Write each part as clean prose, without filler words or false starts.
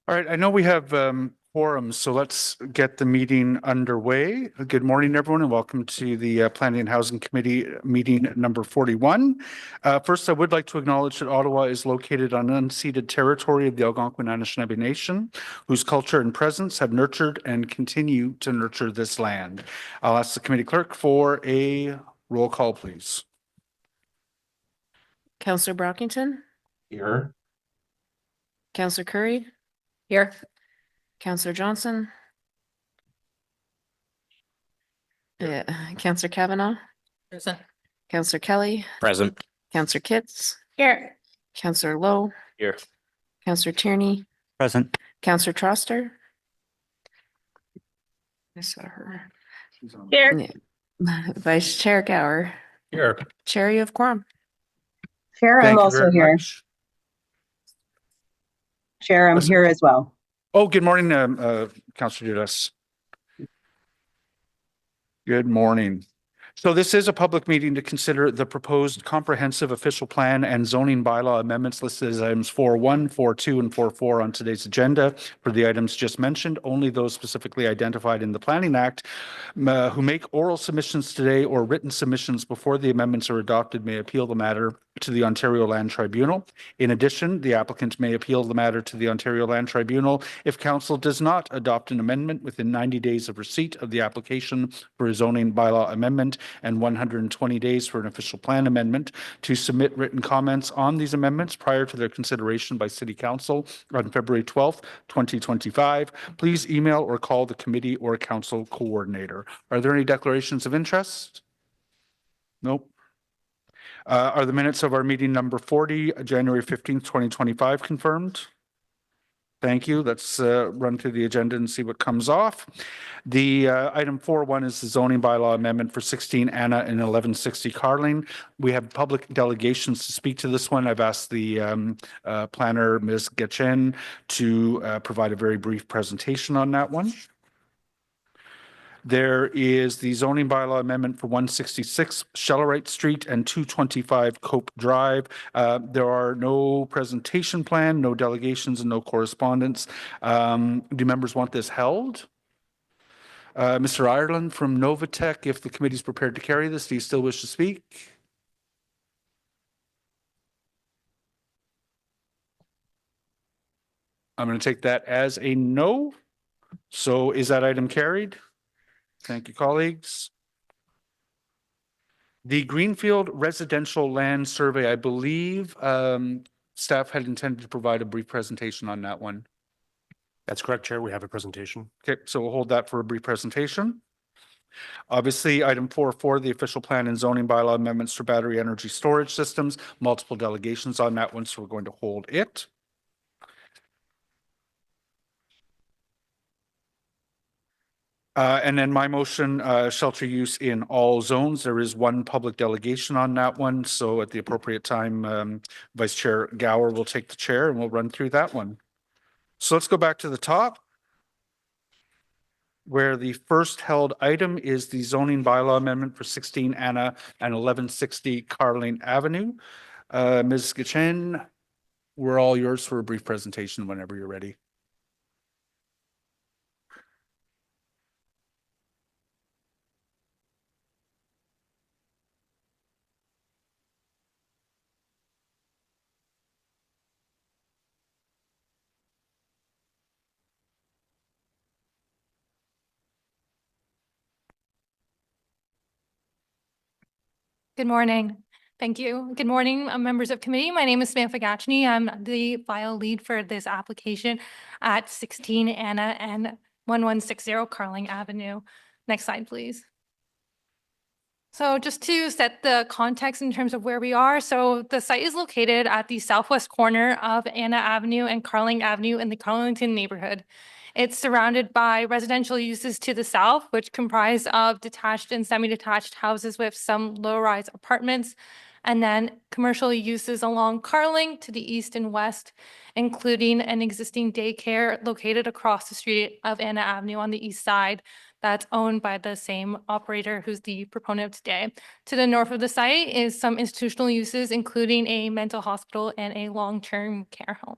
All right, I know we have quorums, so let's get the meeting underway. Good morning, everyone, and welcome to the Planning and Housing Committee meeting number 41. First, I would like to acknowledge that Ottawa is located on unceded territory of the Algonquin Anishinaabe Nation, whose culture and presence have nurtured and continue to nurture this land. I'll ask the committee clerk for a roll call, please. Councillor Brockington, Here. Councillor Curry. Here. Councillor Johnson. Councillor Kavanaugh. Present. Councillor Kelly. Present. Councillor Kitts. Here. Councillor Lowe. Here. Councillor Tierney. Present. Councillor Troster. I saw her. Here. Yeah. Vice Chair Gower. Here. Chair, you have quorum. Chair, Thank I'm you also very here. much. Chair, I'm here as well. Oh, good morning, Councillor Dudas. Good morning. So this is a public meeting to consider the proposed comprehensive official plan and zoning bylaw amendments listed as items 4.1, 4.2, and 4.4 on today's agenda. For the items just mentioned, only those specifically identified in the Planning Act who make oral submissions today or written submissions before the amendments are adopted may appeal the matter to the Ontario Land Tribunal. In addition, the applicant may appeal the matter to the Ontario Land Tribunal if council does not adopt an amendment within 90 days of receipt of the application for a zoning bylaw amendment and 120 days for an official plan amendment to submit written comments on these amendments prior to their consideration by City Council on February 12th, 2025. Please email or call the committee or council coordinator. Are there any declarations of interest? Nope. Are the minutes of our meeting number 40, January 15th, 2025 confirmed? Thank you. Let's run through the agenda and see what comes off. The item 4.1 is the zoning bylaw amendment for 16 Anna and 1160 Carling. We have public delegations to speak to this one. I've asked the planner, Ms. Getchen, to provide a very brief presentation on that one. There is the zoning bylaw amendment for 166 Shellerite Street and 225 Cope Drive. There are no presentation plan, no delegations, and no correspondence. Do members want this held? Mr. Ireland from Novatech, if the committee is prepared to carry this, do you still wish to speak? I'm going to take that as a no. So is that item carried? Thank you, colleagues. The Greenfield Residential Land Survey, I believe staff had intended to provide a brief presentation on that one. That's correct, Chair. We have a presentation. Okay, so we'll hold that for a brief presentation. Obviously, item 4.4, the official plan and zoning bylaw amendments for battery energy storage systems, multiple delegations on that one, so we're going to hold it. And then my motion, shelter use in all zones. There is one public delegation on that one. So at the appropriate time, Vice Chair Gower will take the chair and we'll run through that one. So let's go back to the top, where the first held item is the zoning bylaw amendment for 16 Anna and 1160 Carling Avenue. Ms. Getchen, we're all yours for a brief presentation whenever you're ready. Good morning. Thank you. Good morning, members of committee. My name is Samantha Gachny. I'm the file lead for this application at 16 Anna and 1160 Carling Avenue. Next slide, please. So just to set the context in terms of where we are, so the site is located at the southwest corner of Anna Avenue and Carling Avenue in the Carlington neighborhood. It's surrounded by residential uses to the south, which comprise of detached and semi-detached houses with some low-rise apartments, and then commercial uses along Carling to the east and west, including an existing daycare located across the street of Anna Avenue on the east side that's owned by the same operator who's the proponent today. To the north of the site is some institutional uses, including a mental hospital and a long-term care home.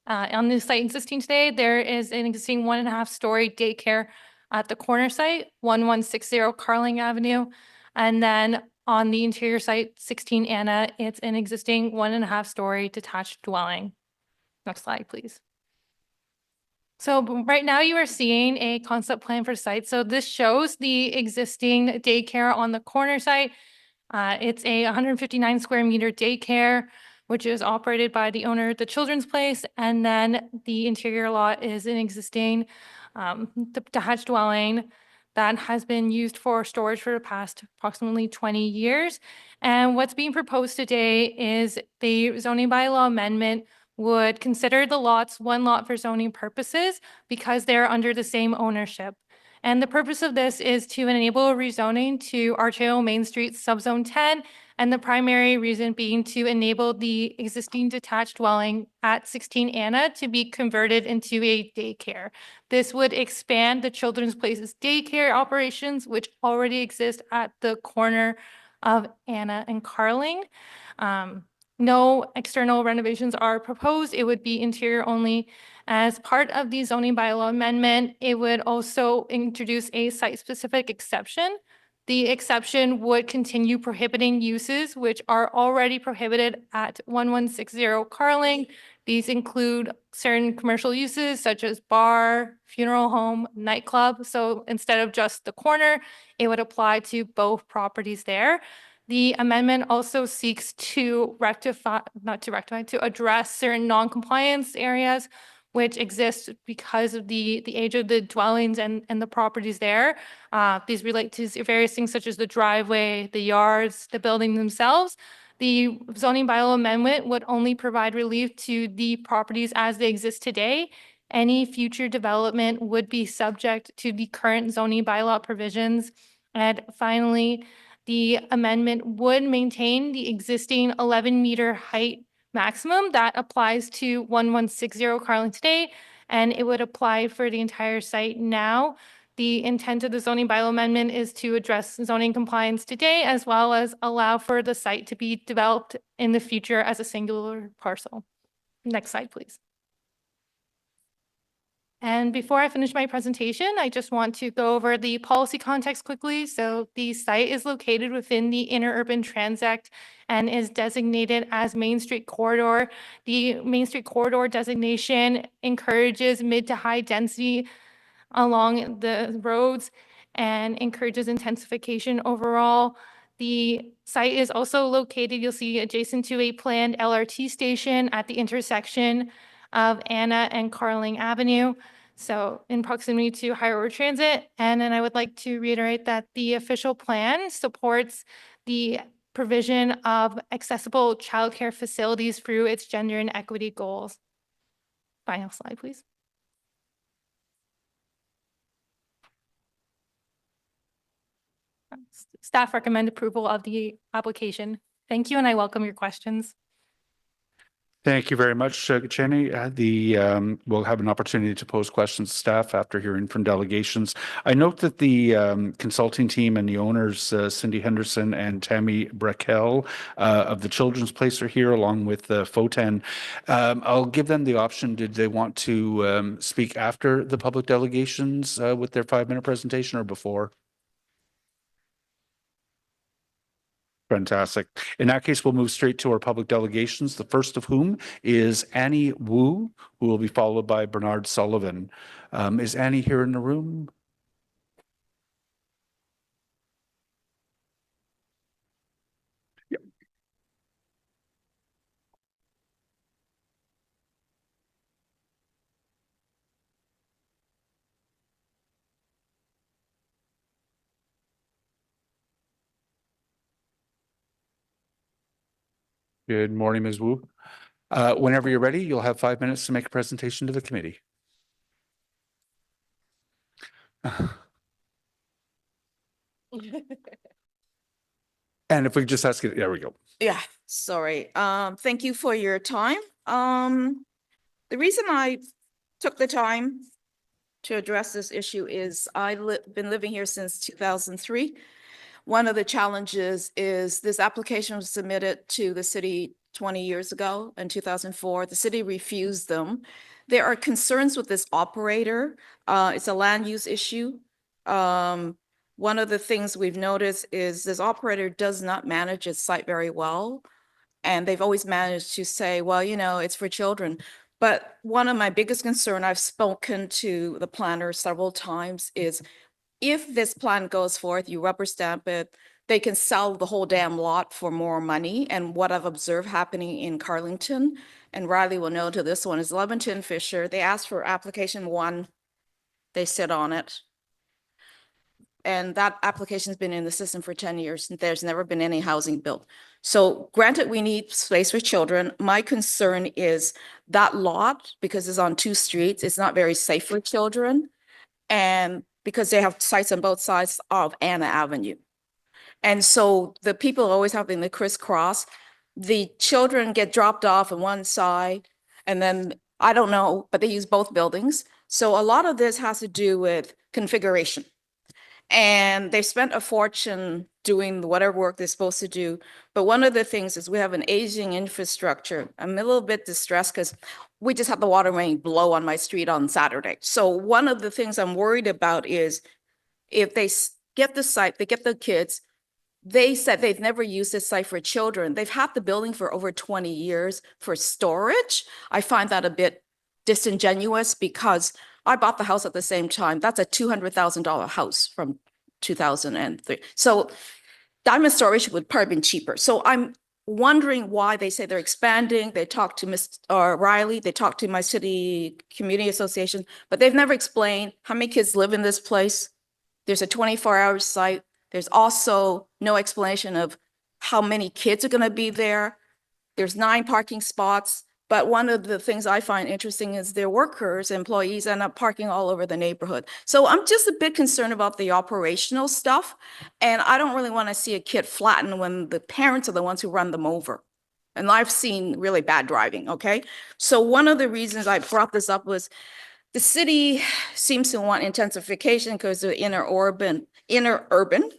On the site existing today, there is an existing 1.5-story daycare at the corner site, 1160 Carling Avenue. And then on the interior site, 16 Anna, it's an existing 1.5-story detached dwelling. Next slide, please. So right now you are seeing a concept plan for site. So this shows the existing daycare on the corner site. It's a 159 square meter daycare, which is operated by the owner of the Children's Place. And then the interior lot is an existing detached dwelling that has been used for storage for the past approximately 20 years. And what's being proposed today is the zoning bylaw amendment would consider the lots one lot for zoning purposes because they're under the same ownership. And the purpose of this is to enable rezoning to Archeo Main Street Subzone 10, and the primary reason being to enable the existing detached dwelling at 16 Anna to be converted into a daycare. This would expand the Children's Place's daycare operations, which already exist at the corner of Anna and Carling. No external renovations are proposed. It would be interior only. As part of the zoning bylaw amendment, it would also introduce a site-specific exception. The exception would continue prohibiting uses which are already prohibited at 1160 Carling. These include certain commercial uses such as bar, funeral home, nightclub. So instead of just the corner, it would apply to both properties there. The amendment also seeks to address certain non-compliance areas which exist because of the age of the dwellings and the properties there. These relate to various things such as the driveway, the yards, the building themselves. The zoning bylaw amendment would only provide relief to the properties as they exist today. Any future development would be subject to the current zoning bylaw provisions. And finally, the amendment would maintain the existing 11-meter height maximum that applies to 1160 Carling today, and it would apply for the entire site now. The intent of the zoning bylaw amendment is to address zoning compliance today, as well as allow for the site to be developed in the future as a singular parcel. Next slide, please. And before I finish my presentation, I just want to go over the policy context quickly. So the site is located within the Interurban Transact and is designated as Main Street Corridor. The Main Street Corridor designation encourages mid to high density along the roads and encourages intensification overall. The site is also located, you'll see, adjacent to a planned LRT station at the intersection of Anna and Carling Avenue, so in proximity to higher order transit. And then I would like to reiterate that the official plan supports the provision of accessible childcare facilities through its gender and equity goals. Final slide, please. Staff recommend approval of the application. Thank you, and I welcome your questions. Thank you very much, Jenny. We'll have an opportunity to pose questions to staff after hearing from delegations. I note that the consulting team and the owners, Cindy Henderson and Tammy Breckel of the Children's Place are here, along with Foten. I'll give them the option. Did they want to speak after the public delegations with their 5-minute presentation or before? Fantastic. In that case, we'll move straight to our public delegations, the first of whom is Annie Wu, who will be followed by Bernard Sullivan. Is Annie here in the room? Yep. Good morning, Ms. Wu. Whenever you're ready, you'll have 5 minutes to make a presentation to the committee. And if we could just ask it, there we go. Yeah, sorry. Thank you for your time. The reason I took the time to address this issue is I've been living here since 2003. One of the challenges is this application was submitted to the city 20 years ago in 2004. The city refused them. There are concerns with this operator. It's a land use issue. One of the things we've noticed is this operator does not manage its site very well. And they've always managed to say, well, you know, it's for children. But one of my biggest concern, I've spoken to the planner several times, is if this plan goes forth, you rubber stamp it, they can sell the whole damn lot for more money. And what I've observed happening in Carlington, and Riley will know to this one, is Leventon Fisher. They asked for application 1. They sit on it. And that application's been in the system for 10 years. And there's never been any housing built. So granted, we need space for children. My concern is that lot, because it's on 2 streets, it's not very safe for children. And because they have sites on both sides of Anna Avenue. And so the people are always having the crisscross. The children get dropped off on one side, and then, I don't know, but they use both buildings. So a lot of this has to do with configuration. And they spent a fortune doing whatever work they're supposed to do. But one of the things is we have an aging infrastructure. I'm a little bit distressed because we just had the water main blow on my street on Saturday. So one of the things I'm worried about is if they get the site, they get the kids, they said they've never used this site for children. They've had the building for over 20 years for storage. I find that a bit disingenuous because I bought the house at the same time. That's a $200,000 house from 2003. So diamond storage would probably been cheaper. So I'm wondering why they say they're expanding. They talked to Mr. Riley, they talked to my city community association, but they've never explained how many kids live in this place. There's a 24-hour site. There's also no explanation of how many kids are going to be there. There's 9 parking spots. But one of the things I find interesting is their workers, employees end up parking all over the neighborhood. So I'm just a bit concerned about the operational stuff. And I don't really want to see a kid flatten when the parents are the ones who run them over. And I've seen really bad driving, okay? So one of the reasons I brought this up was the city seems to want intensification because they're inner urban,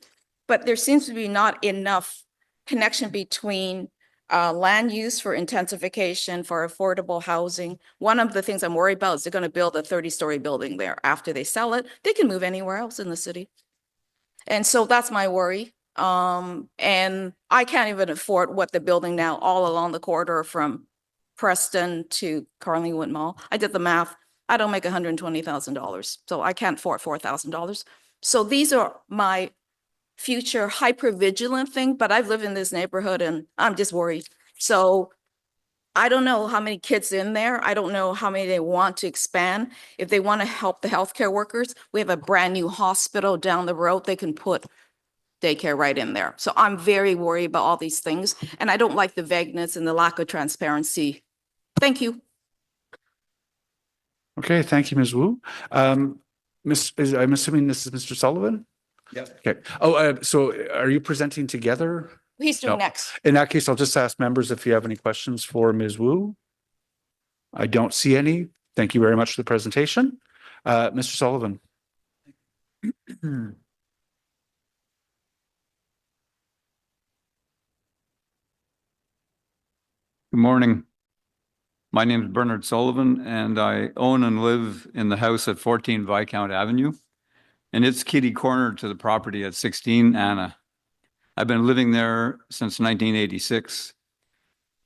but there seems to be not enough connection between land use for intensification, for affordable housing. One of the things I'm worried about is they're going to build a 30-story building there. After they sell it, they can move anywhere else in the city. And so that's my worry. And I can't even afford what they're building now all along the corridor from Preston to Carlingwood Mall. I did the math. I don't make $120,000, so I can't afford $4,000. So these are my future hyper-vigilant thing, but I've lived in this neighborhood and I'm just worried. So I don't know how many kids in there. I don't know how many they want to expand. If they want to help the healthcare workers, we have a brand new hospital down the road. They can put daycare right in there. So I'm very worried about all these things. And I don't like the vagueness and the lack of transparency. Thank you. Okay, thank you, Ms. Wu. I'm assuming this is Mr. Sullivan? Yep. Okay. Oh, so are you presenting together? He's doing No. next. In that case, I'll just ask members if you have any questions for Ms. Wu. I don't see any. Thank you very much for the presentation. Mr. Sullivan. Good morning. My name is Bernard Sullivan, and I own and live in the house at 14 Viscount Avenue, and it's kitty corner to the property at 16 Anna. I've been living there since 1986.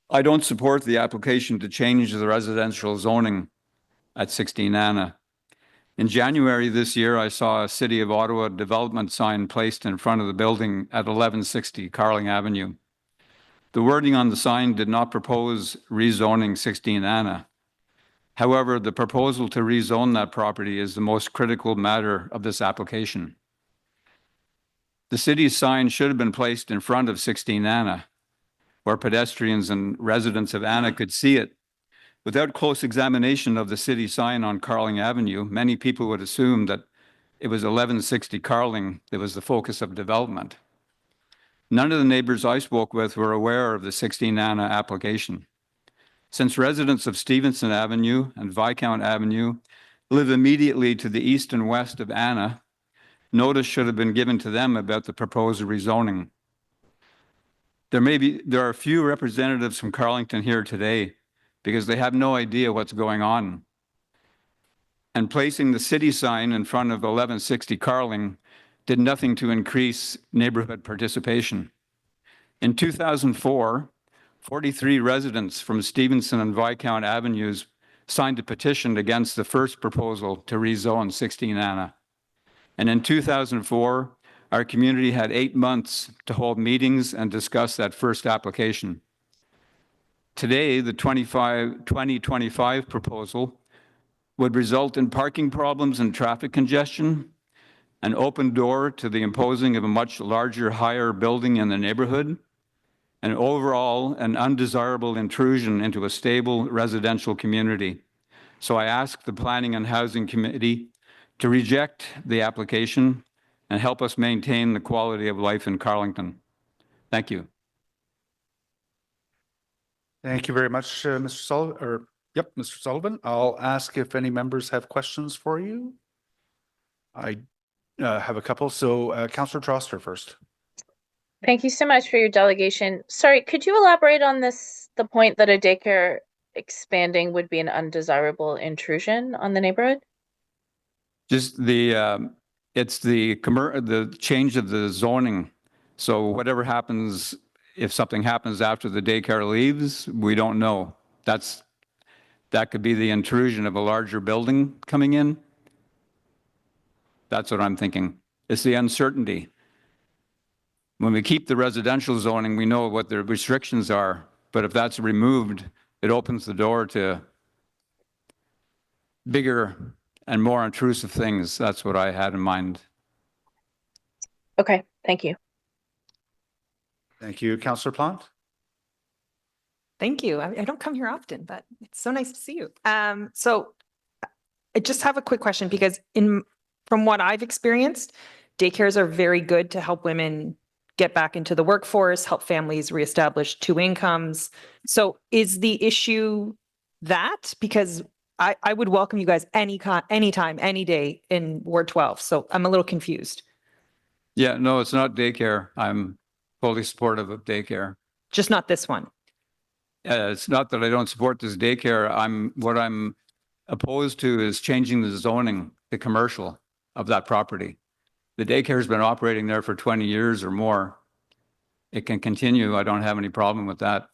I don't support the application to change the residential zoning at 16 Anna. In January this year, I saw a City of Ottawa development sign placed in front of the building at 1160 Carling Avenue. The wording on the sign did not propose rezoning 16 Anna. However, the proposal to rezone that property is the most critical matter of this application. The city's sign should have been placed in front of 16 Anna, where pedestrians and residents of Anna could see it. Without close examination of the city sign on Carling Avenue, many people would assume that it was 1160 Carling that was the focus of development. None of the neighbors I spoke with were aware of the 16 Anna application. Since residents of Stevenson Avenue and Viscount Avenue live immediately to the east and west of Anna, notice should have been given to them about the proposed rezoning. There are a few representatives from Carlington here today because they have no idea what's going on. And placing the city sign in front of 1160 Carling did nothing to increase neighborhood participation. In 2004, 43 residents from Stevenson and Viscount Avenues signed a petition against the first proposal to rezone 16 Anna. And in 2004, our community had 8 months to hold meetings and discuss that first application. Today, the 2025 proposal would result in parking problems and traffic congestion, an open door to the imposing of a much larger, higher building in the neighborhood, and overall an undesirable intrusion into a stable residential community. So I ask the Planning and Housing Committee to reject the application and help us maintain the quality of life in Carlington. Thank you. Thank you very much, Mr. Sullivan, Mr. Sullivan. I'll ask if any members have questions for you. I have a couple. So Councillor Troster first. Thank you so much for your delegation. Sorry, could you elaborate on the point that a daycare expanding would be an undesirable intrusion on the neighborhood? Just it's the change of the zoning. So whatever happens, if something happens after the daycare leaves, we don't know. That could be the intrusion of a larger building coming in. That's what I'm thinking. It's the uncertainty. When we keep the residential zoning, we know what the restrictions are, but if that's removed, it opens the door to bigger and more intrusive things. That's what I had in mind. Okay, thank you. Thank you, Councillor Plant. Thank you. I don't come here often, but it's so nice to see you. So I just have a quick question because from what I've experienced, daycares are very good to help women get back into the workforce, help families reestablish 2 incomes. So is the issue that? Because I would welcome you guys anytime, any day in Ward 12. So I'm a little confused. Yeah, no, it's not daycare. I'm fully supportive of daycare. Just not this one. It's not that I don't support this daycare. What I'm opposed to is changing the zoning to commercial of that property. The daycare has been operating there for 20 years or more. It can continue. I don't have any problem with that.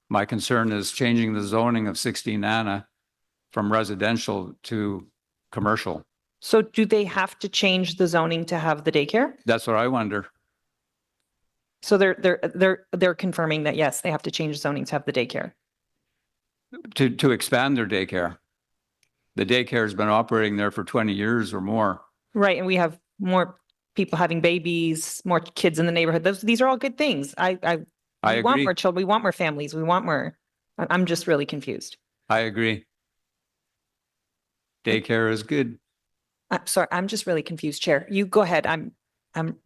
My concern is changing the zoning of 16 Anna from residential to commercial. So do they have to change the zoning to have the daycare? That's what I wonder. So they're confirming that yes, they have to change zoning to have the daycare. To expand their daycare. The daycare has been operating there for 20 years or more. Right, and we have more people having babies, more kids in the neighborhood. These are all good things. We want agree. more children. We want more families. We want more. I'm just really confused. I agree. Daycare is good. I'm sorry, I'm just really confused, Chair. You go ahead. I'm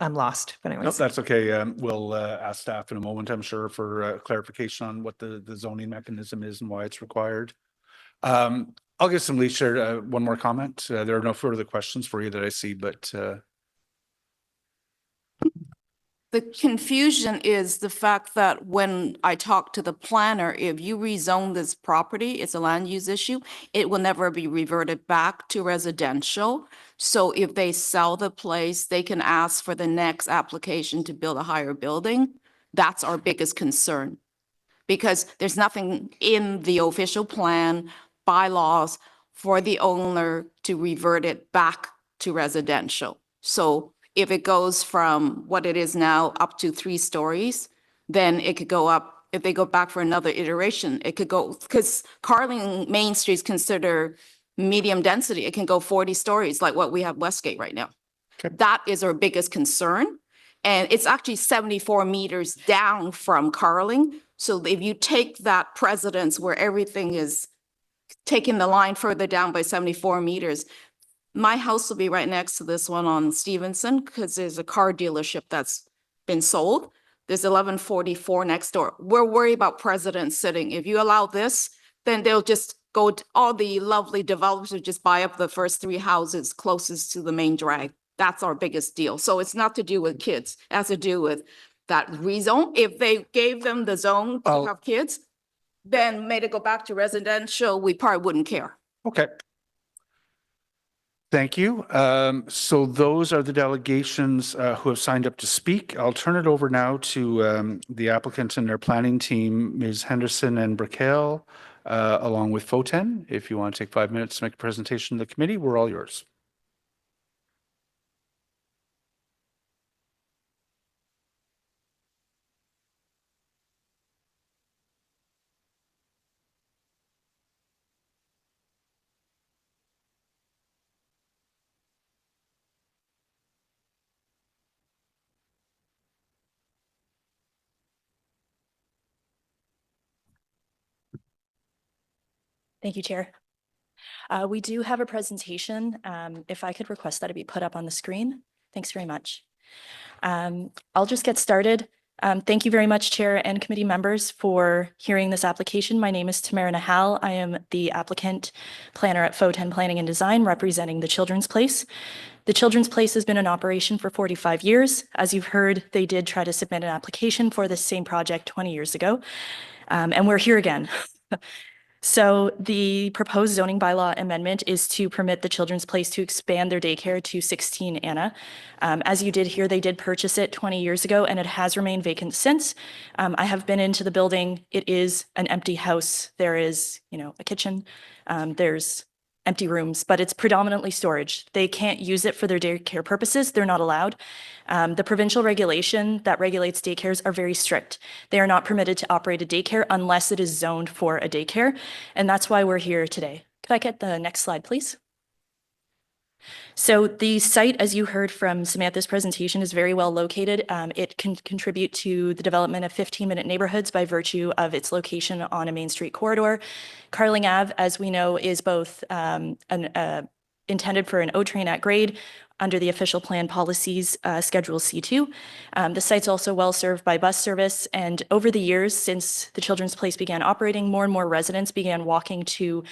lost. But No, anyways, that's okay. We'll ask staff in a moment, I'm sure, for clarification on what the zoning mechanism is and why it's required. I'll give some leisure. One more comment. There are no further questions for you that I see, but The confusion is the fact that when I talk to the planner, if you rezone this property, it's a land use issue, it will never be reverted back to residential. So if they sell the place, they can ask for the next application to build a higher building. That's our biggest concern. Because there's nothing in the official plan, bylaws for the owner to revert it back to residential. So if it goes from what it is now up to 3 stories, then it could go up. If they go back for another iteration, it could go, because Carling Main Street is considered medium density. It can go 40 stories like what we have Westgate right now. Okay. That is our biggest concern. And it's actually 74 meters down from Carling. So if you take that precedence where everything is taking the line further down by 74 meters, my house will be right next to this one on Stevenson because there's a car dealership that's been sold. There's 1144 next door. We're worried about precedents sitting. If you allow this, then they'll just go, all the lovely developers will just buy up the first 3 houses closest to the main drag. That's our biggest deal. So it's not to do with kids. It has to do with that rezone. If they gave them the zone Oh. to have kids, then made it go back to residential, we probably wouldn't care. Okay. Thank you. So those are the delegations who have signed up to speak. I'll turn it over now to the applicant and their planning team, Ms. Henderson and Brickell, along with Foten. If you want to take 5 minutes to make a presentation to the committee, we're all yours. Thank you, Chair. We do have a presentation. If I could request that it be put up on the screen. Thanks very much. I'll just get started. Thank you very much, Chair and committee members, for hearing this application. My name is Tamara Nahal. I am the applicant planner at Foten Planning and Design, representing the Children's Place. The Children's Place has been in operation for 45 years. As you've heard, they did try to submit an application for this same project 20 years ago, and we're here again. So the proposed zoning bylaw amendment is to permit the Children's Place to expand their daycare to 16 Anna. As you did hear, they did purchase it 20 years ago and it has remained vacant since. I have been into the building. It is an empty house. There is, a kitchen. There's empty rooms, but it's predominantly storage. They can't use it for their daycare purposes. They're not allowed. The provincial regulation that regulates daycares are very strict. They are not permitted to operate a daycare unless it is zoned for a daycare. And that's why we're here today. Could I get the next slide, please? So the site, as you heard from Samantha's presentation, is very well located. It can contribute to the development of 15-minute neighborhoods by virtue of its location on a Main Street corridor. Carling Ave, as we know, is both intended for an O train at grade under the official plan policies, Schedule C2. The site's also well served by bus service, and over the years since the Children's Place began operating, more and more residents began walking to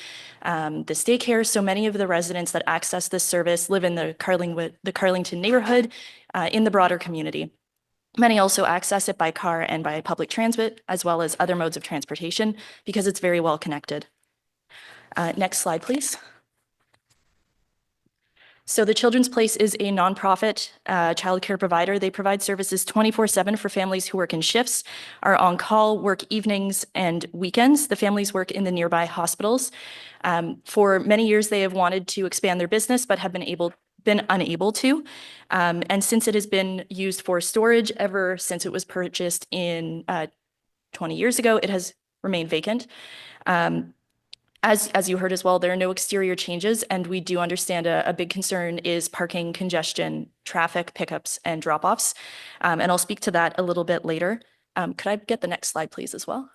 this daycare. So many of the residents that access this service live in the Carlington neighborhood in the broader community. Many also access it by car and by public transit, as well as other modes of transportation, because it's very well connected. Next slide, please. So the Children's Place is a nonprofit childcare provider. They provide services 24/7 for families who work in shifts, are on call, work evenings and weekends. The families work in the nearby hospitals. For many years, they have wanted to expand their business, but have been unable to. And since it has been used for storage ever since it was purchased in 20 years ago, it has remained vacant. As you heard as well, there are no exterior changes, and we do understand a big concern is parking congestion, traffic pickups, and drop-offs. And I'll speak to that a little bit later. Could I get the next slide, please, as well?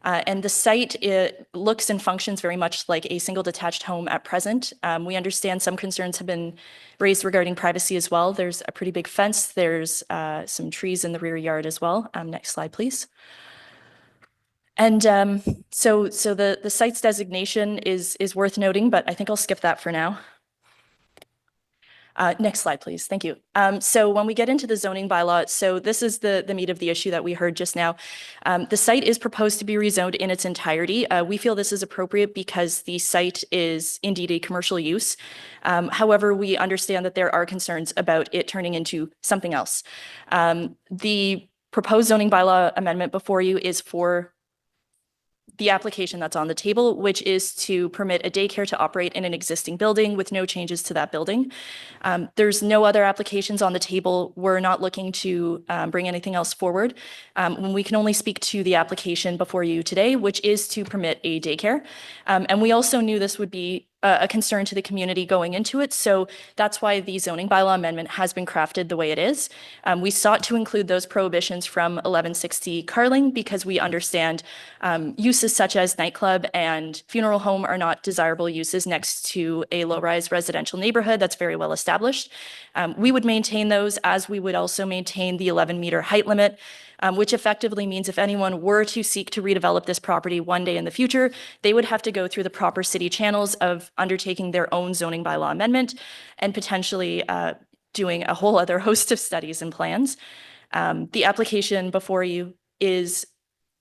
And the site, it looks and functions very much like a single detached home at present. We understand some concerns have been raised regarding privacy as well. There's a pretty big fence. There's some trees in the rear yard as well. Next slide, please. And so the site's designation is worth noting, but I think I'll skip that for now. Next slide, please. Thank you. So when we get into the zoning bylaw, so this is the meat of the issue that we heard just now. The site is proposed to be rezoned in its entirety. We feel this is appropriate because the site is indeed a commercial use. However, we understand that there are concerns about it turning into something else. The proposed zoning bylaw amendment before you is for the application that's on the table, which is to permit a daycare to operate in an existing building with no changes to that building. There's no other applications on the table. We're not looking to bring anything else forward. We can only speak to the application before you today, which is to permit a daycare. And we also knew this would be a concern to the community going into it. So that's why the zoning bylaw amendment has been crafted the way it is. We sought to include those prohibitions from 1160 Carling because we understand uses such as nightclub and funeral home are not desirable uses next to a low-rise residential neighborhood that's very well established. We would maintain those, as we would also maintain the 11-meter height limit, which effectively means if anyone were to seek to redevelop this property one day in the future, they would have to go through the proper city channels of undertaking their own zoning bylaw amendment and potentially doing a whole other host of studies and plans. The application before you is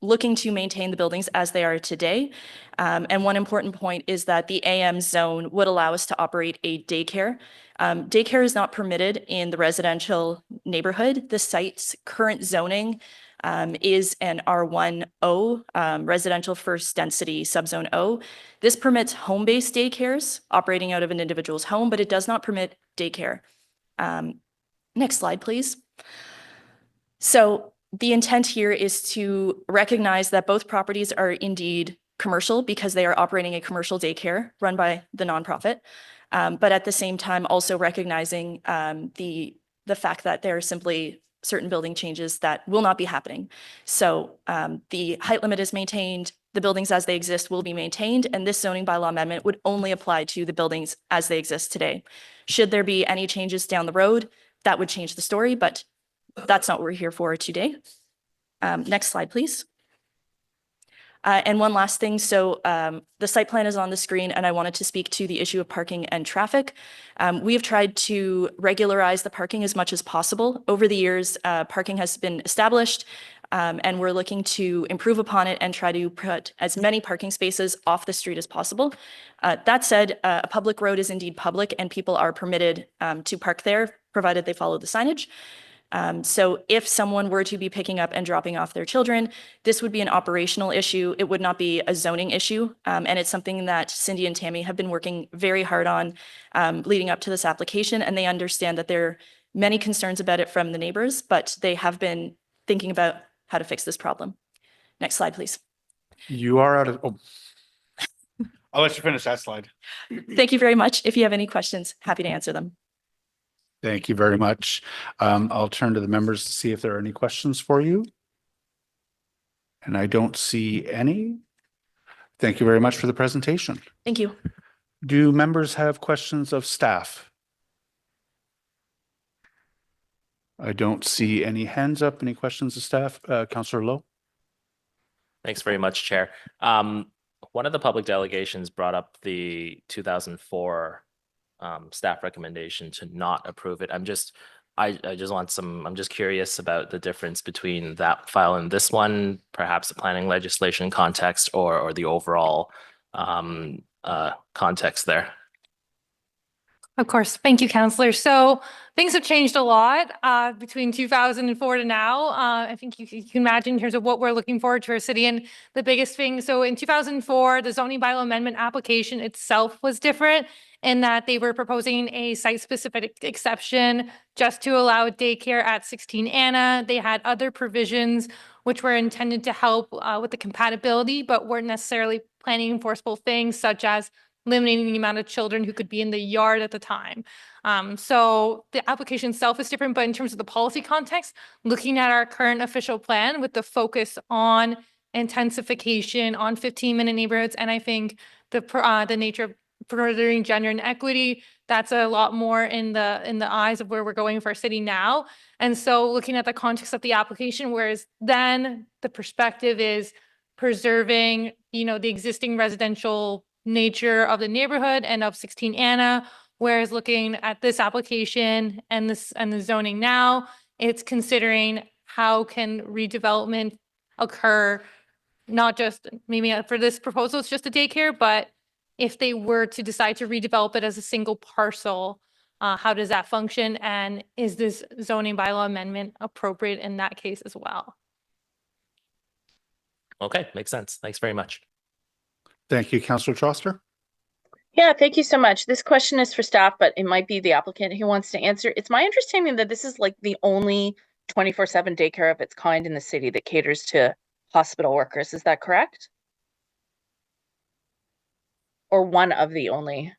looking to maintain the buildings as they are today. And one important point is that the AM zone would allow us to operate a daycare. Daycare is not permitted in the residential neighborhood. The site's current zoning is an R10, residential first density subzone O. This permits home-based daycares operating out of an individual's home, but it does not permit daycare. Next slide, please. So the intent here is to recognize that both properties are indeed commercial because they are operating a commercial daycare run by the nonprofit, but at the same time also recognizing the fact that there are simply certain building changes that will not be happening. So the height limit is maintained, the buildings as they exist will be maintained, and this zoning bylaw amendment would only apply to the buildings as they exist today. Should there be any changes down the road, that would change the story, but that's not what we're here for today. Next slide, please. And one last thing. So the site plan is on the screen, and I wanted to speak to the issue of parking and traffic. We have tried to regularize the parking as much as possible. Over the years, parking has been established, and we're looking to improve upon it and try to put as many parking spaces off the street as possible. That said, a public road is indeed public, and people are permitted to park there, provided they follow the signage. So if someone were to be picking up and dropping off their children, this would be an operational issue. It would not be a zoning issue. And it's something that Cindy and Tammy have been working very hard on leading up to this application. And they understand that there are many concerns about it from the neighbors, but they have been thinking about how to fix this problem. Next slide, please. You are out of, oh. I'll let you finish that slide. Thank you very much. If you have any questions, happy to answer them. Thank you very much. I'll turn to the members to see if there are any questions for you. And I don't see any. Thank you very much for the presentation. Thank you. Do members have questions of staff? I don't see any hands up. Any questions of staff? Councillor Lowe? Thanks very much, Chair. One of the public delegations brought up the 2004 staff recommendation to not approve it. I just want I'm just curious about the difference between that file and this one, perhaps the planning legislation context or the overall context there. Of course. Thank you, Councillor. So things have changed a lot between 2004 to now. I think you can imagine in terms of what we're looking forward to our city. And the biggest thing, so in 2004, the zoning bylaw amendment application itself was different in that they were proposing a site-specific exception just to allow daycare at 16 Anna. They had other provisions which were intended to help with the compatibility, but weren't necessarily planning enforceable things such as limiting the amount of children who could be in the yard at the time. So the application itself is different, but in terms of the policy context, looking at our current official plan with the focus on intensification, on 15-minute neighborhoods, and I think the nature of furthering gender and equity, that's a lot more in the eyes of where we're going for our city now. And so looking at the context of the application, whereas then the perspective is preserving, the existing residential nature of the neighborhood and of 16 Anna, whereas looking at this application and the zoning now, it's considering how can redevelopment occur, not just maybe for this proposal, it's just a daycare, but if they were to decide to redevelop it as a single parcel, how does that function? And is this zoning bylaw amendment appropriate in that case as well? Okay, makes sense. Thanks very much. Thank you, Councillor Troster. Yeah, thank you so much. This question is for staff, but it might be the applicant who wants to answer. It's my understanding that this is like the only 24/7 daycare of its kind in the city that caters to hospital workers. Is that correct? Or one of the only?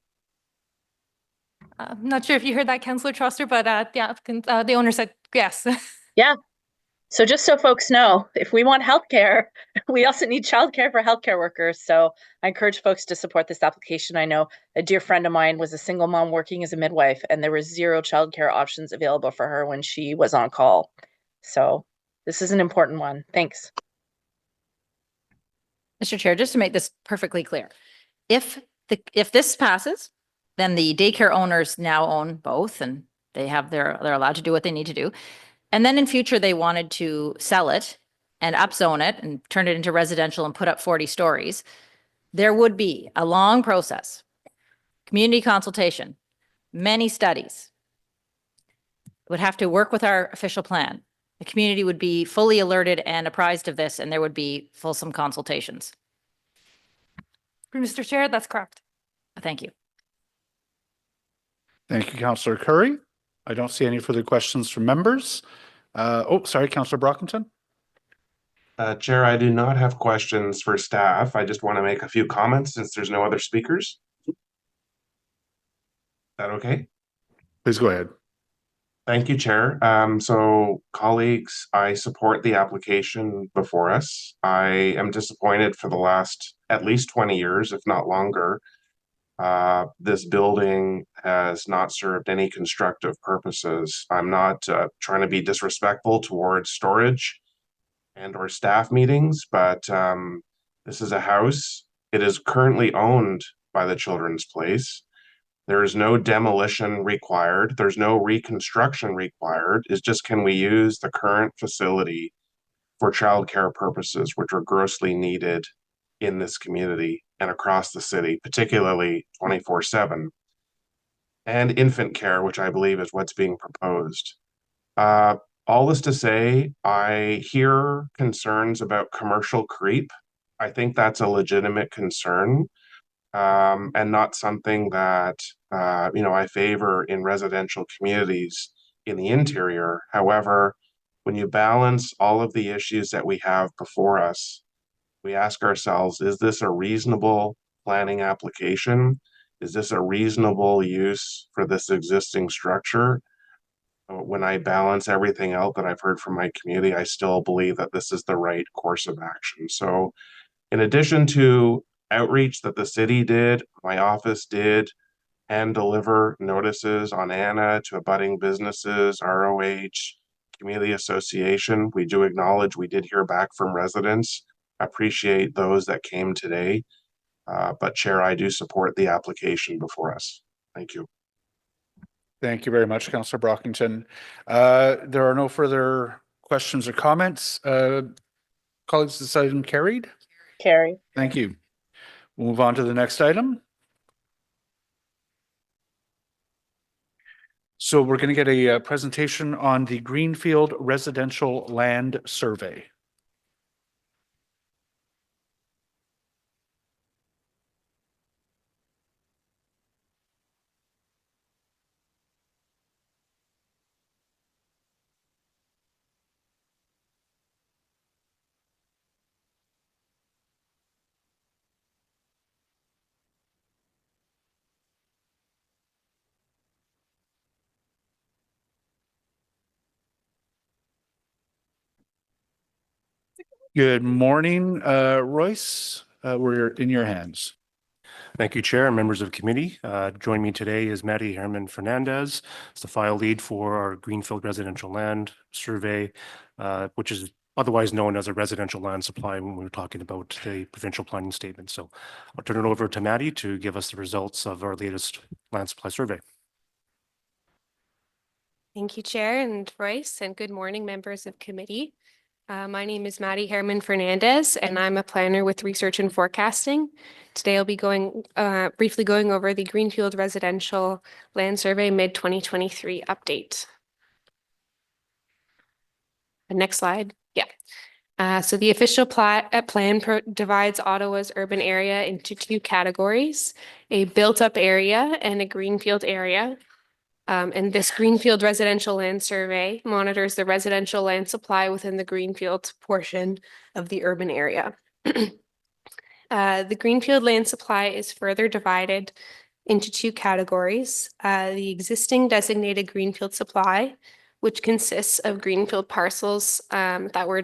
I'm not sure if you heard that, Councillor Troster, but the applicant, the owner said yes. Yeah. So just so folks know, if we want healthcare, we also need childcare for healthcare workers. So I encourage folks to support this application. I know a dear friend of mine was a single mom working as a midwife, and there were 0 childcare options available for her when she was on call. So this is an important one. Thanks. Mr. Chair, just to make this perfectly clear, if this passes, then the daycare owners now own both, and they're allowed to do what they need to do. and then in future they wanted to sell it and upzone it and turn it into residential and put up 40 stories, there would be a long process, community consultation, many studies. Would have to work with our official plan. The community would be fully alerted and apprised of this, and there would be fulsome consultations. Mr. Chair, that's correct. Thank you. Thank you, Councillor Curry. I don't see any further questions from members. Sorry, Councillor Brockington. Chair, I do not have questions for staff. I just want to make a few comments since there's no other speakers. Is that okay? Please go ahead. Thank you, Chair. So colleagues, I support the application before us. I am disappointed for the last at least 20 years, if not longer. This building has not served any constructive purposes. I'm not trying to be disrespectful towards storage and or staff meetings, but this is a house. It is currently owned by the Children's Place. There is no demolition required. There's no reconstruction required. It's just, can we use the current facility for childcare purposes, which are grossly needed in this community and across the city, particularly 24/7, and infant care, which I believe is what's being proposed. All this to say, I hear concerns about commercial creep. I think that's a legitimate concern. And not something that I favor in residential communities in the interior. However, when you balance all of the issues that we have before us, we ask ourselves, is this a reasonable planning application? Is this a reasonable use for this existing structure? When I balance everything out that I've heard from my community, I still believe that this is the right course of action. So in addition to outreach that the city did, my office did, and deliver notices on Anna to abutting businesses, ROH, community association. We do acknowledge we did hear back from residents. Appreciate those that came today. But Chair, I do support the application before us. Thank you. Thank you very much, Councillor Brockington. There are no further questions or comments. Colleagues, this item carried? Carrie. Thank you. We'll move on to the next item. So we're going to get a presentation on the Greenfield Residential Land Survey. Good morning, Royce. We're in your hands. Thank you, Chair and members of committee. Joining me today is Maddie Herman Fernandez, the file lead for our Greenfield Residential Land Survey, which is otherwise known as a residential land supply when we were talking about the provincial planning statement. So I'll turn it over to Maddie to give us the results of our latest land supply survey. Thank you, Chair and Royce, and good morning, members of committee. My name is Maddie Herman Fernandez, and I'm a planner with Research and Forecasting. Today, I'll be briefly going over the Greenfield Residential Land Survey mid-2023 update. The next slide. Yeah. So the official plan divides Ottawa's urban area into two categories, a built-up area and a greenfield area. And this Greenfield Residential Land Survey monitors the residential land supply within the Greenfield portion of the urban area. The Greenfield land supply is further divided into two categories. The existing designated Greenfield supply, which consists of Greenfield parcels that were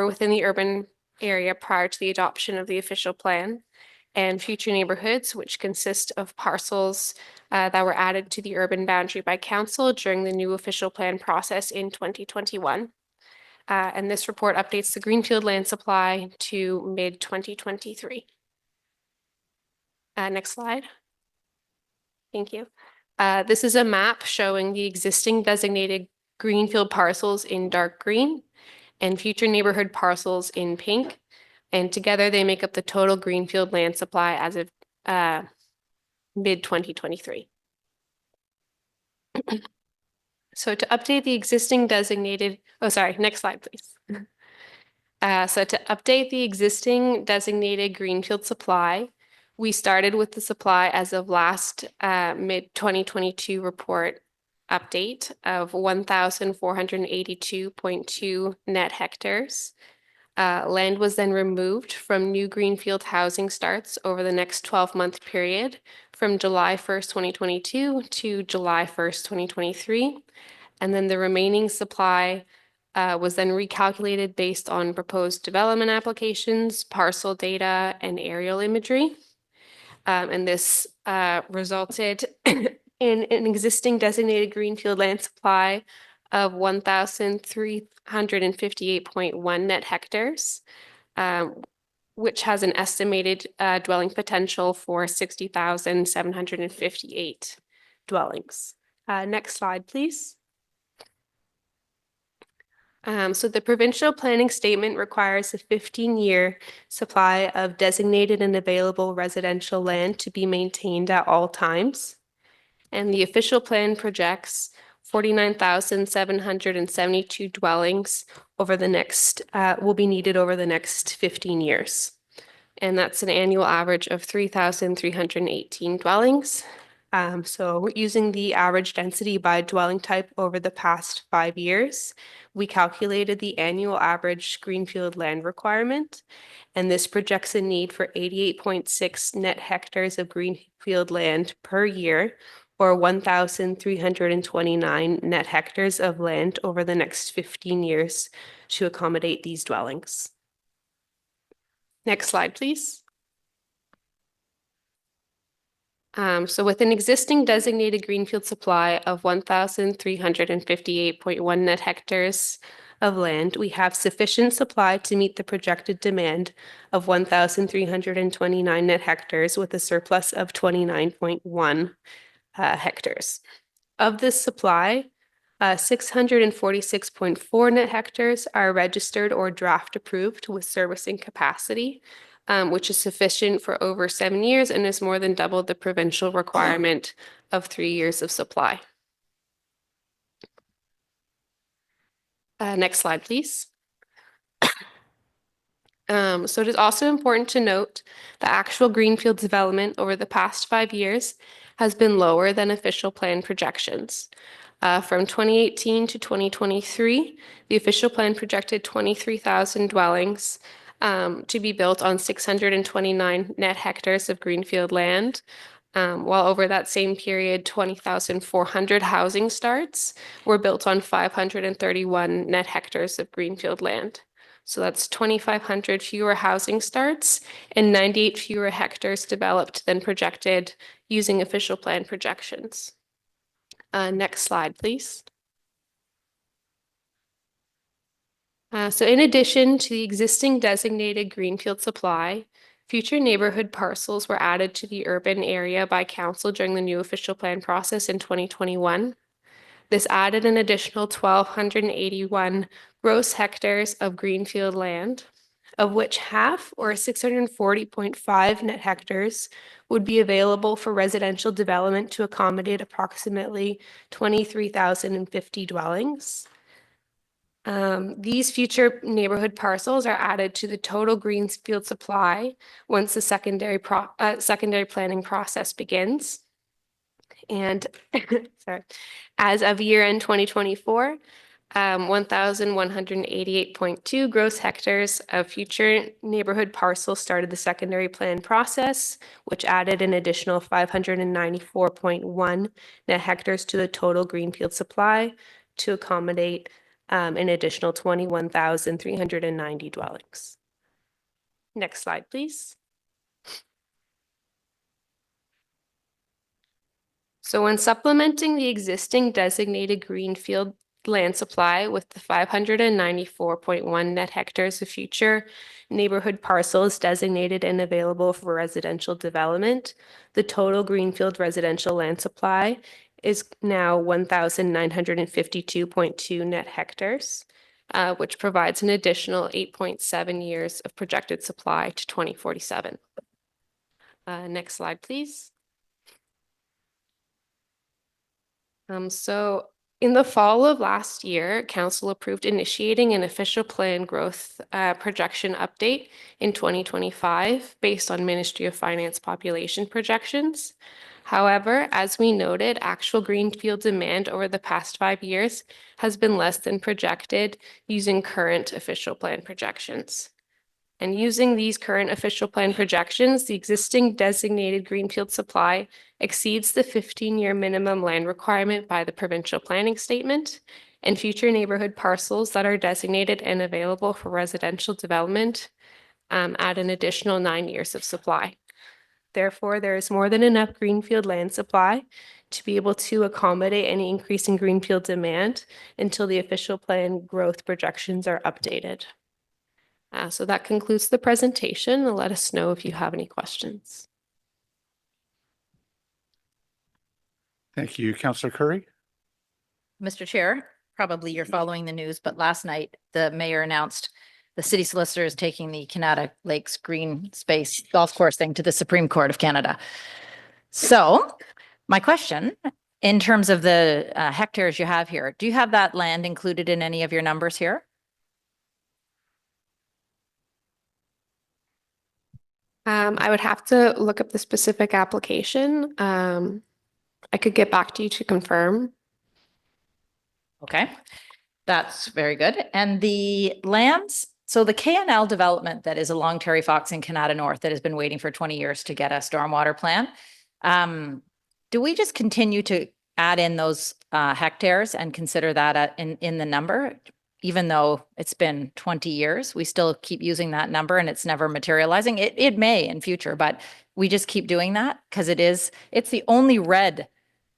within the urban area prior to the adoption of the official plan, and future neighborhoods, which consist of parcels that were added to the urban boundary by council during the new official plan process in 2021. And this report updates the Greenfield land supply to mid-2023. Next slide. Thank you. This is a map showing the existing designated greenfield parcels in dark green, and future neighborhood parcels in pink. And together they make up the total greenfield land supply as of mid-2023. So to update the existing designated, oh, sorry, next slide, please. So to update the existing designated greenfield supply, we started with the supply as of last mid-2022 report update of 1,482.2 net hectares. Land was then removed from new greenfield housing starts over the next 12-month period from July 1st, 2022 to July 1st, 2023. And then the remaining supply was then recalculated based on proposed development applications, parcel data, and aerial imagery. And this resulted in an existing designated greenfield land supply of 1,358.1 net hectares, which has an estimated dwelling potential for 60,758 dwellings. Next slide, please. So the provincial planning statement requires a 15-year supply of designated and available residential land to be maintained at all times. And the official plan projects 49,772 dwellings over the next, will be needed over the next 15 years. And that's an annual average of 3,318 dwellings. So using the average density by dwelling type over the past 5 years, we calculated the annual average greenfield land requirement, and this projects a need for 88.6 net hectares of greenfield land per year, or 1,329 net hectares of land over the next 15 years to accommodate these dwellings. Next slide, please. So with an existing designated greenfield supply of 1,358.1 net hectares of land, we have sufficient supply to meet the projected demand of 1,329 net hectares with a surplus of 29.1 hectares. Of this supply, 646.4 net hectares are registered or draft approved with servicing capacity, which is sufficient for over 7 years and is more than double the provincial requirement of 3 years of supply. Next slide, please. So it is also important to note the actual greenfield development over the past 5 years has been lower than official plan projections. From 2018 to 2023, the official plan projected 23,000 dwellings to be built on 629 net hectares of greenfield land, while over that same period, 20,400 housing starts were built on 531 net hectares of greenfield land. So that's 2,500 fewer housing starts and 98 fewer hectares developed than projected using official plan projections. Next slide, please. So in addition to the existing designated greenfield supply, future neighborhood parcels were added to the urban area by council during the new official plan process in 2021. This added an additional 1,281 gross hectares of greenfield land, of which half, or 640.5 net hectares, would be available for residential development to accommodate approximately 23,050 dwellings. These future neighborhood parcels are added to the total greenfield supply once the secondary planning process begins. And sorry, as of year-end 2024, 1,188.2 gross hectares of future neighborhood parcels started the secondary plan process, which added an additional 594.1 net hectares to the total greenfield supply to accommodate an additional 21,390 dwellings. Next slide, please. So when supplementing the existing designated greenfield land supply with the 594.1 net hectares of future neighborhood parcels designated and available for residential development, the total greenfield residential land supply is now 1,952.2 net hectares, which provides an additional 8.7 years of projected supply to 2047. Next slide, please. So in the fall of last year, Council approved initiating an official plan growth projection update in 2025 based on Ministry of Finance population projections. However, as we noted, actual Greenfield demand over the past 5 years has been less than projected using current official plan projections. And using these current official plan projections, the existing designated Greenfield supply exceeds the 15-year minimum land requirement by the provincial planning statement, and future neighborhood parcels that are designated and available for residential development add an additional 9 years of supply. Therefore, there is more than enough Greenfield land supply to be able to accommodate any increase in Greenfield demand until the official plan growth projections are updated. So that concludes the presentation. Let us know if you have any questions. Thank you, Councillor Curry. Mr. Chair, probably you're following the news, but last night the mayor announced the city solicitor is taking the Canada Lakes Green Space Golf Course thing to the Supreme Court of Canada. So my question, in terms of the hectares you have here, do you have that land included in any of your numbers here? I would have to look up the specific application. I could get back to you to confirm. Okay, that's very good. And the lands, so the KNL development that is along Terry Fox in Canada North that has been waiting for 20 years to get a stormwater plan. Do we just continue to add in those hectares and consider that in the number? Even though it's been 20 years, we still keep using that number and it's never materializing. It may in future, but we just keep doing that because it's the only red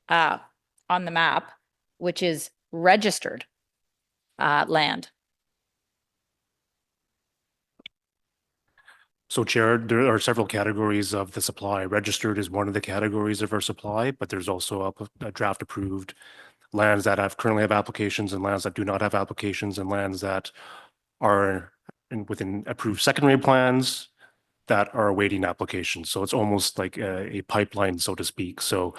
on the map, which is registered land. So Chair, there are several categories of the supply. Registered is one of the categories of our supply, but there's also a draft approved lands that currently have applications and lands that do not have applications and lands that are within approved secondary plans that are awaiting applications. So it's almost like a pipeline, so to speak. So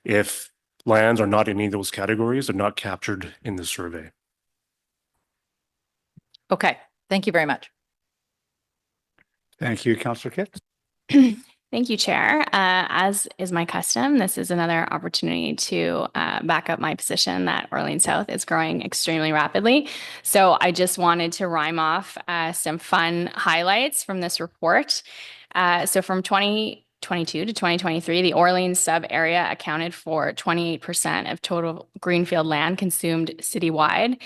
if lands are not in any of those categories, they're not captured in the survey. Okay, thank you very much. Thank you, Councillor Kit. Thank you, Chair. As is my custom, this is another opportunity to back up my position that Orleans South is growing extremely rapidly. So I just wanted to rhyme off some fun highlights from this report. So from 2022 to 2023, the Orleans sub area accounted for 28% of total greenfield land consumed citywide.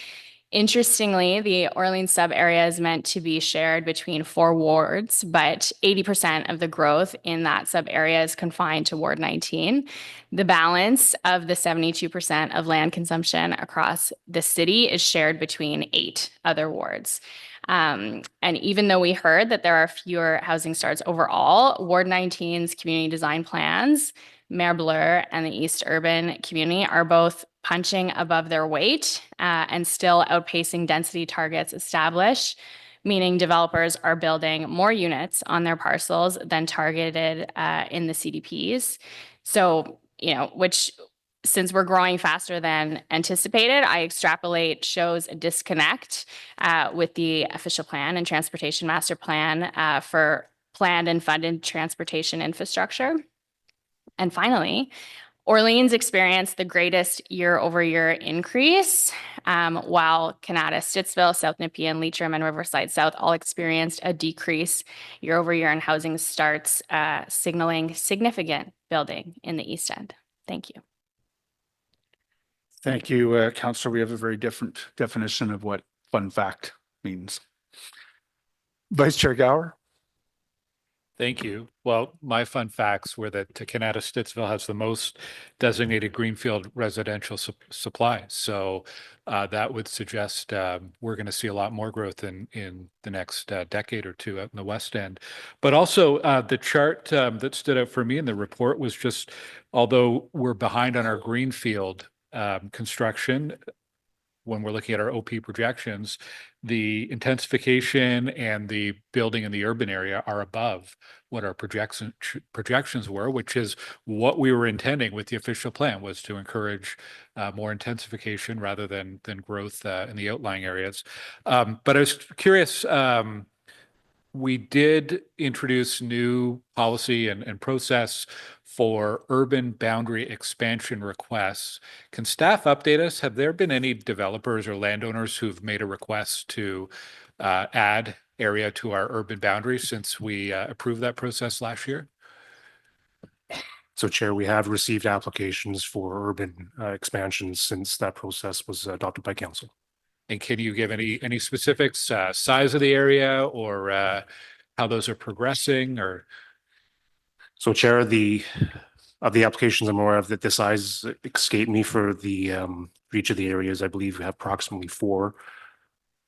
Interestingly, the Orleans sub area is meant to be shared between 4 wards, but 80% of the growth in that sub area is confined to Ward 19. The balance of the 72% of land consumption across the city is shared between 8 other wards. And even though we heard that there are fewer housing starts overall, Ward 19's community design plans, Mayor Blur and the East Urban community are both punching above their weight and still outpacing density targets established, meaning developers are building more units on their parcels than targeted in the CDPs. So, which since we're growing faster than anticipated, I extrapolate shows a disconnect with the official plan and transportation master plan for planned and funded transportation infrastructure. And finally, Orleans experienced the greatest year-over-year increase, while Canada, Stittsville, South Nepean, Leitrim, and Riverside South all experienced a decrease year-over-year in housing starts, signaling significant building in the East End. Thank you. Thank you, Councillor. We have a very different definition of what fun fact means. Vice Chair Gower. Thank you. Well, my fun facts were that Canada Stittsville has the most designated Greenfield residential supply. So that would suggest we're going to see a lot more growth in the next decade or two out in the West End. But also the chart that stood out for me in the report was just, although we're behind on our Greenfield construction, when we're looking at our OP projections, the intensification and the building in the urban area are above what our projections were, which is what we were intending with the official plan, was to encourage more intensification rather than growth in the outlying areas. But I was curious, we did introduce new policy and process for urban boundary expansion requests. Can staff update us? Have there been any developers or landowners who've made a request to add area to our urban boundaries since we approved that process last year? So Chair, we have received applications for urban expansions since that process was adopted by Council. And can you give any specifics, size of the area or how those are progressing or? So Chair, of the applications I'm aware of, that the size escaped me for each of the areas. I believe we have approximately 4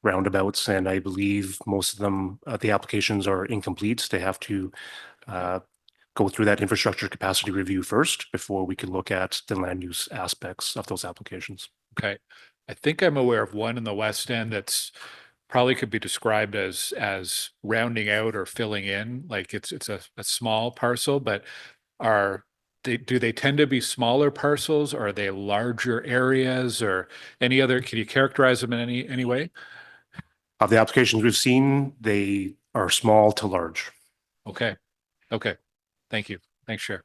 roundabouts, and I believe most of them, the applications are incomplete. They have to go through that infrastructure capacity review first before we can look at the land use aspects of those applications. Okay. I think I'm aware of one in the West End that's probably could be described as rounding out or filling in, like it's a small parcel, but do they tend to be smaller parcels, or are they larger areas, or any other, can you characterize them in any way? Of the applications we've seen, they are small to large. Okay. Thank you. Thanks, Chair.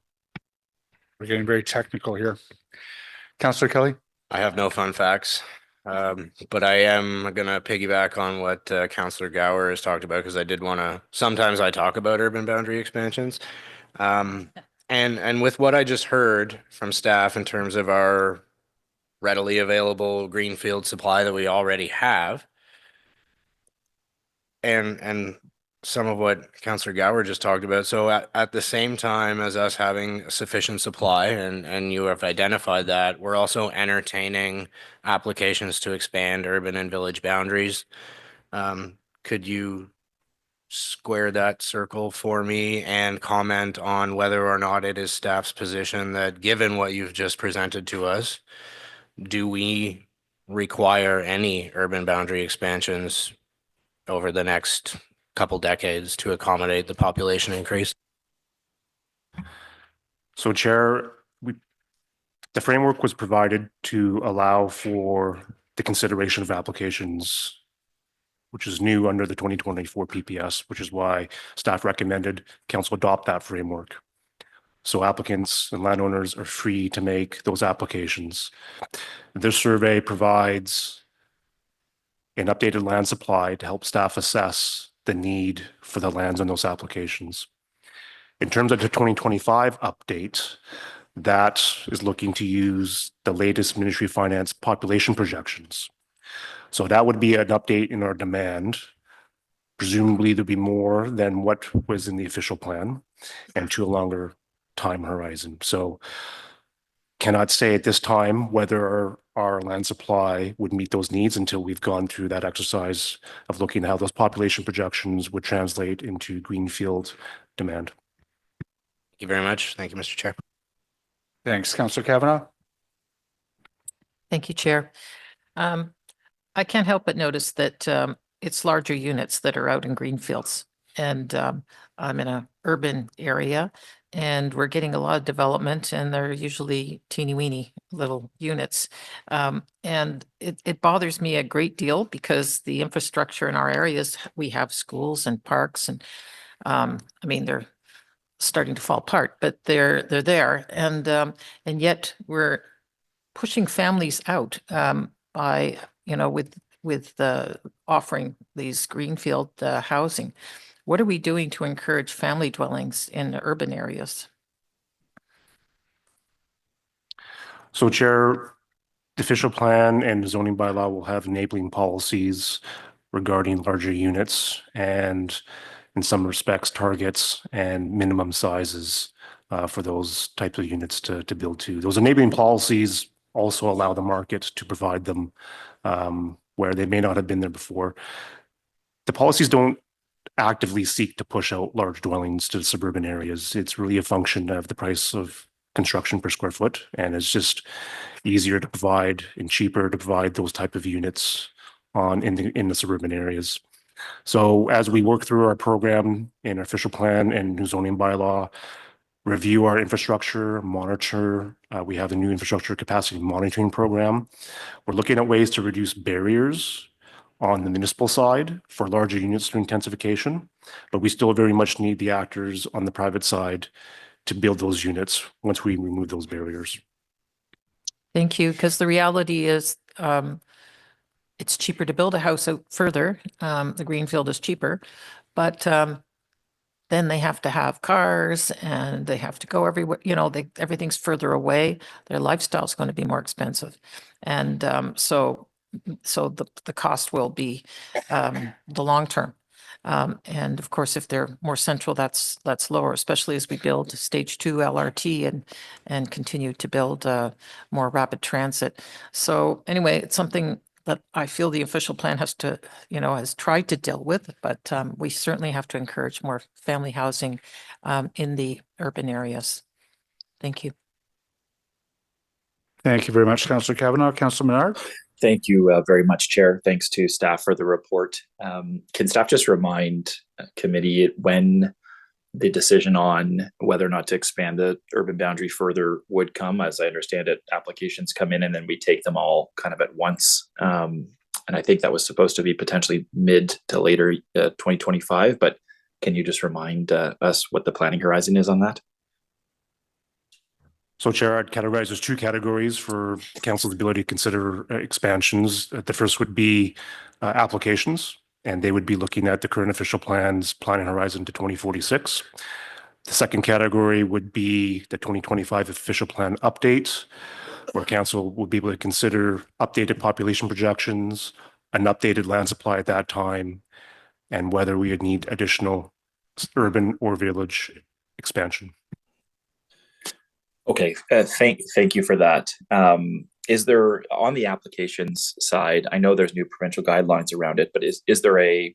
We're getting very technical here. Councillor Kelly? I have no fun facts, but I am going to piggyback on what Councillor Gower has talked about, because I did want to, sometimes I talk about urban boundary expansions. And with what I just heard from staff in terms of our readily available Greenfield supply that we already have, and some of what Councillor Gower just talked about. So at the same time as us having sufficient supply, and you have identified that, we're also entertaining applications to expand urban and village boundaries. Could you square that circle for me and comment on whether or not it is staff's position that, given what you've just presented to us, do we require any urban boundary expansions over the next couple decades to accommodate the population increase? So Chair, the framework was provided to allow for the consideration of applications, which is new under the 2024 PPS, which is why staff recommended Council adopt that framework. So applicants and landowners are free to make those applications. This survey provides an updated land supply to help staff assess the need for the lands on those applications. In terms of the 2025 update, that is looking to use the latest Ministry of Finance population projections. So that would be an update in our demand. Presumably there'd be more than what was in the official plan and to a longer time horizon. So cannot say at this time whether our land supply would meet those needs until we've gone through that exercise of looking at how those population projections would translate into Greenfield demand. Thank you very much. Thank you, Mr. Chair. Thanks. Councillor Kavanaugh? Thank you, Chair. I can't help but notice that it's larger units that are out in Greenfields. And I'm in an urban area, and we're getting a lot of development, and they're usually teeny weeny little units. And it bothers me a great deal because the infrastructure in our areas, we have schools and parks, and I mean, they're starting to fall apart, but they're there. And yet we're pushing families out by, with offering these Greenfield housing. What are we doing to encourage family dwellings in the urban areas? So Chair, the official plan and zoning bylaw will have enabling policies regarding larger units, and in some respects, targets and minimum sizes for those types of units to build to. Those enabling policies also allow the market to provide them where they may not have been there before. The policies don't actively seek to push out large dwellings to suburban areas. It's really a function of the price of construction per square foot, and it's just easier to provide and cheaper to provide those type of units in the suburban areas. So as we work through our program and our official plan and new zoning bylaw, review our infrastructure, monitor, we have a new infrastructure capacity monitoring program. We're looking at ways to reduce barriers on the municipal side for larger units through intensification, but we still very much need the actors on the private side to build those units once we remove those barriers. Thank you, because the reality is it's cheaper to build a house out further. The Greenfield is cheaper, but then they have to have cars and they have to go everywhere. You know, everything's further away. Their lifestyle is going to be more expensive. And so the cost will be the long term. And of course, if they're more central, that's lower, especially as we build stage 2 LRT and continue to build more rapid transit. So anyway, it's something that I feel the official plan has tried to deal with, but we certainly have to encourage more family housing in the urban areas. Thank you. Thank you very much, Councillor Kavanaugh. Councillor Menard? Thank you very much, Chair. Thanks to staff for the report. Can staff just remind committee when the decision on whether or not to expand the urban boundary further would come? As I understand it, applications come in and then we take them all kind of at once. And I think that was supposed to be potentially mid to later 2025, but can you just remind us what the planning horizon is on that? So, Chair, I'd categorize as 2 categories for council's ability to consider expansions. The first would be applications, and they would be looking at the current official plan's planning horizon to 2046. The second category would be the 2025 official plan update, where council would be able to consider updated population projections, an updated land supply at that time, and whether we would need additional urban or village expansion. Okay, thank you for that. Is there, on the applications side, I know there's new provincial guidelines around it, but is the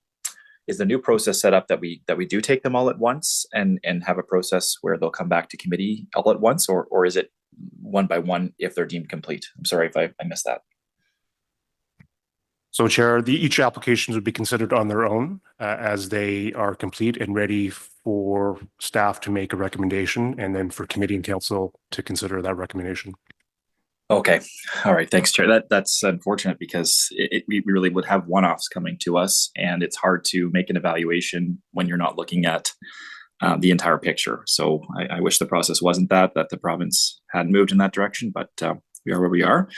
new process set up that we do take them all at once and have a process where they'll come back to committee all at once, or is it one by one if they're deemed complete? I'm sorry if I missed that. So, Chair, each applications would be considered on their own as they are complete and ready for staff to make a recommendation, and then for committee and council to consider that recommendation. Okay, all right, thanks, Chair. That's unfortunate because we really would have one-offs coming to us, and it's hard to make an evaluation when you're not looking at the entire picture. So I wish the process wasn't that the province had moved in that direction, but we are where we are.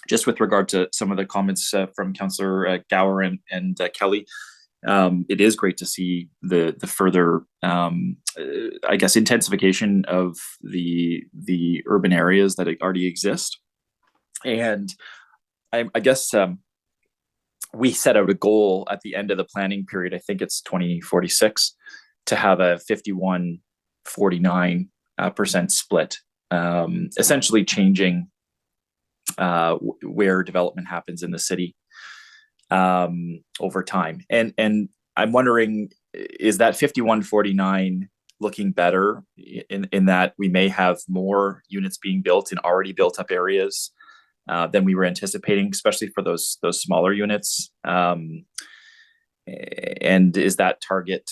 Just with regard to some of the comments from Councillor Gower and Kelly, it is great to see the further, I guess, intensification of the urban areas that already exist. And I guess we set out a goal at the end of the planning period, I think it's 2046, to have a 51-49% split, essentially changing where development happens in the city over time. And I'm wondering, is that 51-49 looking better in that we may have more units being built in already built up areas than we were anticipating, especially for those smaller units? And is that target,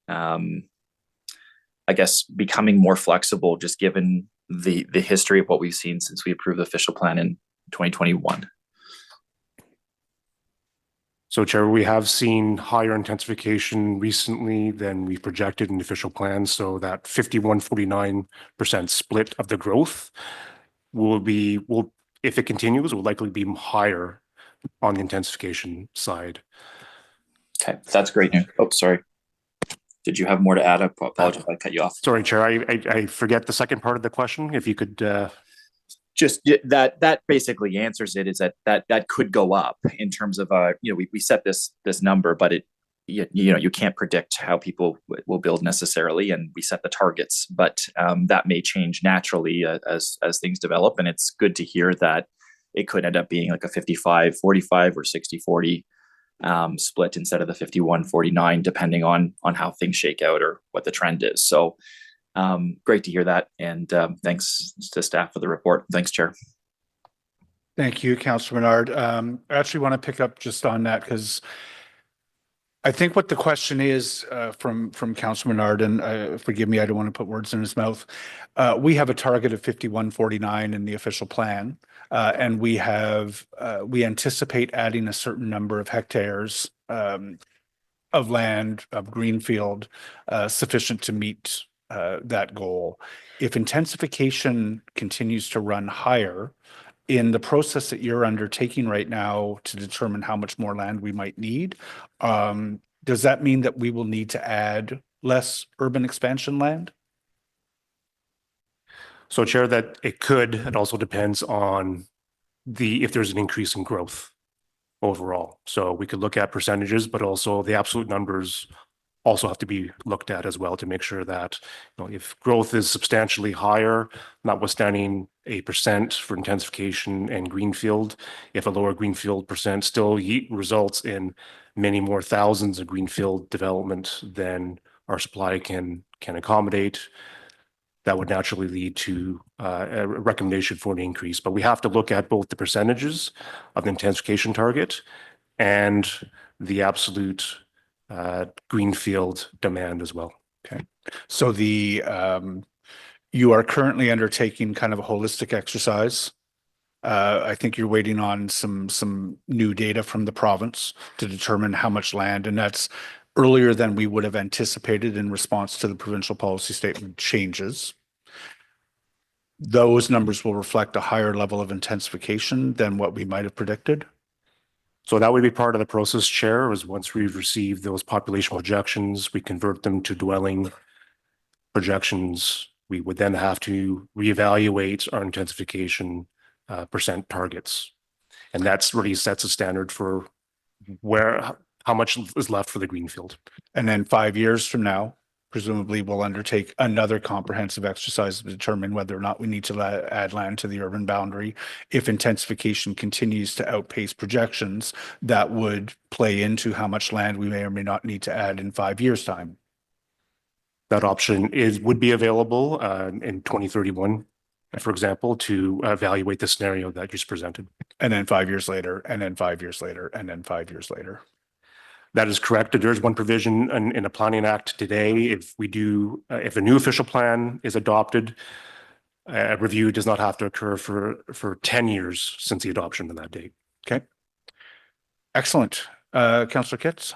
I guess, becoming more flexible just given the history of what we've seen since we approved the official plan in 2021? So, Chair, we have seen higher intensification recently than we projected in the official plan. So that 51-49% split of the growth will, if it continues, will likely be higher on the intensification side. Okay, that's great news. Oh, sorry. Did you have more to add? I apologize if I cut you off. Sorry, Chair, I forget the second part of the question. If you could... Just that basically answers it, is that could go up in terms of, we set this number, but you know, you can't predict how people will build necessarily, and we set the targets, but that may change naturally as things develop. And it's good to hear that it could end up being like a 55-45 or 60-40 split instead of the 51-49, depending on how things shake out or what the trend is. So great to hear that. And thanks to staff for the report. Thanks, Chair. Thank you, Councillor Menard. I actually want to pick up just on that because I think what the question is from Councillor Menard, and forgive me, I don't want to put words in his mouth. We have a target of 51-49 in the official plan, and we anticipate adding a certain number of hectares of land of Greenfield sufficient to meet that goal. If intensification continues to run higher, in the process that you're undertaking right now to determine how much more land we might need, does that mean that we will need to add less urban expansion land? So Chair, that it could, it also depends on if there's an increase in growth overall. So we could look at percentages, but also the absolute numbers also have to be looked at as well to make sure that, you know, if growth is substantially higher, notwithstanding a percent for intensification and Greenfield, if a lower Greenfield percent still results in many more thousands of Greenfield development than our supply can accommodate, that would naturally lead to a recommendation for an increase. But we have to look at both the percentages of the intensification target and the absolute Greenfield demand as well. Okay. So you are currently undertaking kind of a holistic exercise. I think you're waiting on some new data from the province to determine how much land, and that's earlier than we would have anticipated in response to the provincial policy statement changes. Those numbers will reflect a higher level of intensification than what we might have predicted. So that would be part of the process, Chair, is once we've received those population projections, we convert them to dwelling projections. We would then have to reevaluate our intensification percent targets. And that's really sets a standard for how much is left for the Greenfield. And then 5 years from now, presumably we'll undertake another comprehensive exercise to determine whether or not we need to add land to the urban boundary. If intensification continues to outpace projections, that would play into how much land we may or may not need to add in 5 years' time. That option would be available in 2031, for example, to evaluate the scenario that you just presented. And then 5 years later, and then 5 years later, and then 5 years later. That is correct. There's one provision in the Planning Act today. If a new official plan is adopted, a review does not have to occur for 10 years since the adoption of that date. Okay. Excellent. Councillor Kitts.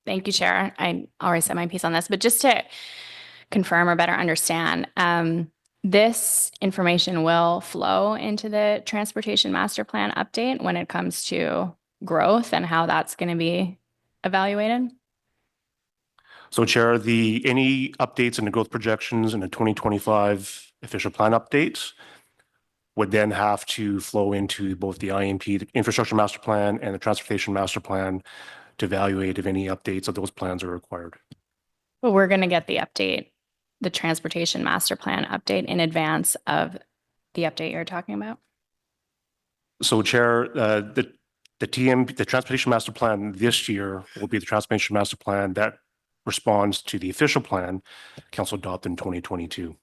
Thank you, Chair. I already said my piece on this, but just to confirm or better understand, this information will flow into the Transportation Master Plan update when it comes to growth and how that's going to be evaluated? So Chair, any updates in the growth projections in the 2025 official plan updates would then have to flow into both the IMP, the Infrastructure Master Plan, and the Transportation Master Plan to evaluate if any updates of those plans are required. But we're going to get the update, the Transportation Master Plan update in advance of the update you're talking about? So Chair, the Transportation Master Plan this year will be the Transportation Master Plan that responds to the official plan Council adopted in 2022.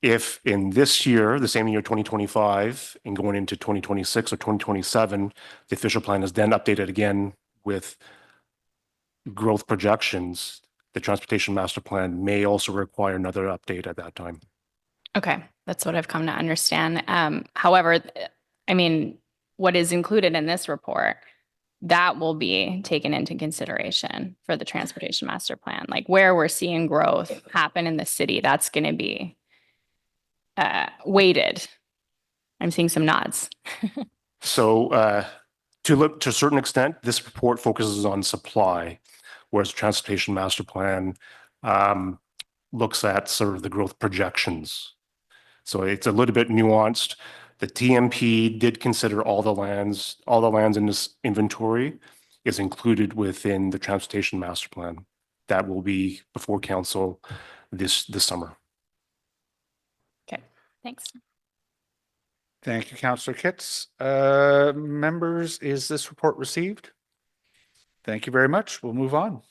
If in this year, the same year 2025, and going into 2026 or 2027, the official plan is then updated again with growth projections, the Transportation Master Plan may also require another update at that time. Okay, that's what I've come to understand. However, I mean, what is included in this report, that will be taken into consideration for the Transportation Master Plan. Like where we're seeing growth happen in the city, that's going to be weighted. I'm seeing some nods. So to a certain extent, this report focuses on supply, whereas the Transportation Master Plan looks at sort of the growth projections. So it's a little bit nuanced. The TMP did consider all the lands in this inventory. is included within the transportation master plan that will be before council this summer. Okay, thanks. Thank you, Councillor Kitts. Members, is this report received? Thank you very much. We'll move on.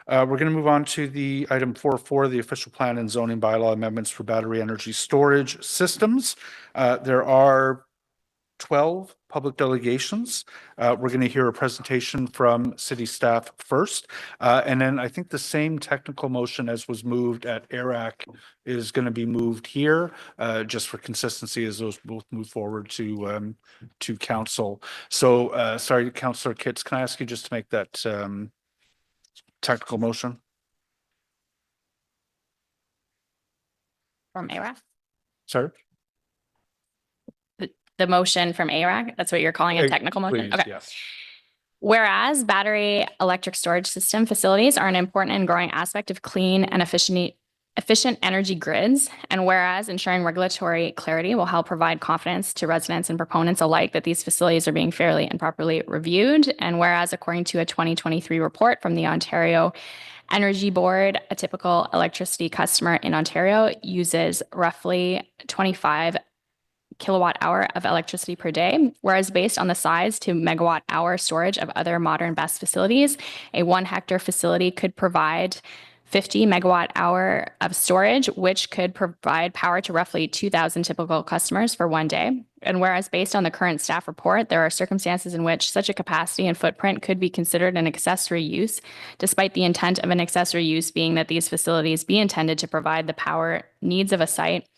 We're going to move on to the item 4.4, the official plan and zoning bylaw amendments for battery energy storage systems. There are 12 public delegations. We're going to hear a presentation from city staff first. And then I think the same technical motion as was moved at ARAC is going to be moved here, just for consistency as those both move forward to council. So sorry, Councillor Kitts, can I ask you just to make that technical motion? From ARAC? Sorry? The motion from ARAC, that's what you're calling a technical motion? Please, Okay. yes. Whereas battery electric storage system facilities are an important and growing aspect of clean and efficient energy grids, and whereas ensuring regulatory clarity will help provide confidence to residents and proponents alike that these facilities are being fairly and properly reviewed, and whereas according to a 2023 report from the Ontario Energy Board, a typical electricity customer in Ontario uses roughly 25 kilowatt hour of electricity per day, whereas based on the size to megawatt hour storage of other modern BESS facilities, a 1 hectare facility could provide 50 megawatt hour of storage, which could provide power to roughly 2,000 typical customers for 1 day. And whereas based on the current staff report, there are circumstances in which such a capacity and footprint could be considered an accessory use, despite the intent of an accessory use being that these facilities be intended to provide the power needs of a site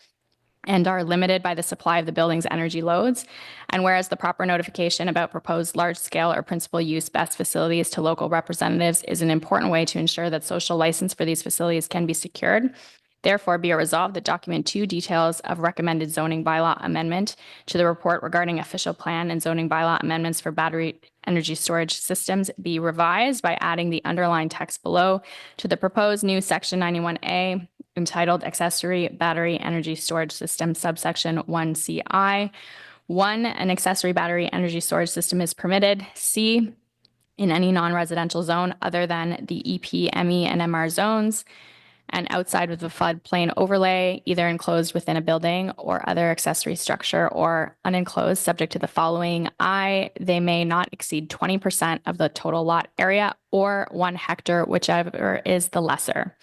and are limited by the supply of the building's energy loads. And whereas the proper notification about proposed large-scale or principal use BESS facilities to local representatives is an important way to ensure that social license for these facilities can be secured, therefore be it resolved that document 2 details of recommended zoning bylaw amendment to the report regarding official plan and zoning bylaw amendments for battery energy storage systems be revised by adding the underlined text below to the proposed new section 91A entitled Accessory Battery Energy Storage System, subsection 1CI. 1, an accessory battery energy storage system is permitted. C, in any non-residential zone other than the EP, ME, and MR zones, and outside of the floodplain overlay, either enclosed within a building or other accessory structure or unenclosed, subject to the following. I, they may not exceed 20% of the total lot area or 1 hectare, whichever is the lesser.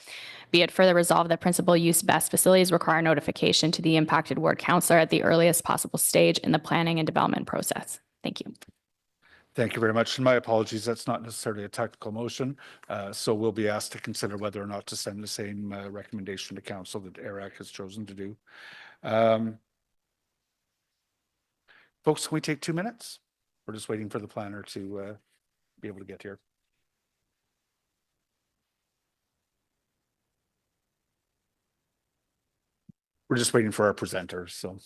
Be it further resolved that principal use BESS facilities require notification to the impacted ward councillor at the earliest possible stage in the planning and development process. Thank you. Thank you very much. And my apologies, that's not necessarily a technical motion. So we'll be asked to consider whether or not to send the same recommendation to council that ARAC has chosen to do. Folks, can we take 2 minutes? We're just waiting for the planner to be able to get here. We're just waiting for our presenters, so.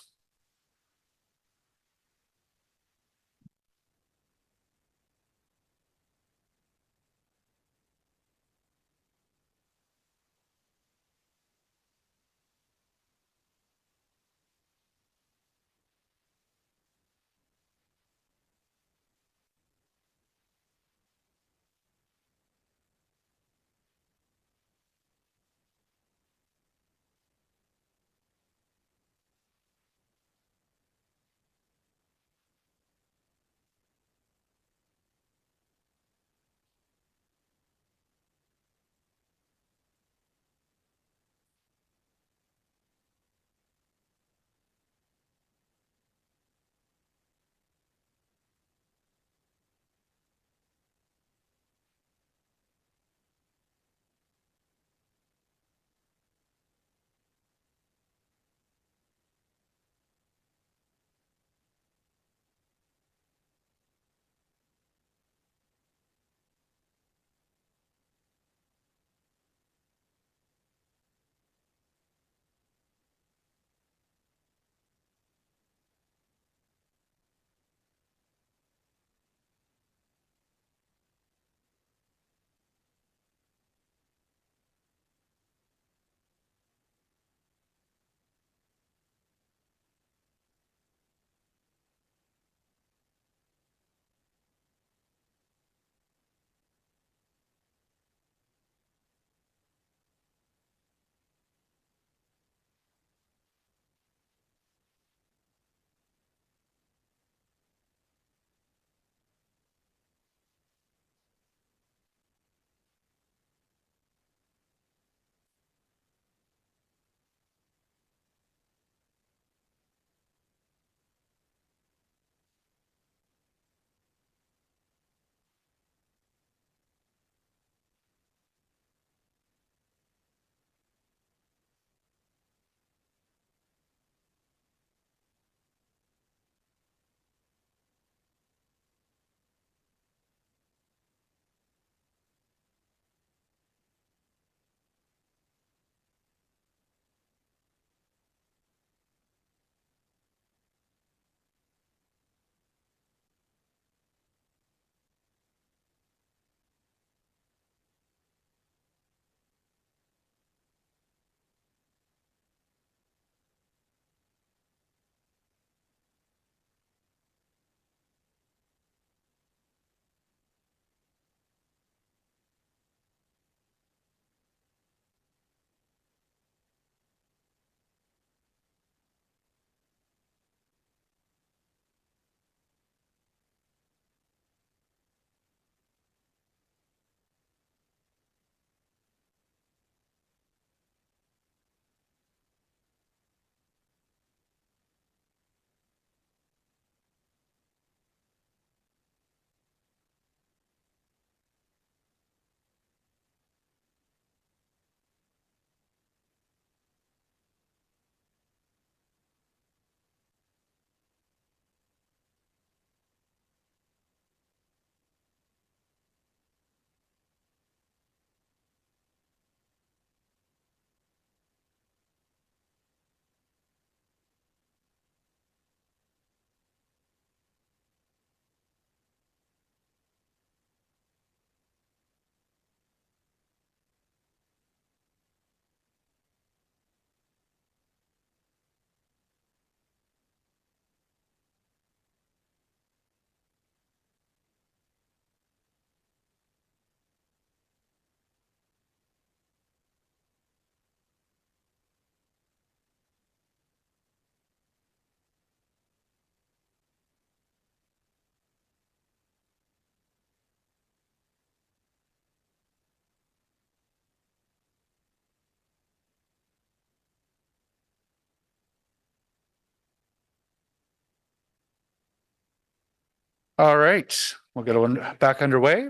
All right, we'll get one back underway.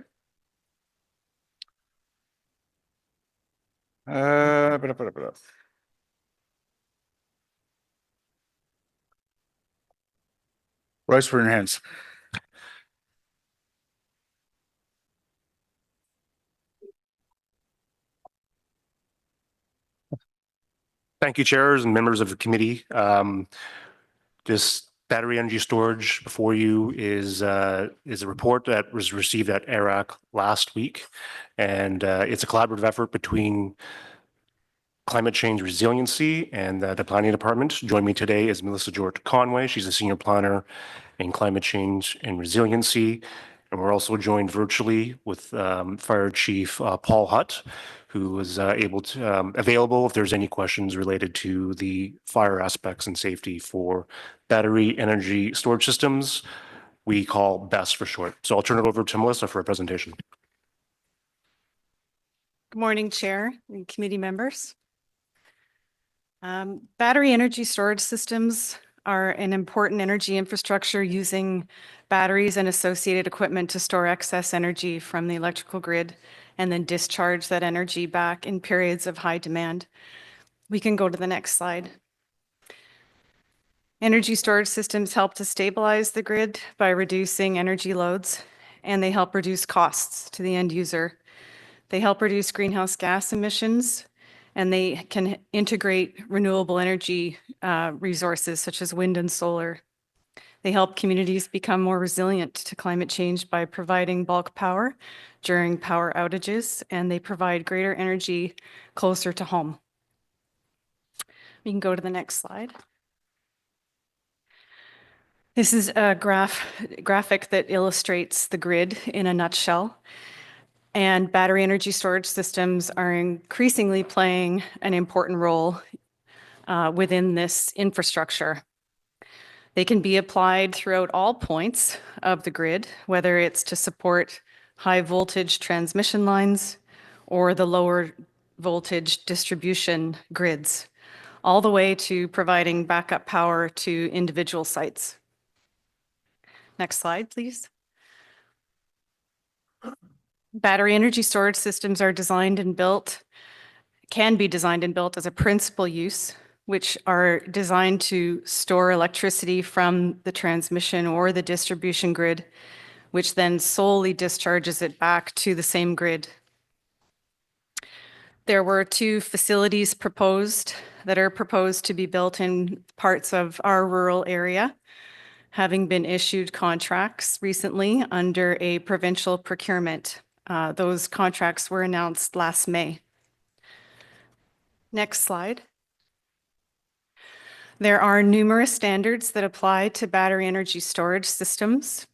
Royce, we're in your hands. Thank you, chairs and members of the committee. This battery energy storage before you is a report that was received at ARAC last week, and it's a collaborative effort between Climate Change Resiliency and the Planning Department. Joining me today is Melissa George Conway. She's a senior planner in Climate Change and Resiliency. And we're also joined virtually with Fire Chief Paul Hutt, who was available if there's any questions related to the fire aspects and safety for battery energy storage systems. We call BESS for short. So I'll turn it over to Melissa for a presentation. Good morning, Chair and committee members. Battery energy storage systems are an important energy infrastructure using batteries and associated equipment to store excess energy from the electrical grid and then discharge that energy back in periods of high demand. We can go to the next slide. Energy storage systems help to stabilize the grid by reducing energy loads, and they help reduce costs to the end user. They help reduce greenhouse gas emissions, and they can integrate renewable energy resources such as wind and solar. They help communities become more resilient to climate change by providing bulk power during power outages, and they provide greater energy closer to home. We can go to the next slide. This is a graphic that illustrates the grid in a nutshell. And battery energy storage systems are increasingly playing an important role within this infrastructure. They can be applied throughout all points of the grid, whether it's to support high voltage transmission lines or the lower voltage distribution grids, all the way to providing backup power to individual sites. Next slide, please. Battery energy storage systems are designed and built, can be designed and built as a principal use, which are designed to store electricity from the transmission or the distribution grid, which then solely discharges it back to the same grid. There were 2 facilities proposed that are proposed to be built in parts of our rural area, having been issued contracts recently under a provincial procurement. Those contracts were announced last May. Next slide. There are numerous standards that apply to battery energy storage systems.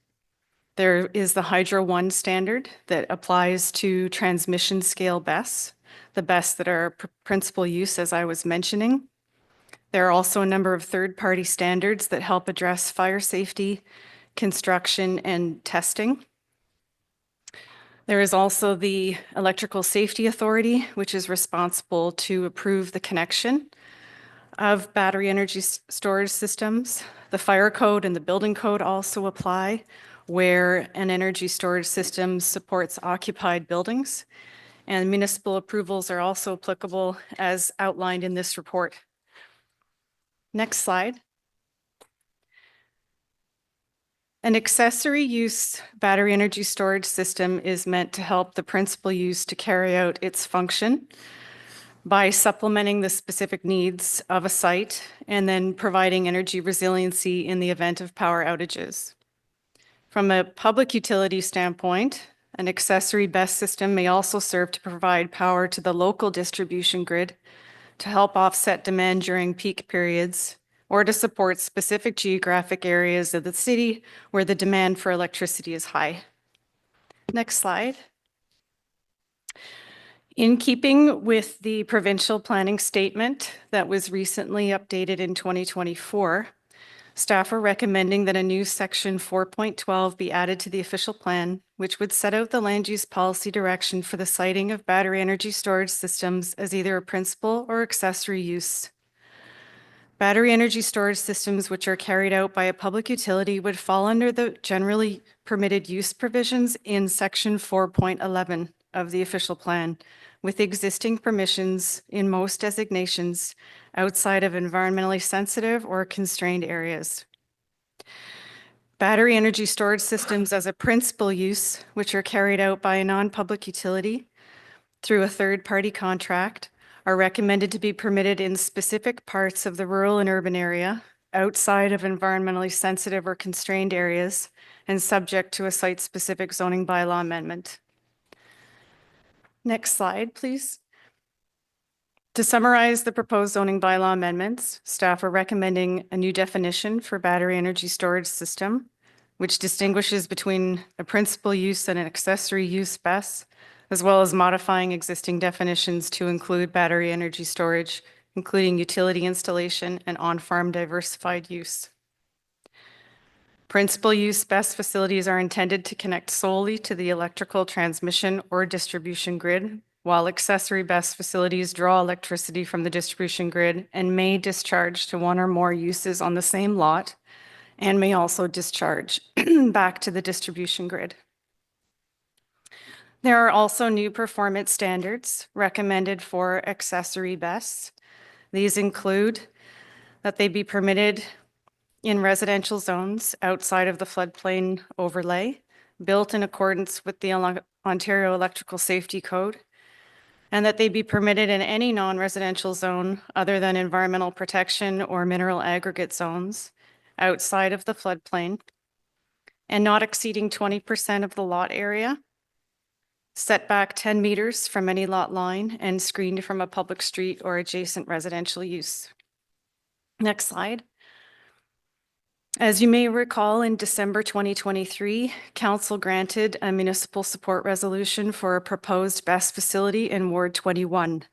There is the Hydro 1 standard that applies to transmission scale BESS, the BESS that are principal use, as I was mentioning. There are also a number of third-party standards that help address fire safety, construction, and testing. There is also the Electrical Safety Authority, which is responsible to approve the connection of battery energy storage systems. The fire code and the building code also apply where an energy storage system supports occupied buildings. And municipal approvals are also applicable as outlined in this report. Next slide. An accessory use battery energy storage system is meant to help the principal use to carry out its function by supplementing the specific needs of a site and then providing energy resiliency in the event of power outages. From a public utility standpoint, an accessory BESS system may also serve to provide power to the local distribution grid to help offset demand during peak periods or to support specific geographic areas of the city where the demand for electricity is high. Next slide. In keeping with the provincial planning statement that was recently updated in 2024, staff are recommending that a new section 4.12 be added to the official plan, which would set out the land use policy direction for the siting of battery energy storage systems as either a principal or accessory use. Battery energy storage systems which are carried out by a public utility would fall under the generally permitted use provisions in section 4.11 of the official plan, with existing permissions in most designations outside of environmentally sensitive or constrained areas. Battery energy storage systems as a principal use, which are carried out by a non-public utility through a third-party contract, are recommended to be permitted in specific parts of the rural and urban area outside of environmentally sensitive or constrained areas and subject to a site-specific zoning bylaw amendment. Next slide, please. To summarize the proposed zoning bylaw amendments, staff are recommending a new definition for battery energy storage system, which distinguishes between a principal use and an accessory use BESS, as well as modifying existing definitions to include battery energy storage, including utility installation and on-farm diversified use. Principal use BESS facilities are intended to connect solely to the electrical transmission or distribution grid, while accessory BESS facilities draw electricity from the distribution grid and may discharge to one or more uses on the same lot and may also discharge back to the distribution grid. There are also new performance standards recommended for accessory BESS. These include that they be permitted in residential zones outside of the floodplain overlay, built in accordance with the Ontario Electrical Safety Code, and that they be permitted in any non-residential zone other than environmental protection or mineral aggregate zones outside of the floodplain, and not exceeding 20% of the lot area, set back 10 meters from any lot line, and screened from a public street or adjacent residential use. Next slide. As you may recall, in December 2023, Council granted a municipal support resolution for a proposed BESS facility in Ward 21.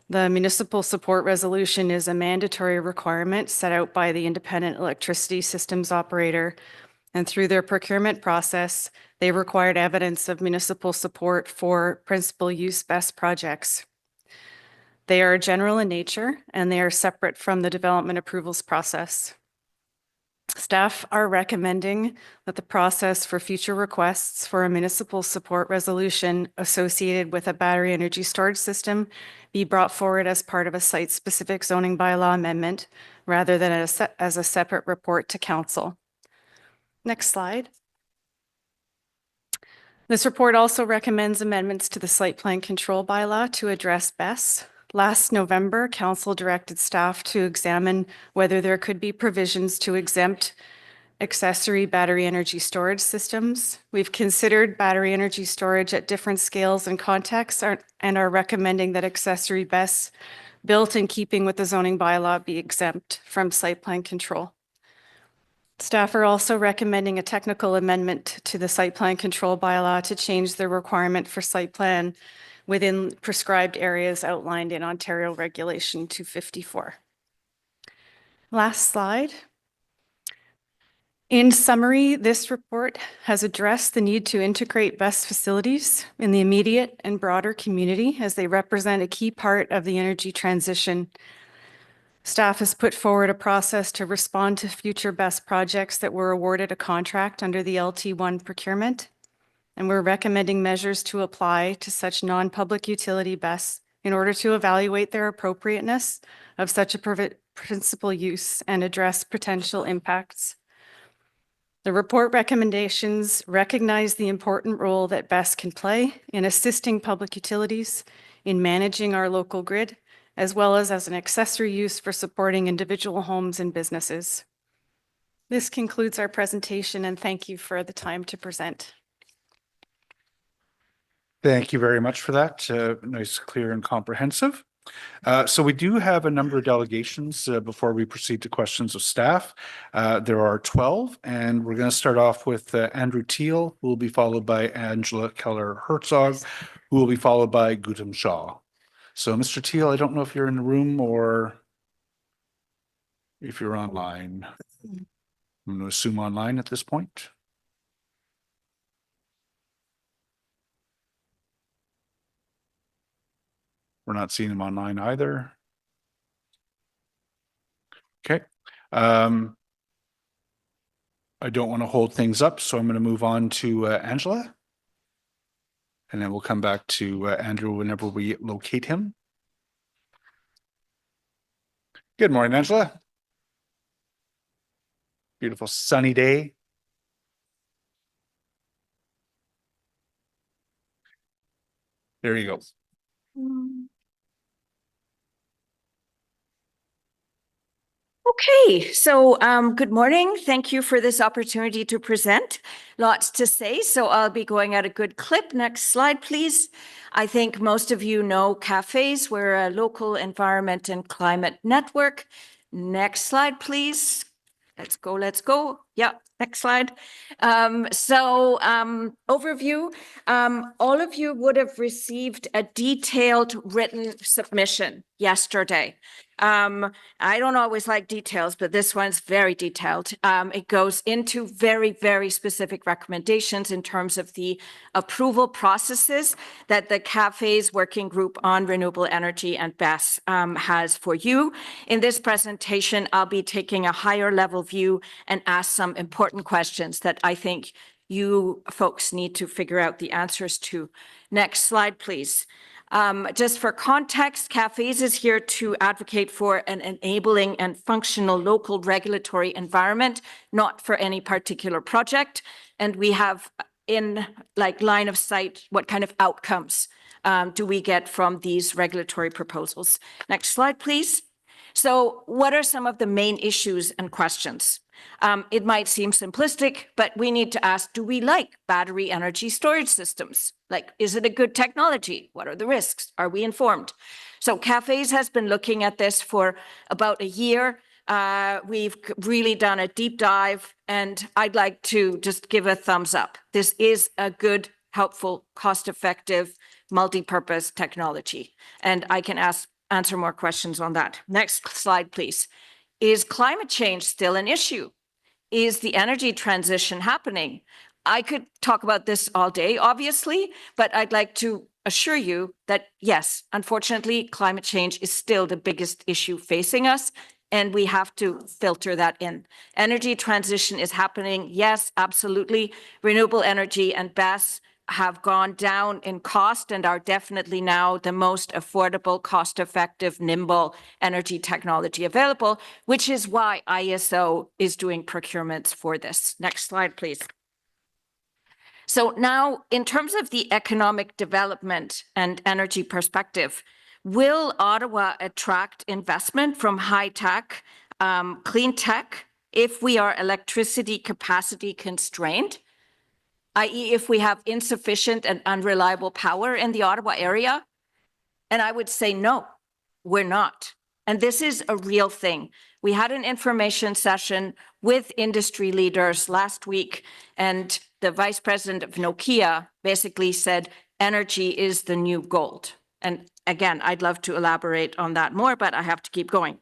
The municipal support resolution is a mandatory requirement set out by the Independent Electricity Systems Operator, and through their procurement process, they required evidence of municipal support for principal use BESS projects. They are general in nature, and they are separate from the development approvals process. Staff are recommending that the process for future requests for a municipal support resolution associated with a battery energy storage system be brought forward as part of a site-specific zoning bylaw amendment rather than as a separate report to council. Next slide. This report also recommends amendments to the site plan control bylaw to address BESS. Last November, council directed staff to examine whether there could be provisions to exempt accessory battery energy storage systems. We've considered battery energy storage at different scales and contexts and are recommending that accessory BESS built in keeping with the zoning bylaw be exempt from site plan control. Staff are also recommending a technical amendment to the site plan control bylaw to change the requirement for site plan within prescribed areas outlined in Ontario Regulation 254. Last slide. In summary, this report has addressed the need to integrate BESS facilities in the immediate and broader community as they represent a key part of the energy transition. Staff has put forward a process to respond to future BESS projects that were awarded a contract under the LT1 procurement. And we're recommending measures to apply to such non-public utility BESS in order to evaluate their appropriateness of such a principal use and address potential impacts. The report recommendations recognize the important role that BESS can play in assisting public utilities in managing our local grid, as well as an accessory use for supporting individual homes and businesses. This concludes our presentation, and thank you for the time to present. Thank you very much for that. Nice, clear, and comprehensive. So we do have a number of delegations before we proceed to questions of staff. There are 12, and we're going to start off with Andrew Teal, who will be followed by Angela Keller-Herzog, who will be followed by Gautam Shaw. So Mr. Teal, I don't know if you're in the room or if you're online. I'm going to assume online at this point. We're not seeing him online either. Okay. I don't want to hold things up, so I'm going to move on to Angela. And then we'll come back to Andrew whenever we locate him. Good morning, Angela. Beautiful sunny day. There you go. Okay, so good morning. Thank you for this opportunity to present. Lots to say, so I'll be going at a good clip. Next slide, please. I think most of you know cafes. We're a local environment and climate network. Next slide, please. Let's go, let's go. Yeah, next slide. Overview. All of you would have received a detailed written submission yesterday. I don't always like details, but this one's very detailed. It goes into very, very specific recommendations in terms of the approval processes that the CAFE's Working Group on Renewable Energy and BESS has for you. In this presentation, I'll be taking a higher level view and ask some important questions that I think you folks need to figure out the answers to. Next slide, please. Just for context, CAFES is here to advocate for an enabling and functional local regulatory environment, not for any particular project. And we have in line of sight what kind of outcomes do we get from these regulatory proposals. Next slide, please. So what are some of the main issues and questions? It might seem simplistic, but we need to ask, do we like battery energy storage systems? Like, is it a good technology? What are the risks? Are we informed? So CAFES has been looking at this for about a year. We've really done a deep dive, and I'd like to just give a thumbs up. This is a good, helpful, cost-effective, multi-purpose technology. And I can answer more questions on that. Next slide, please. Is climate change still an issue? Is the energy transition happening? I could talk about this all day, obviously, but I'd like to assure you that, yes, unfortunately, climate change is still the biggest issue facing us, and we have to filter that in. Energy transition is happening. Yes, absolutely. Renewable energy and BESS have gone down in cost and are definitely now the most affordable, cost-effective, nimble energy technology available, which is why ISO is doing procurements for this. Next slide, please. So now, in terms of the economic development and energy perspective, will Ottawa attract investment from high-tech, clean tech, if we are electricity capacity constrained? I.e., if we have insufficient and unreliable power in the Ottawa area? And I would say, no, we're not. And this is a real thing. We had an information session with industry leaders last week, and the vice president of Nokia basically said, energy is the new gold. And again, I'd love to elaborate on that more, but I have to keep going.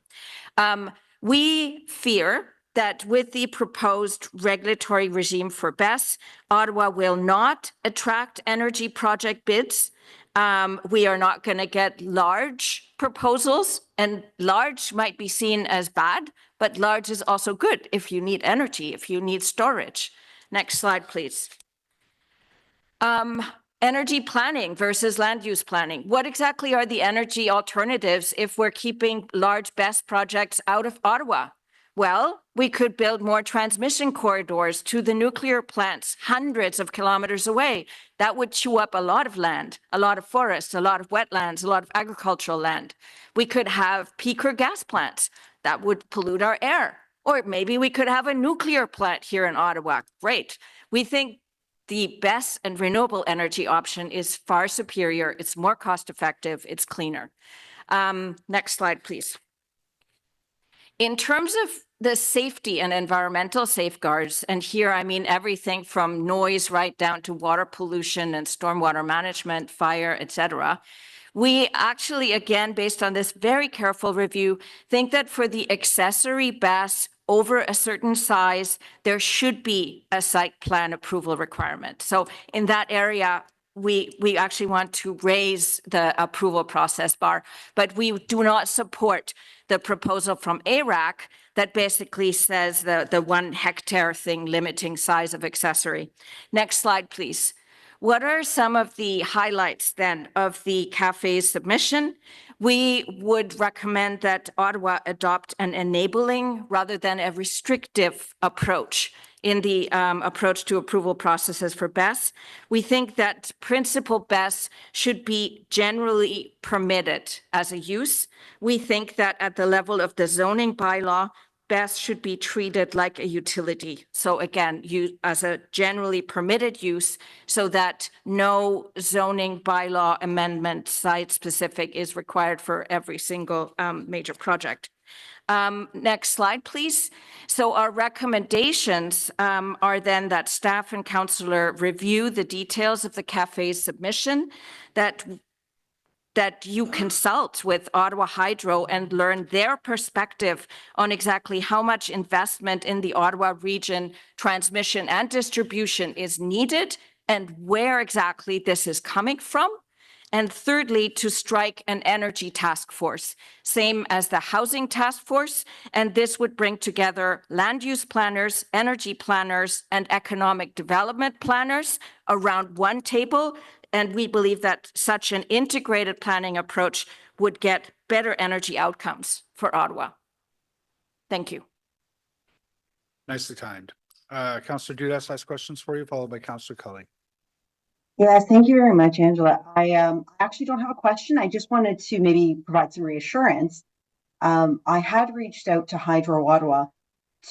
We fear that with the proposed regulatory regime for BESS, Ottawa will not attract energy project bids. We are not going to get large proposals, and large might be seen as bad, but large is also good if you need energy, if you need storage. Next slide, please. Energy planning versus land use planning. What exactly are the energy alternatives if we're keeping large BESS projects out of Ottawa? Well, we could build more transmission corridors to the nuclear plants hundreds of kilometers away. That would chew up a lot of land, a lot of forests, a lot of wetlands, a lot of agricultural land. We could have peaker gas plants that would pollute our air. Or maybe we could have a nuclear plant here in Ottawa. Great. We think the BESS and renewable energy option is far superior. It's more cost effective. It's cleaner. Next slide, please. In terms of the safety and environmental safeguards, and here I mean everything from noise right down to water pollution and stormwater management, fire, etc. We actually, again, based on this very careful review, think that for the accessory BESS over a certain size, there should be a site plan approval requirement. So in that area, we actually want to raise the approval process bar, but we do not support the proposal from ARAC that basically says the 1 hectare thing limiting size of accessory. Next slide, please. What are some of the highlights then of the cafe's submission? We would recommend that Ottawa adopt an enabling rather than a restrictive approach in the approach to approval processes for BESS. We think that principal BESS should be generally permitted as a use. We think that at the level of the zoning bylaw, BESS should be treated like a utility. So again, as a generally permitted use so that no zoning bylaw amendment site specific is required for every single major project. Next slide, please. So our recommendations are then that staff and councillor review the details of the cafe's submission, that you consult with Ottawa Hydro and learn their perspective on exactly how much investment in the Ottawa region transmission and distribution is needed and where exactly this is coming from. And thirdly, to strike an energy task force, same as the housing task force. And this would bring together land use planners, energy planners, and economic development planners around one table. And we believe that such an integrated planning approach would get better energy outcomes for Ottawa. Thank you. Nicely timed. Councillor Dudas has questions for you, followed by Councillor Cully. Yes, thank you very much, Angela. I actually don't have a question. I just wanted to maybe provide some reassurance. I had reached out to Hydro Ottawa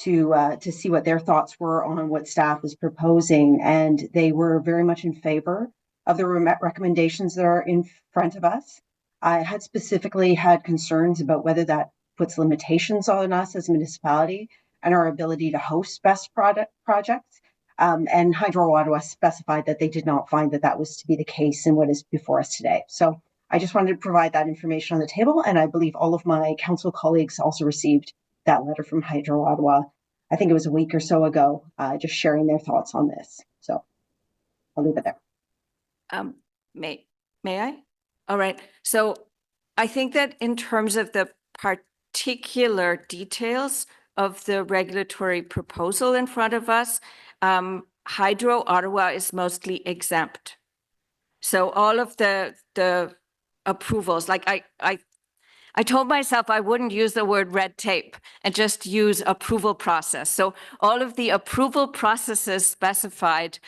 to see what their thoughts were on what staff is proposing, and they were very much in favor of the recommendations that are in front of us. I had specifically had concerns about whether that puts limitations on us as a municipality and our ability to host BESS projects. And Hydro Ottawa specified that they did not find that that was to be the case in what is before us today. So I just wanted to provide that information on the table, and I believe all of my council colleagues also received that letter from Hydro Ottawa. I think it was a week or so ago, just sharing their thoughts on this. So I'll leave it there. May I? All right. So I think that in terms of the particular details of the regulatory proposal in front of us, Hydro Ottawa is mostly exempt. So all of the approvals, like I told myself I wouldn't use the word red tape and just use approval process. So all of the approval processes specified,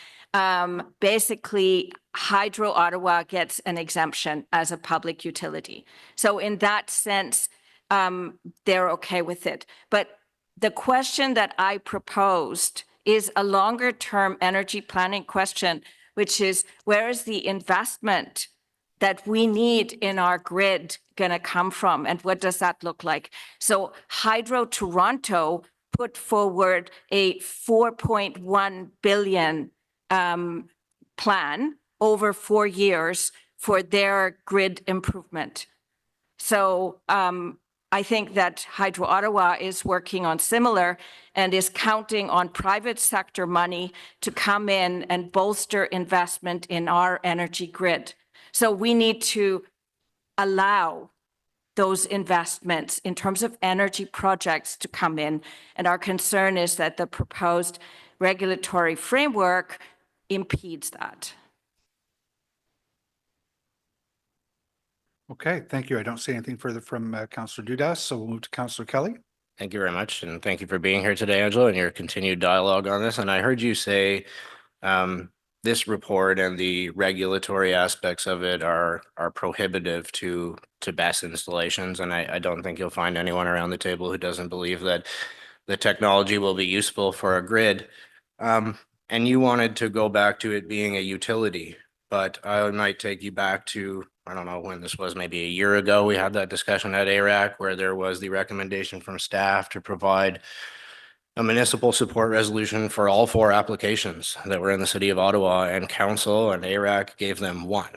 basically Hydro Ottawa gets an exemption as a public utility. So in that sense, they're okay with it. But the question that I proposed is a longer term energy planning question, which is where is the investment that we need in our grid going to come from, and what does that look like? So Hydro Toronto put forward a 4.1 billion plan over 4 years for their grid improvement. So I think that Hydro Ottawa is working on similar and is counting on private sector money to come in and bolster investment in our energy grid. So we need to allow those investments in terms of energy projects to come in. And our concern is that the proposed regulatory framework impedes that. Okay, thank you. I don't see anything further from Councillor Dudas, so we'll move to Councillor Kelly. Thank you very much, and thank you for being here today, Angela, and your continued dialogue on this. And I heard you say this report and the regulatory aspects of it are prohibitive to BESS installations, and I don't think you'll find anyone around the table who doesn't believe that the technology will be useful for a grid. And you wanted to go back to it being a utility, but I might take you back to, I don't know when this was, maybe a year ago, we had that discussion at ARAC where there was the recommendation from staff to provide a municipal support resolution for all 4 applications that were in the city of Ottawa, and council and ARAC gave them 1.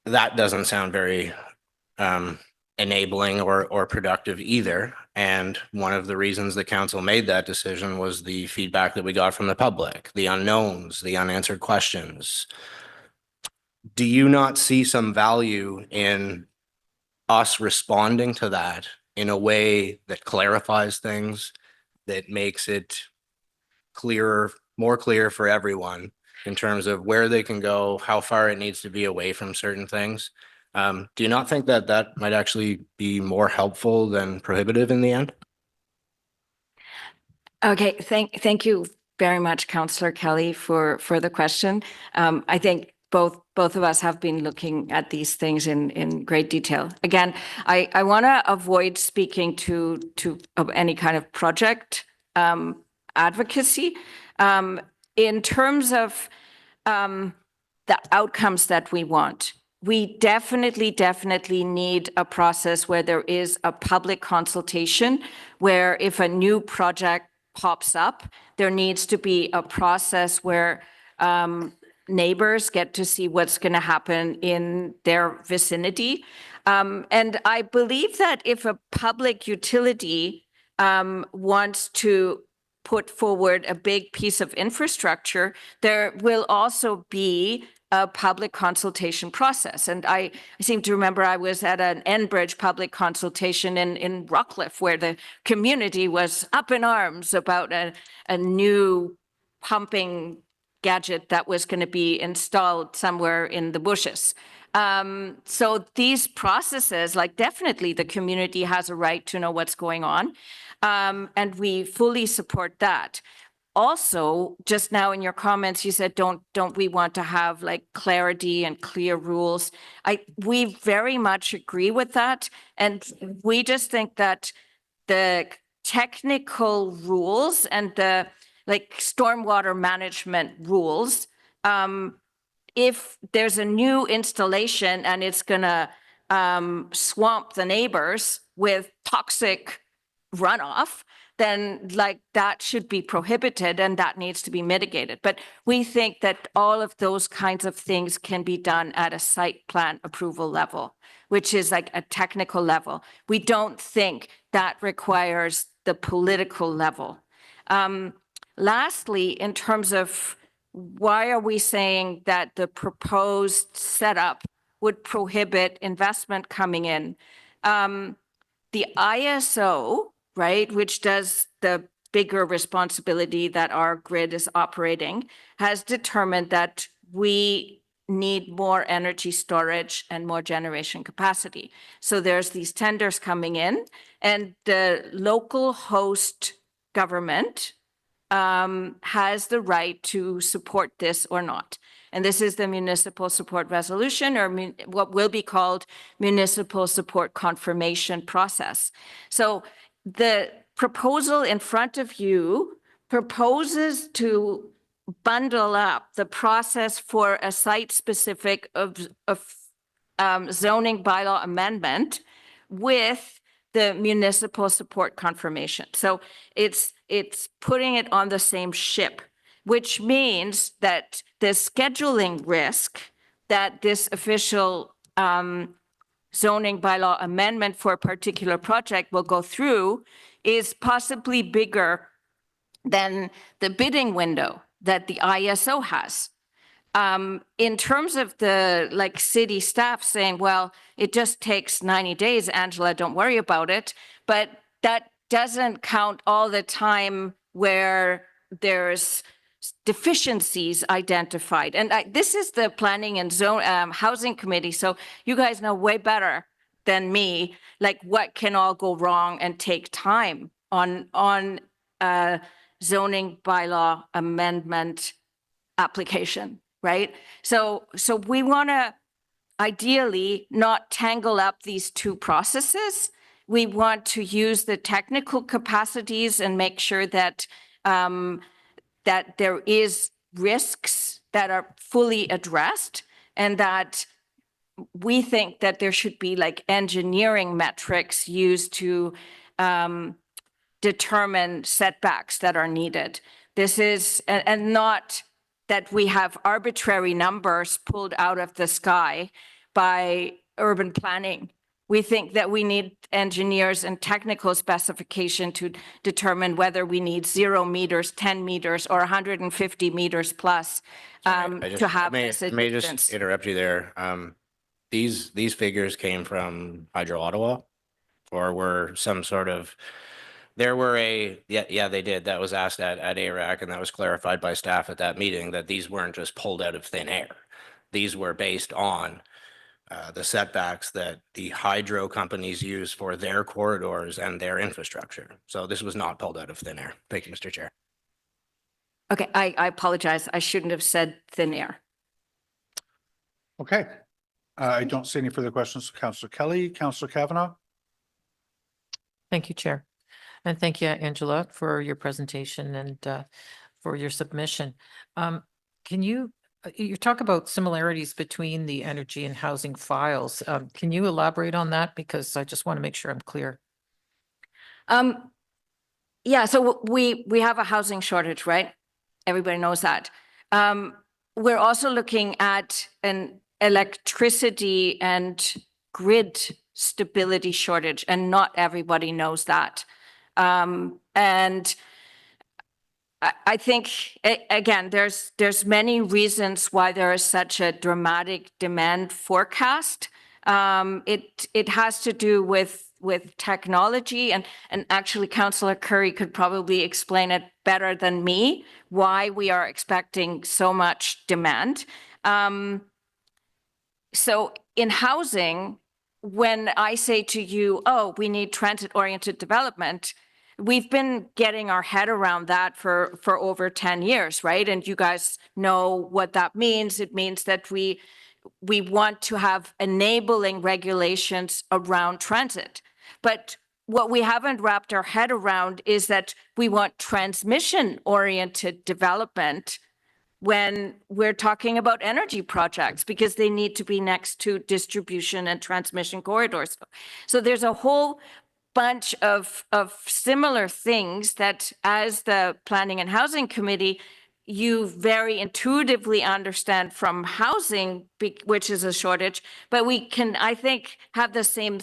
That doesn't sound very enabling or productive either. And one of the reasons the council made that decision was the feedback that we got from the public, the unknowns, the unanswered questions. Do you not see some value in us responding to that in a way that clarifies things, that makes it clearer, more clear for everyone in terms of where they can go, how far it needs to be away from certain things? Do you not think that that might actually be more helpful than prohibitive in the end? Okay, thank you very much, Councillor Kelly, for the question. I think both of us have been looking at these things in great detail. Again, I want to avoid speaking to of any kind of project advocacy. In terms of the outcomes that we want, we definitely need a process where there is a public consultation, where if a new project pops up, there needs to be a process where neighbors get to see what's going to happen in their vicinity. And I believe that if a public utility wants to put forward a big piece of infrastructure, there will also be a public consultation process. And I seem to remember I was at an Enbridge public consultation in Rockcliffe, where the community was up in arms about a new pumping gadget that was going to be installed somewhere in the bushes. So these processes, like, definitely the community has a right to know what's going on. And we fully support that. Also, just now in your comments, you said, don't we want to have like clarity and clear rules? We very much agree with that. And we just think that the technical rules and the like stormwater management rules, if there's a new installation and it's gonna swamp the neighbors with toxic runoff, then like that should be prohibited and that needs to be mitigated. But we think that all of those kinds of things can be done at a site plan approval level, which is like a technical level. We don't think that requires the political level. Lastly, in terms of why are we saying that the proposed setup would prohibit investment coming in? The ISO, right, which does the bigger responsibility that our grid is operating, has determined that we need more energy storage and more generation capacity. So there's these tenders coming in, and the local host government has the right to support this or not. And this is the municipal support resolution, or what will be called municipal support confirmation process. So the proposal in front of you proposes to bundle up the process for a site-specific zoning bylaw amendment with the municipal support confirmation. So it's putting it on the same ship, which means that the scheduling risk that this official zoning bylaw amendment for a particular project will go through is possibly bigger than the bidding window that the ISO has. In terms of the like city staff saying, well, it just takes 90 days, Angela, don't worry about it. But that doesn't count all the time where there's deficiencies identified. And this is the Planning and Housing Committee. So you guys know way better than me, like what can all go wrong and take time on zoning bylaw amendment application. Right? So we want to ideally not tangle up these two processes. We want to use the technical capacities and make sure that that there is risks that are fully addressed, and that we think that there should be like engineering metrics used to determine setbacks that are needed. This is, and not that we have arbitrary numbers pulled out of the sky by urban planning We think that we need engineers and technical specification to determine whether we need 0 meters, 10 meters, or 150 meters plus to have may, this may just distance. interrupt you there. These figures came from Hydro Ottawa, or were some sort of, there were yeah, they did. That was asked at ARAC, and that was clarified by staff at that meeting, that these weren't just pulled out of thin air. These were based on the setbacks that the hydro companies use for their corridors and their infrastructure. So this was not pulled out of thin air. Thank you, Mr. Chair. Okay, I apologize. I shouldn't have said thin air. Okay. I don't see any further questions. Councillor Kelly, Councillor Kavanaugh. Thank you, Chair. And thank you, Angela, for your presentation and for your submission. Can you talk about similarities between the energy and housing files? Can you elaborate on that? Because I just want to make sure I'm clear. Yeah, so we have a housing shortage, right? Everybody knows that. We're also looking at an electricity and grid stability shortage, and not everybody knows that. And I think, again, there's many reasons why there is such a dramatic demand forecast. It has to do with technology, and actually Councillor Curry could probably explain it better than me, why we are expecting so much demand. So in housing, when I say to you, oh, we need transit-oriented development, we've been getting our head around that for over 10 years, right? And you guys know what that means. It means that we want to have enabling regulations around transit. But what we haven't wrapped our head around is that we want transmission-oriented development when we're talking about energy projects, because they need to be next to distribution and transmission corridors. So there's a whole bunch of similar things that, as the Planning and Housing Committee, you very intuitively understand from housing, which is a shortage, but we can, I think, have the same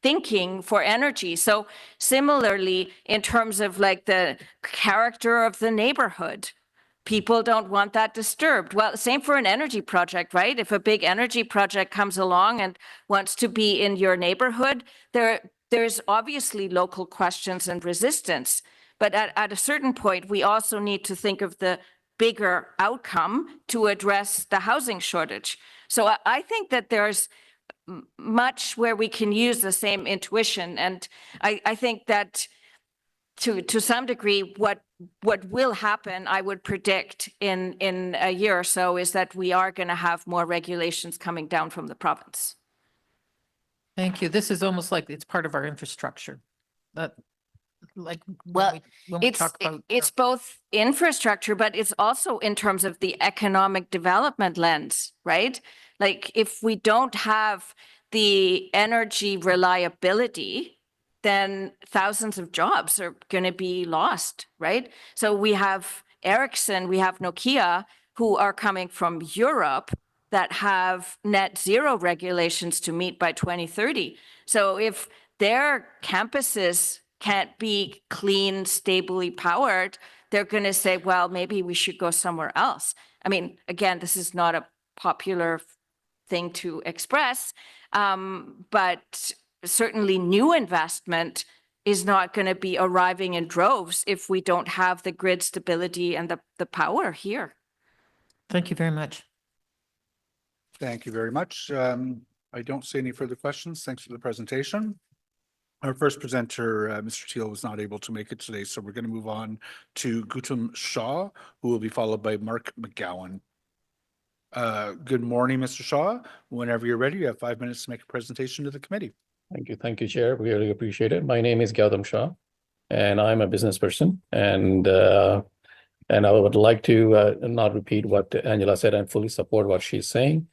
thinking for energy. So similarly, in terms of like the character of the neighborhood, people don't want that disturbed. Well, same for an energy project, right? If a big energy project comes along and wants to be in your neighborhood, there's obviously local questions and resistance. But at a certain point, we also need to think of the bigger outcome to address the housing shortage. So I think that there's much where we can use the same intuition. And I think that to some degree, what will happen, I would predict in a year or so, is that we are going to have more regulations coming down from the province. Thank you. This is almost like it's part of our infrastructure. That, like, well, when we talk about it's both infrastructure, but it's also in terms of the economic development lens, right? Like, if we don't have the energy reliability, then thousands of jobs are going to be lost, right? So we have Ericsson, we have Nokia, who are coming from Europe, that have net zero regulations to meet by 2030. So if their campuses can't be clean, stably powered, they're going to say, well, maybe we should go somewhere else. I mean, again, this is not a popular thing to express, but certainly new investment is not going to be arriving in droves if we don't have the grid stability and the power here. Thank you very much. Thank you very much. I don't see any further questions. Thanks for the presentation. Our first presenter, Mr. Teal, was not able to make it today, so we're going to move on to Gautam Shaw, who will be followed by Mark McGowan. Good morning, Mr. Shaw. Whenever you're ready, you have 5 minutes to make a presentation to the committee. Thank you, Chair. We really appreciate it. My name is Gautam Shah, and I'm a business person, and I would like to not repeat what Angela said and fully support what she's saying.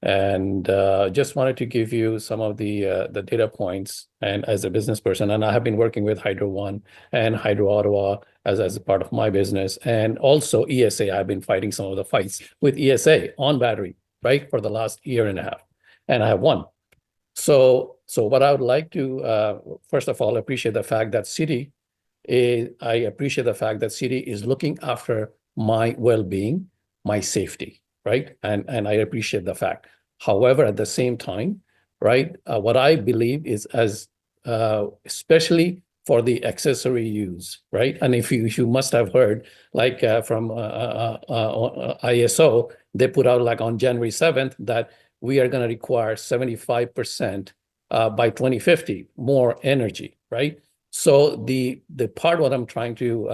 And just wanted to give you some of the data points. And as a business person, and I have been working with Hydro One and Hydro Ottawa as a part of my business, and also ESA. I've been fighting some of the fights with ESA on battery, right, for the last year and a half, and I have won. So what I would like to, first of all, appreciate the fact that I appreciate the fact that city is looking after my well-being, my safety, right? And I appreciate the fact. However, at the same time, right, what I believe is especially for the accessory use, right? And if you must have heard, like from ISO, they put out like on January 7th that we are going to require 75% by 2050 more energy, right? So the part what I'm trying to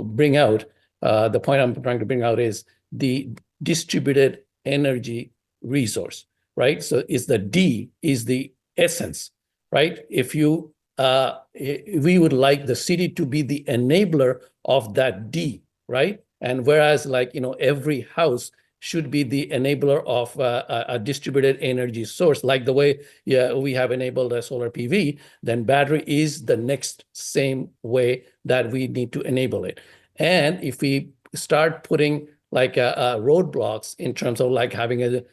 bring out, the point I'm trying to bring out is the distributed energy resource, right? So the D is the essence, right? If you we would like the city to be the enabler of that D, right? And whereas like, every house should be the enabler of a distributed energy source, like the way we have enabled a solar PV, then battery is the next same way that we need to enable it. And if we start putting like roadblocks in terms of like having a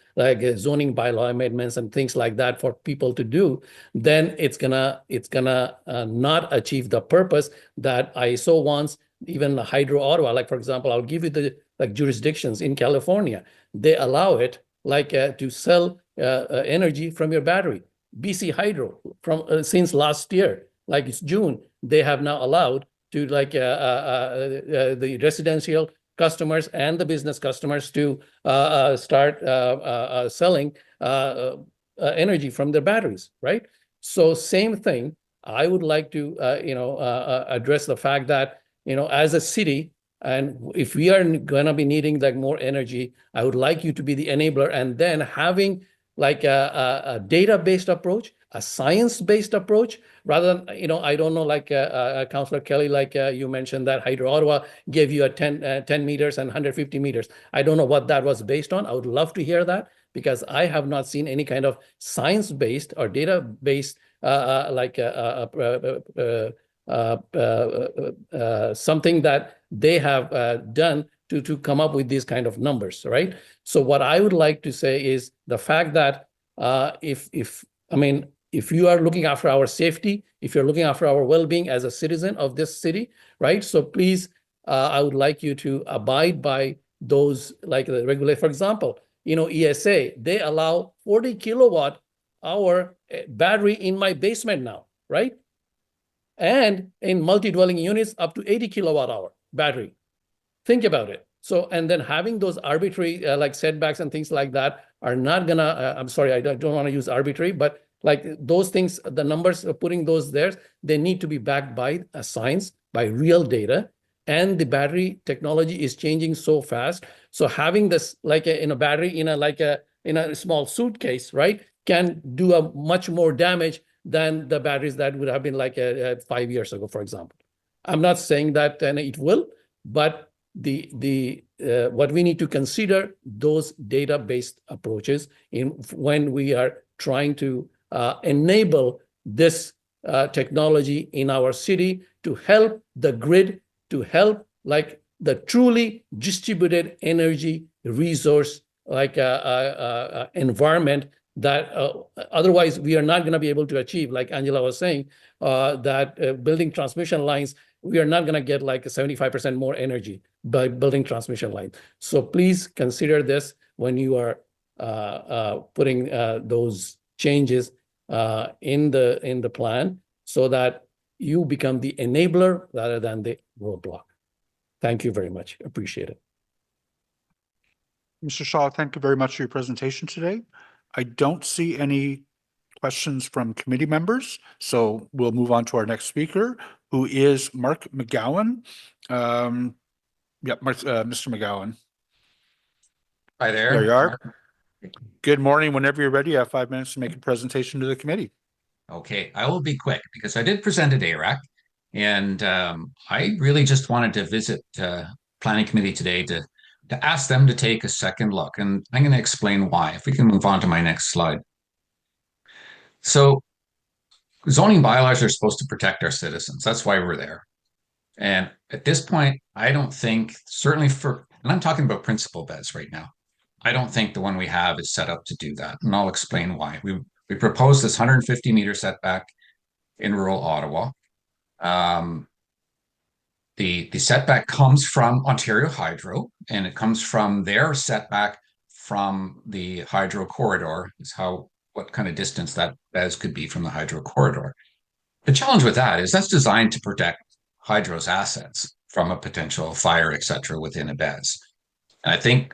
zoning bylaw amendments and things like that for people to do, then it's gonna not achieve the purpose that ISO wants. Even Hydro Ottawa, like for example, I'll give you the jurisdictions in California. They allow it like to sell energy from your battery. BC Hydro from since last year, like it's June, they have now allowed to like the residential customers and the business customers to start selling energy from their batteries, right? So same thing, I would like to address the fact that as a city, and if we are going to be needing like more energy, I would like you to be the enabler, and then having like a data-based approach, a science-based approach, rather than, I don't know, like Councillor Kelly, like you mentioned that Hydro Ottawa gave you a 10 meters and 150 meters. I don't know what that was based on. I would love to hear that, because I have not seen any kind of science-based or data-based something that they have done to come up with these kind of numbers, right? So what I would like to say is the fact that if you are looking after our safety, if you're looking after our well-being as a citizen of this city, right? So please, I would like you to abide by those, like the regulate. For example, ESA, they allow 40 kilowatt hour battery in my basement now, right? And in multi-dwelling units, up to 80 kilowatt hour battery. Think about it. So, and then having those arbitrary like setbacks and things like that are not gonna, I'm sorry, I don't want to use arbitrary, but like those things, the numbers, putting those there, they need to be backed by a science, by real data. And the battery technology is changing so fast. So having this like in a battery in a small suitcase, right, can do a much more damage than the batteries that would have been like 5 years ago, for example. I'm not saying that it will, but what we need to consider those data-based approaches when we are trying to enable this technology in our city to help the grid, to help like the truly distributed energy resource like environment that otherwise we are not going to be able to achieve. Like Angela was saying, that building transmission lines, we are not going to get like 75% more energy by building transmission lines. So please consider this when you are putting those changes in the plan, so that you become the enabler rather than the roadblock. Thank you very much. Appreciate it. Mr. Shaw, thank you very much for your presentation today. I don't see any questions from committee members, so we'll move on to our next speaker, who is Mark McGowan. Mr. McGowan. Hi there. There you are. Good morning. Whenever you're ready, you have 5 minutes to make a presentation to the committee. Okay, I will be quick because I did present at ARAC, and I really just wanted to visit Planning Committee today to ask them to take a second look, and I'm going to explain why. If we can move on to my next slide. So zoning bylaws are supposed to protect our citizens. That's why we're there. And at this point, I don't think, certainly and I'm talking about principal BESS right now, I don't think the one we have is set up to do that. And I'll explain why. We We proposed this 150-meter setback in rural Ottawa. The setback comes from Ontario Hydro, and it comes from their setback from the hydro corridor, is what kind of distance that BESS could be from the hydro corridor. The challenge with that is that's designed to protect hydro's assets from a potential fire, et cetera, within a BESS. And I think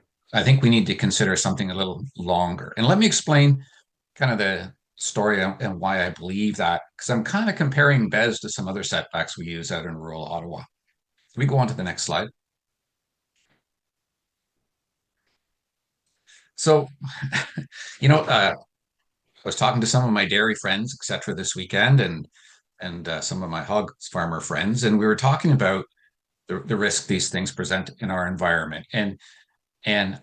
we need to consider something a little longer. And let me explain kind of the story and why I believe that, because I'm kind of comparing BESS to some other setbacks we use out in rural Ottawa. Can we go on to the next slide? So, I was talking to some of my dairy friends, et cetera, this weekend, and some of my hog farmer friends, and we were talking about the risk these things present in our environment. And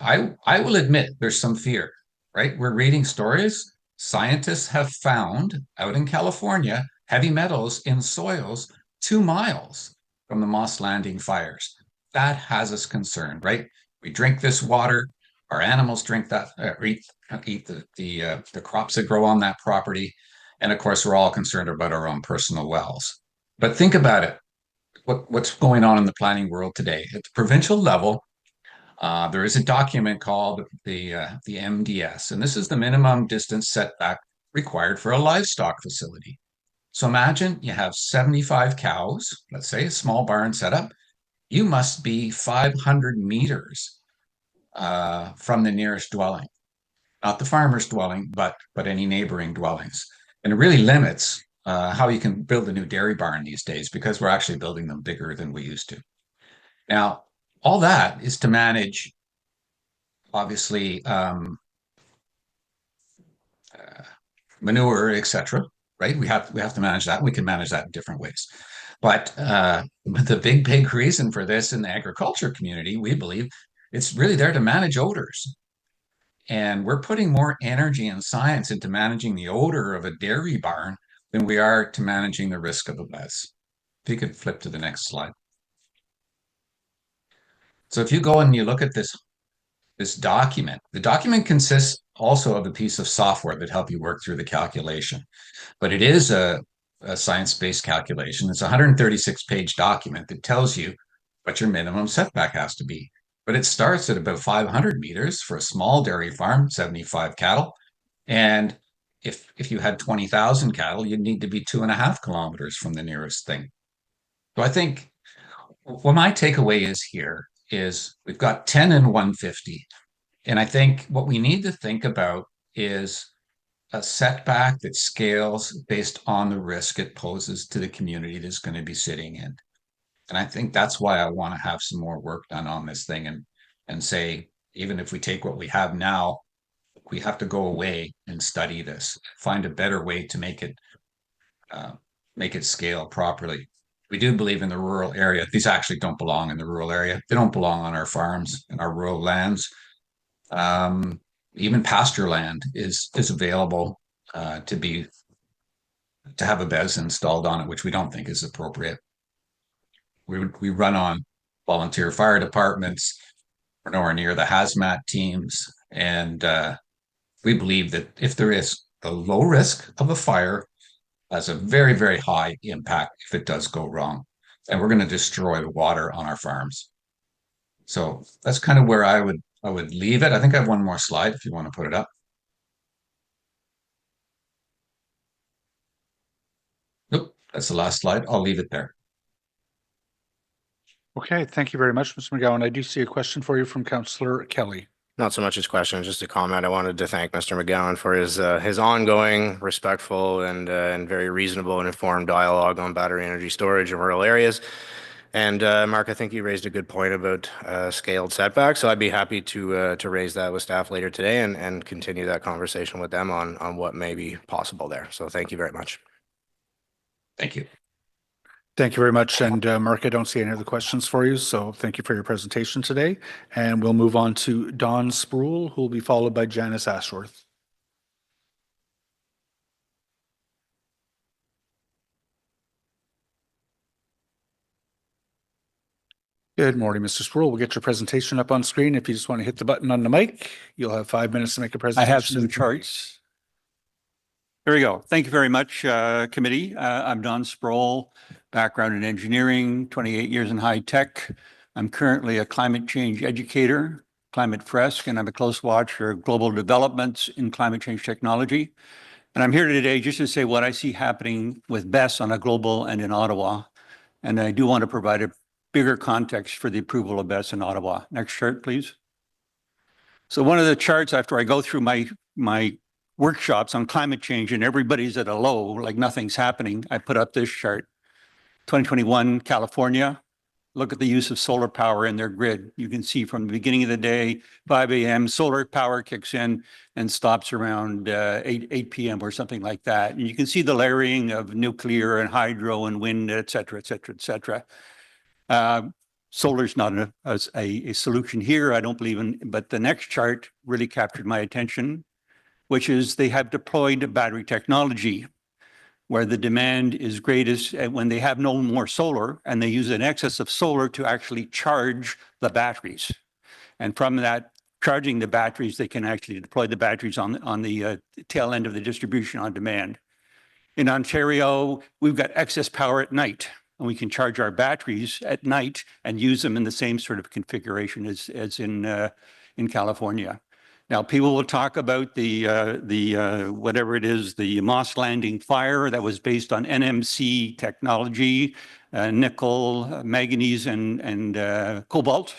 I will admit there's some fear, right? We're reading stories. Scientists have found out in California heavy metals in soils 2 miles from the Moss Landing fires. That has us concerned, right? We drink this water. Our animals drink that, eat the crops that grow on that property. And of course, we're all concerned about our own personal wells. But think about it. What's going on in the planning world today? At the provincial level, there is a document called the MDS, and this is the minimum distance setback required for a livestock facility. So imagine you have 75 cows, let's say a small barn setup. You must be 500 meters from the nearest dwelling, not the farmer's dwelling, but any neighboring dwellings. And it really limits how you can build a new dairy barn these days, because we're actually building them bigger than we used to. Now, all that is to manage, obviously, manure, etc. Right? We have to manage that. We can manage that in different ways. But the big reason for this in the agriculture community, we believe, it's really there to manage odors. And we're putting more energy and science into managing the odor of a dairy barn than we are to managing the risk of a BESS. If you could flip to the next slide. So if you go and you look at this document, the document consists also of a piece of software that help you work through the calculation. But it is a science-based calculation. It's a 136-page document that tells you what your minimum setback has to be. But it starts at about 500 meters for a small dairy farm, 75 cattle. And if you had 20,000 cattle, you'd need to be 2.5 kilometers from the nearest thing. So I think what my takeaway is here is we've got 10 and 150. And I think what we need to think about is a setback that scales based on the risk it poses to the community that's going to be sitting in. And I think that's why I want to have some more work done on this thing and say, even if we take what we have now, we have to go away and study this, find a better way to make it scale properly. We do believe in the rural area. These actually don't belong in the rural area. They don't belong on our farms and our rural lands. Even pasture land is available to have a BESS installed on it, which we don't think is appropriate. We run on volunteer fire departments. We're nowhere near the hazmat teams. And we believe that if there is a low risk of a fire, has a very, very high impact if it does go wrong. And we're going to destroy the water on our farms. So that's kind of where I would leave it. I think I have one more slide if you want to put it up. Nope, that's the last slide. I'll leave it there. Okay, thank you very much, Mr. McGowan. I do see a question for you from Councillor Kelly. Not so much his question, just a comment. I wanted to thank Mr. McGowan for his ongoing, respectful, and very reasonable and informed dialogue on battery energy storage in rural areas. And Mark, I think you raised a good point about scaled setbacks. So I'd be happy to raise that with staff later today and continue that conversation with them on what may be possible there. So thank you very much. Thank you. Thank you very much. And Mark, I don't see any other questions for you. So thank you for your presentation today. And we'll move on to Don Sproul, who will be followed by Janice Ashworth. Good morning, Mr. Sproul. We'll get your presentation up on screen. If you just want to hit the button on the mic, you'll have 5 minutes to make a presentation. I have some charts. There we go. Thank you very much, committee. I'm Don Sproul, background in engineering, 28 years in high tech. I'm currently a climate change educator, Climate Fresk, and I'm a close watcher of global developments in climate change technology. And I'm here today just to say what I see happening with BESS on a global and in Ottawa. And I do want to provide a bigger context for the approval of BESS in Ottawa. Next chart, please. So one of the charts after I go through my workshops on climate change and everybody's at a low, like nothing's happening, I put up this chart. 2021, California. Look at the use of solar power in their grid. You can see from the beginning of the day, 5 a.m., solar power kicks in and stops around 8 p.m. or something like that. And you can see the layering of nuclear and hydro and wind, et cetera, et cetera, et cetera. Solar's not a solution here, I don't believe in, but the next chart really captured my attention, which is they have deployed battery technology where the demand is greatest when they have no more solar and they use an excess of solar to actually charge the batteries. And from that, charging the batteries, they can actually deploy the batteries on the tail end of the distribution on demand. In Ontario, we've got excess power at night, and we can charge our batteries at night and use them in the same sort of configuration as in California. Now, people will talk about the whatever it is, the Moss Landing fire that was based on NMC technology, nickel, manganese, and cobalt.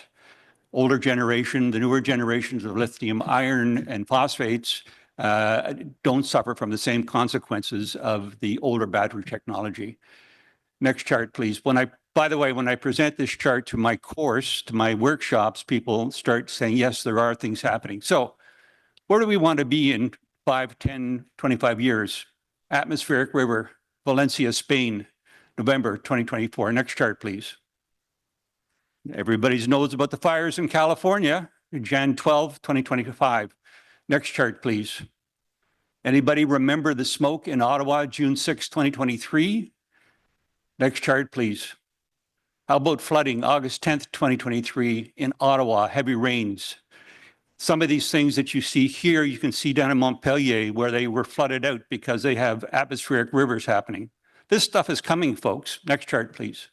Older generation, the newer generations of lithium, iron, and phosphates don't suffer from the same consequences of the older battery technology. Next chart, please. By the way, when I present this chart to my course, to my workshops, people start saying, yes, there are things happening. So where do we want to be in 5, 10, 25 years? Atmospheric river, Valencia, Spain, November 2024. Next chart, please. Everybody knows about the fires in California, Jan 12, 2025. Next chart, please. Anybody remember the smoke in Ottawa, June 6, 2023? Next chart, please. How about flooding, August 10th, 2023 in Ottawa, heavy rains? Some of these things that you see here, you can see down in Montpelier where they were flooded out because they have atmospheric rivers happening. This stuff is coming, folks. Next chart, please.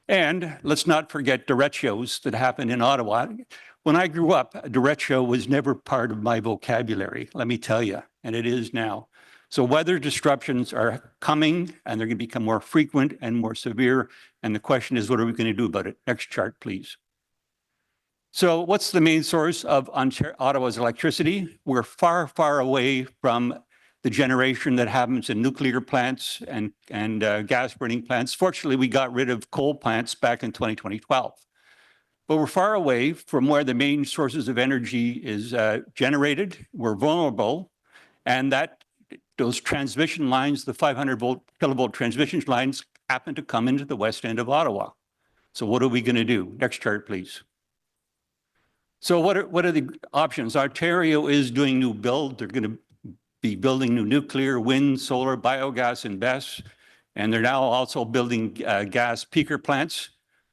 And let's not forget derechos that happened in Ottawa. When I grew up, a derecho was never part of my vocabulary, let me tell you, and it is now. So weather disruptions are coming and they're going to become more frequent and more severe. And the question is, what are we going to do about it? Next chart, please. So what's the main source of Ottawa's electricity? We're far, far away from the generation that happens in nuclear plants and gas burning plants. Fortunately, we got rid of coal plants back in 2012. But we're far away from where the main sources of energy is generated. We're vulnerable, and those transmission lines, the 500 kilovolt transmission lines, happen to come into the west end of Ottawa. So what are we going to do? Next chart, please. So what are the options? Ontario is doing new build. They're going to be building new nuclear, wind, solar, biogas, and BESS. And they're now also building gas peaker plants.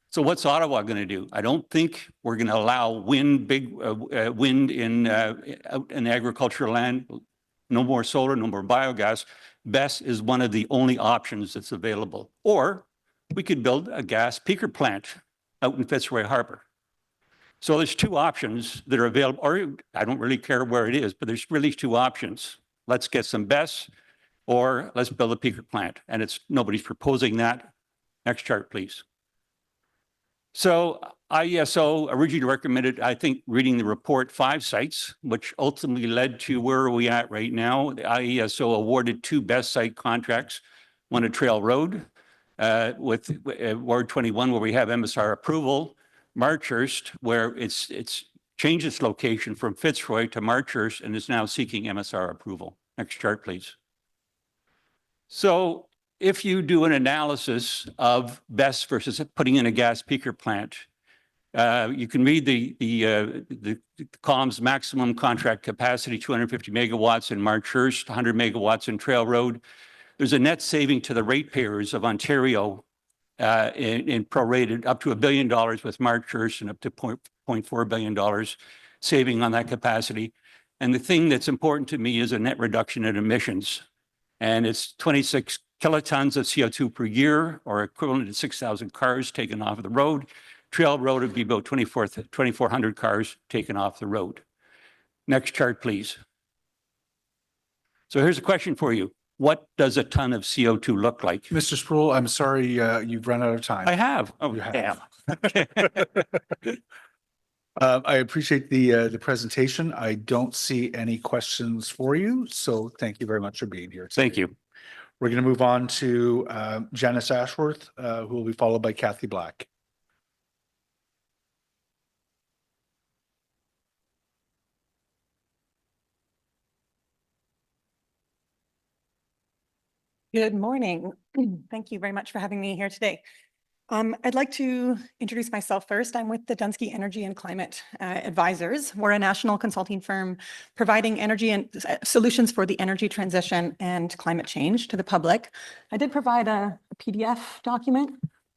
So what's Ottawa going to do? I don't think we're going to allow wind in agricultural land. No more solar, no more biogas. BESS is one of the only options that's available. Or we could build a gas peaker plant out in Fitzroy Harbor. So there's two options that are available, or I don't really care where it is, but there's really two options. Let's get some BESS, or let's build a peaker plant. And nobody's proposing that. Next chart, please. So IESO originally recommended, I think, reading the report, 5 sites, which ultimately led to where are we at right now. The IESO awarded 2 BESS site contracts, one at Trail Road with Ward 21, where we have MSR approval, Marchurst, where it's changed its location from Fitzroy to Marchurst and is now seeking MSR approval. Next chart, please. So if you do an analysis of BESS versus putting in a gas peaker plant, you can read the columns: maximum contract capacity, 250 megawatts in Marchurst, 100 megawatts in Trail Road. There's a net saving to the ratepayers of Ontario in prorated up to $1 billion with Marchurst and up to $0.4 billion saving on that capacity. And the thing that's important to me is a net reduction in emissions. and it's 26 kilotons of CO2 per year, or equivalent to 6,000 cars taken off of the road. Trail road would be about 2,400 cars taken off the road. Next chart, please. So here's a question for you. What does a ton of CO2 look like? Mr. Sproul, I'm sorry, you've run out of time. I have. Oh, You have. damn. I appreciate the presentation. I don't see any questions for you, so thank you very much for being here. Thank you. We're going to move on to Janice Ashworth, who will be followed by Kathy Black. Good morning. Thank you very much for having me here today. I'd like to introduce myself first. I'm with the Dunsky Energy and Climate Advisors. We're a national consulting firm providing energy and solutions for the energy transition and climate change to the public. I did provide a PDF document.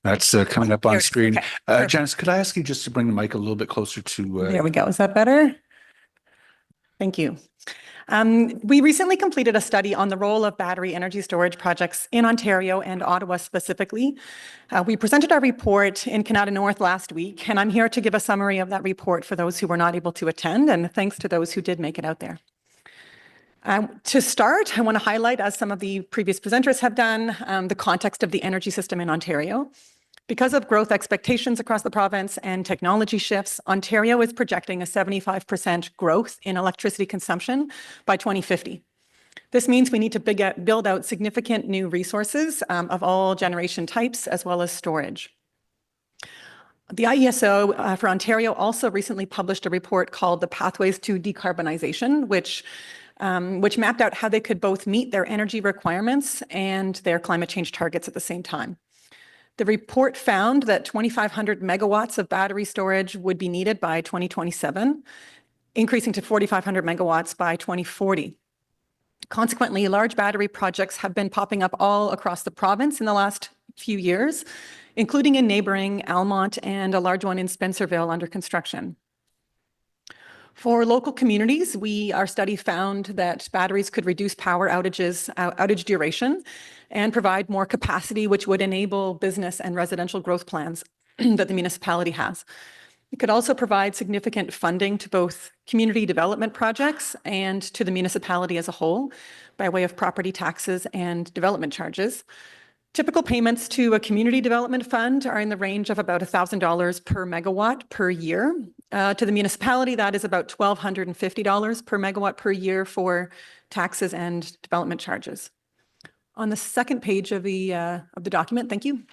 That's coming up on screen. Okay, Janice, could I ask you just to bring the mic a little bit closer to... There we go. Is that better? Thank you. We recently completed a study on the role of battery energy storage projects in Ontario and Ottawa specifically. We presented our report in Canada North last week, and I'm here to give a summary of that report for those who were not able to attend, and thanks to those who did make it out there. To start, I want to highlight, as some of the previous presenters have done, the context of the energy system in Ontario. Because of growth expectations across the province and technology shifts, Ontario is projecting a 75% growth in electricity consumption by 2050. This means we need to build out significant new resources of all generation types, as well as storage. The IESO for Ontario also recently published a report called the Pathways to Decarbonization, which mapped out how they could both meet their energy requirements and their climate change targets at the same time. The report found that 2,500 megawatts of battery storage would be needed by 2027, increasing to 4,500 megawatts by 2040. Consequently, large battery projects have been popping up all across the province in the last few years, including in neighboring Almont and a large one in Spencerville under construction. For local communities, our study found that batteries could reduce power outage duration and provide more capacity, which would enable business and residential growth plans that the municipality has. It could also provide significant funding to both community development projects and to the municipality as a whole by way of property taxes and development charges. Typical payments to a community development fund are in the range of about $1,000 per megawatt per year. To the municipality, that is about $1,250 per megawatt per year for taxes and development charges. On the second page of the document, thank you.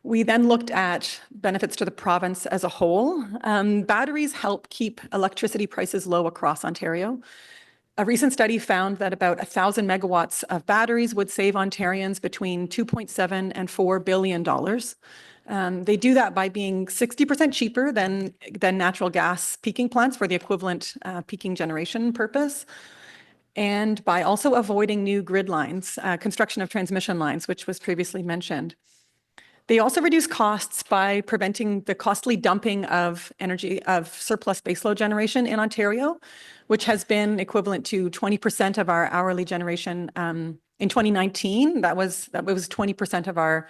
We then looked at benefits to the province as a whole. Batteries help keep electricity prices low across Ontario. A recent study found that about 1,000 megawatts of batteries would save Ontarians between $2.7 and $4 billion. They do that by being 60% cheaper than natural gas peaking plants for the equivalent peaking generation purpose, and by also avoiding new grid lines, construction of transmission lines, which was previously mentioned. They also reduce costs by preventing the costly dumping of surplus baseload generation in Ontario, which has been equivalent to 20% of our hourly generation. In 2019, that was 20% of our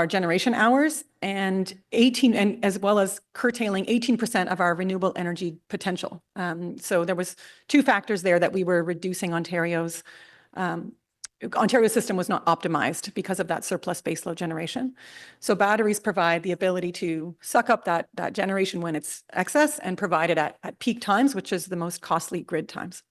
generation hours, and as well as curtailing 18% of our renewable energy potential. So there was two factors there that we were reducing Ontario's system was not optimized because of that surplus baseload generation. So batteries provide the ability to suck up that generation when it's excess and provide it at peak times, which is the most costly grid times.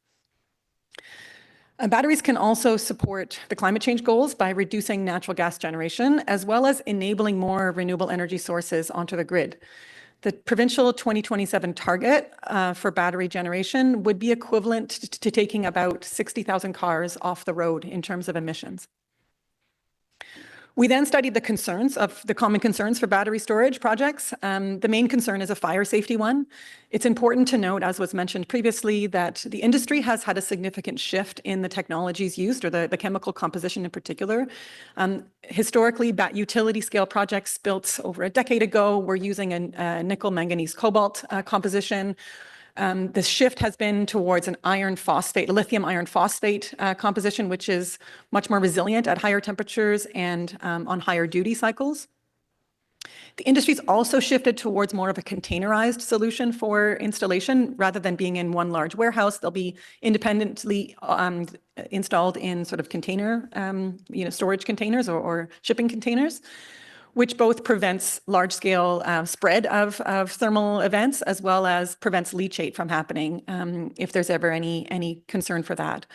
Batteries can also support the climate change goals by reducing natural gas generation, as well as enabling more renewable energy sources onto the grid. The provincial 2027 target for battery generation would be equivalent to taking about 60,000 cars off the road in terms of emissions. We then studied the common concerns for battery storage projects. The main concern is a fire safety one. It's important to note, as was mentioned previously, that the industry has had a significant shift in the technologies used, or the chemical composition in particular. Historically, utility scale projects built over a decade ago were using a nickel manganese cobalt composition. The shift has been towards an iron phosphate, lithium iron phosphate composition, which is much more resilient at higher temperatures and on higher duty cycles. The industry's also shifted towards more of a containerized solution for installation. Rather than being in one large warehouse, they'll be independently installed in sort of container, storage containers or shipping containers, which both prevents large-scale spread of thermal events, as well as prevents leachate from happening if there's ever any concern for that.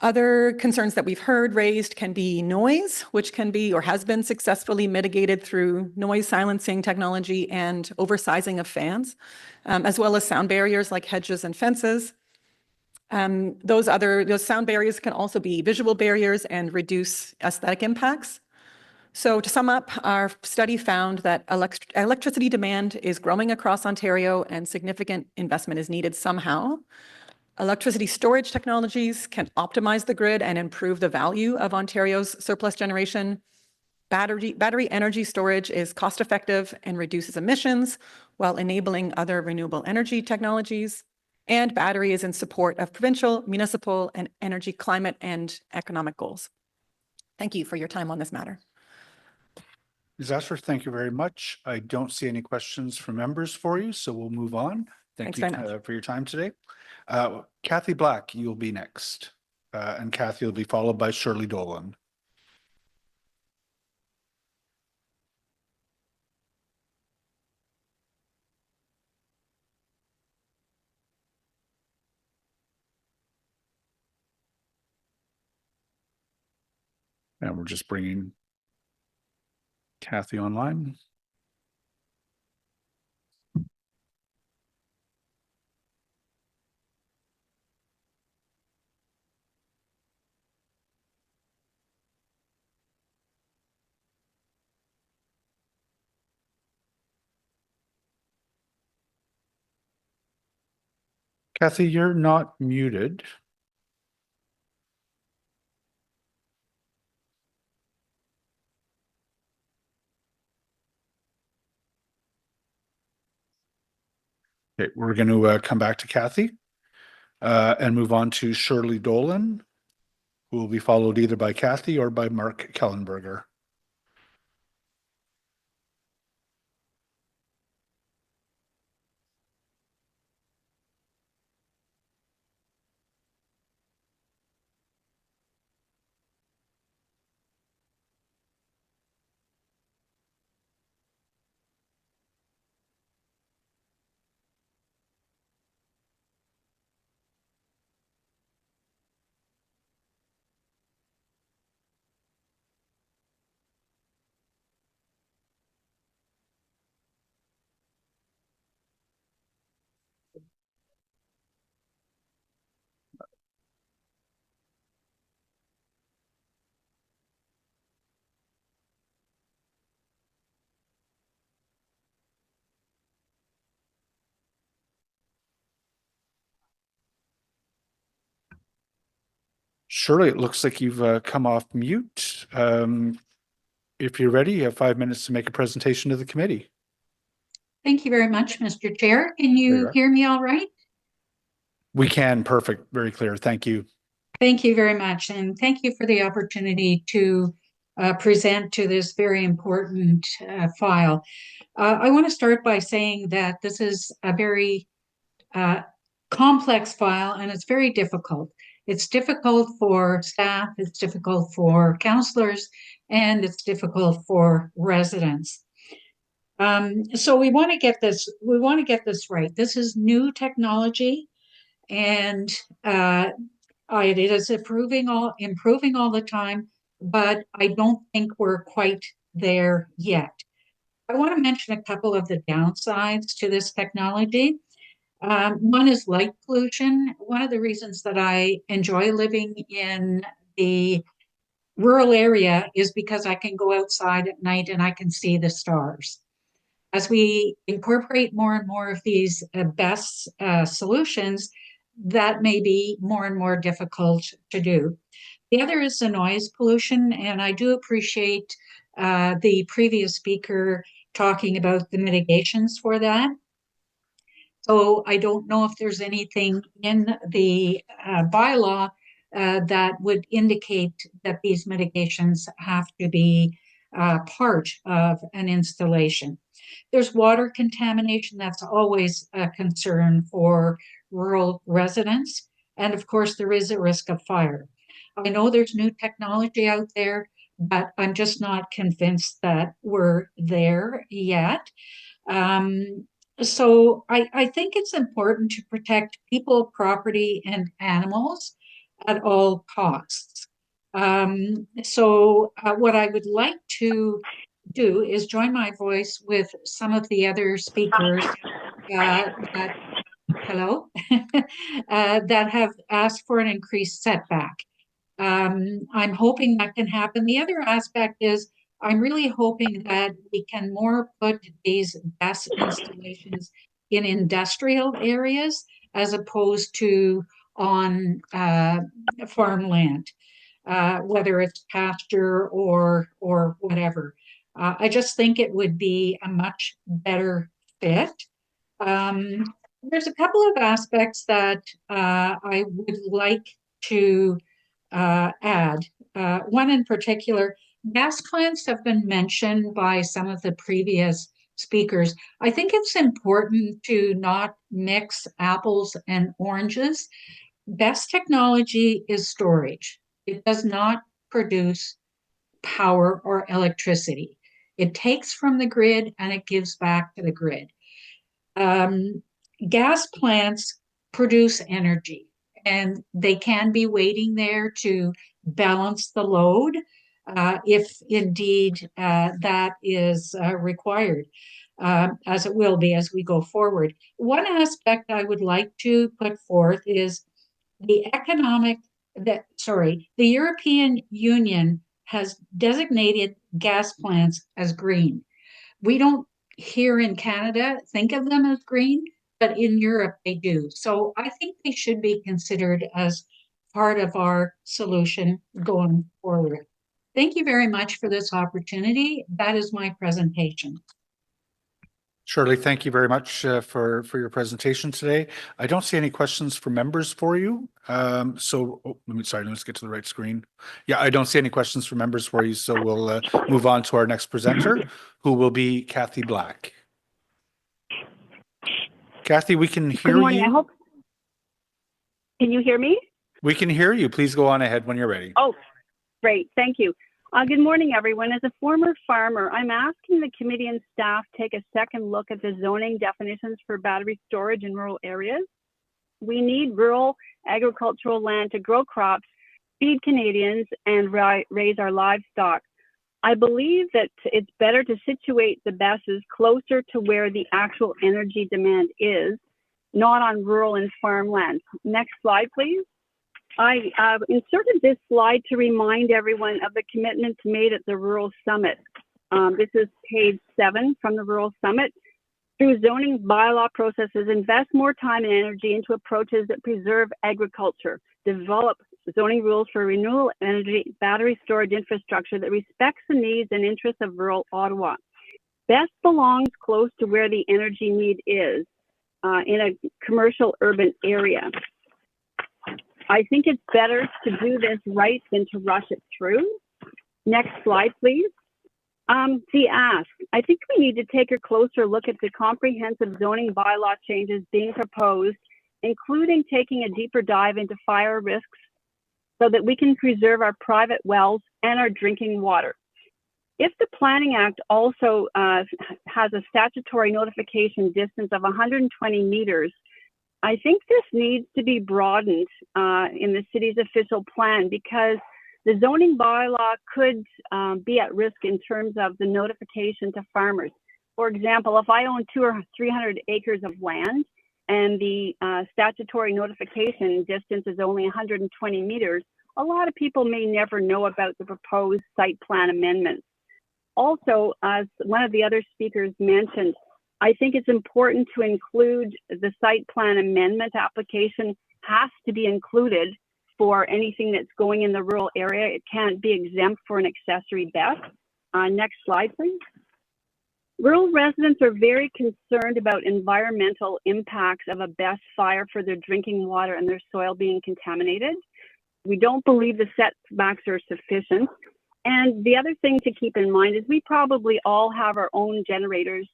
Other concerns that we've heard raised can be noise, which can be or has been successfully mitigated through noise silencing technology and oversizing of fans, as well as sound barriers like hedges and fences. Those sound barriers can also be visual barriers and reduce aesthetic impacts. So to sum up, our study found that electricity demand is growing across Ontario and significant investment is needed somehow. Electricity storage technologies can optimize the grid and improve the value of Ontario's surplus generation. Battery energy storage is cost-effective and reduces emissions while enabling other renewable energy technologies. And battery is in support of provincial, municipal, and energy, climate, and economic goals. Thank you for your time on this matter. Ms. Ashworth, thank you very much. I don't see any questions from members for you, so we'll move on. Thank you for your time today. Kathy Black, you'll be next. And Kathy will be followed by Shirley Dolan. And we're just bringing Kathy online. Kathy, you're not muted. Okay, we're going to come back to Kathy and move on to Shirley Dolan, who will be followed either by Kathy or by Mark Kellenberger. Shirley, it looks like you've come off mute. If you're ready, you have 5 minutes to make a presentation to the committee. Thank you very much, Mr. Chair. Can you hear me all right? We can. Perfect. Very clear. Thank you. Thank you very much. And thank you for the opportunity to present to this very important file. I want to start by saying that this is a very complex file and it's very difficult. It's difficult for staff, it's difficult for councillors, and it's difficult for residents. So we want to get this right. This is new technology, and it is improving all the time, but I don't think we're quite there yet. I want to mention a couple of the downsides to this technology. One is light pollution. One of the reasons that I enjoy living in the rural area is because I can go outside at night and I can see the stars. As we incorporate more and more of these BESS solutions, that may be more and more difficult to do. The other is the noise pollution, and I do appreciate the previous speaker talking about the mitigations for that. So I don't know if there's anything in the bylaw that would indicate that these mitigations have to be part of an installation. There's water contamination. That's always a concern for rural residents. And of course, there is a risk of fire. I know there's new technology out there, but I'm just not convinced that we're there yet. So I think it's important to protect people, property, and animals at all costs. What I would like to do is join my voice with some of the other speakers that have asked for an increased setback. I'm hoping that can happen. The other aspect is I'm really hoping that we can more put these BESS installations in industrial areas as opposed to on farmland, whether it's pasture or whatever. I just think it would be a much better fit. There's a couple of aspects that I would like to add. One in particular, gas plants have been mentioned by some of the previous speakers. I think it's important to not mix apples and oranges. BESS technology is storage. It does not produce power or electricity. It takes from the grid and it gives back to the grid. Gas plants produce energy, and they can be waiting there to balance the load if indeed that is required, as it will be as we go forward. One aspect I would like to put forth is the European Union has designated gas plants as green. We don't here in Canada think of them as green, but in Europe they do. So I think they should be considered as part of our solution going forward. Thank you very much for this opportunity. That is my presentation. Shirley, thank you very much for your presentation today. I don't see any questions for members for you. Let's get to the right screen. Yeah, I don't see any questions for members for you. So we'll move on to our next presenter, who will be Kathy Black. Kathy, we can hear Good morning. you. Can you hear me? We can hear you. Please go on ahead when you're ready. Oh, great. Thank you. Good morning, everyone. As a former farmer, I'm asking the committee and staff take a second look at the zoning definitions for battery storage in rural areas. We need rural agricultural land to grow crops, feed Canadians, and raise our livestock. I believe that it's better to situate the BESSs closer to where the actual energy demand is, not on rural and farmland. Next slide, please. I inserted this slide to remind everyone of the commitments made at the Rural Summit. This is page 7 from the Rural Summit. Through zoning bylaw processes, invest more time and energy into approaches that preserve agriculture, develop zoning rules for renewable energy battery storage infrastructure that respects the needs and interests of rural Ottawa. BESS belongs close to where the energy need is, in a commercial urban area. I think it's better to do this right than to rush it through. Next slide, please. The ask. I think we need to take a closer look at the comprehensive zoning bylaw changes being proposed, including taking a deeper dive into fire risks so that we can preserve our private wells and our drinking water. If the Planning Act also has a statutory notification distance of 120 meters, I think this needs to be broadened in the city's official plan, because the zoning bylaw could be at risk in terms of the notification to farmers. For example, if I own 200 or 300 acres of land and the statutory notification distance is only 120 meters, a lot of people may never know about the proposed site plan amendments. Also, as one of the other speakers mentioned, I think it's important to include the site plan amendment application has to be included for anything that's going in the rural area. It can't be exempt for an accessory BESS. Next slide, please. Rural residents are very concerned about environmental impacts of a BESS fire for their drinking water and their soil being contaminated. We don't believe the setbacks are sufficient. And the other thing to keep in mind is we probably all have our own generators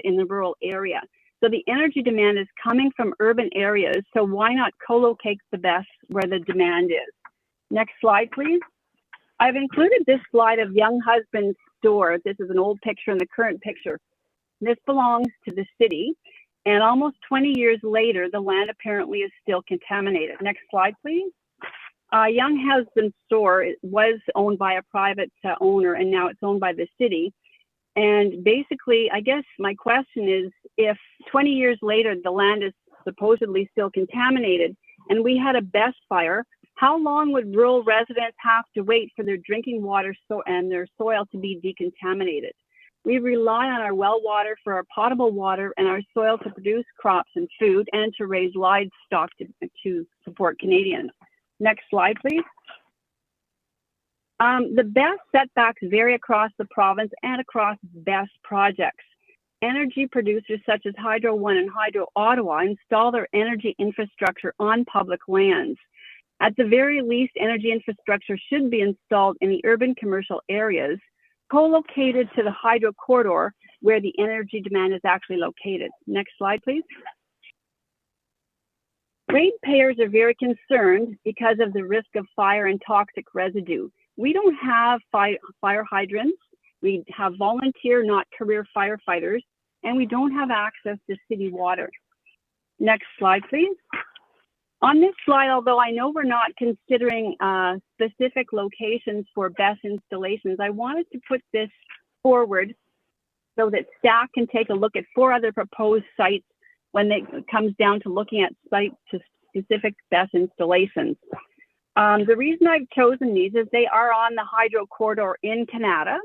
in the rural area. So the energy demand is coming from urban areas. So why not co-locate the BESS where the demand is? Next slide, please. I've included this slide of young husband's store. This is an old picture and the current picture. This belongs to the city. And almost 20 years later, the land apparently is still contaminated. Next slide, please. Young husband's store was owned by a private owner, and now it's owned by the city. And basically, I guess my question is, if 20 years later, the land is supposedly still contaminated, and we had a BESS fire, how long would rural residents have to wait for their drinking water and their soil to be decontaminated? We rely on our well water for our potable water and our soil to produce crops and food and to raise livestock to support Canadians. Next slide, please. The BESS setbacks vary across the province and across BESS projects. Energy producers such as Hydro One and Hydro Ottawa install their energy infrastructure on public lands. At the very least, energy infrastructure should be installed in the urban commercial areas, co-located to the hydro corridor where the energy demand is actually located. Next slide, please. Ratepayers are very concerned because of the risk of fire and toxic residue. We don't have fire hydrants. We have volunteer, not career firefighters, and we don't have access to city water. Next slide, please. On this slide, although I know we're not considering specific locations for BESS installations, I wanted to put this forward so that staff can take a look at 4 other proposed sites when it comes down to looking at site-specific BESS installations. The reason I've chosen these is they are on the hydro corridor in Canada,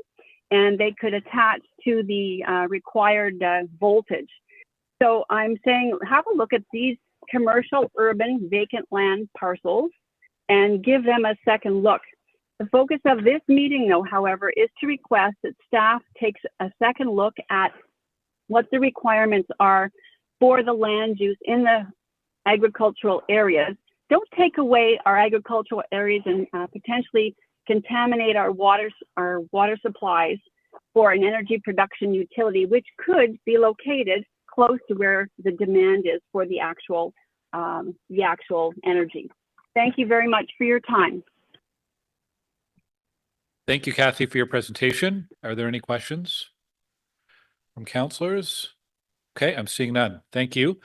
and they could attach to the required voltage. So I'm saying have a look at these commercial, urban, vacant land parcels and give them a second look. The focus of this meeting, though, however, is to request that staff takes a second look at what the requirements are for the land use in the agricultural areas. Don't take away our agricultural areas and potentially contaminate our water supplies for an energy production utility, which could be located close to where the demand is for the actual energy. Thank you very much for your time. Thank you, Kathy, for your presentation. Are there any questions from councillors? Okay, I'm seeing none. Thank you.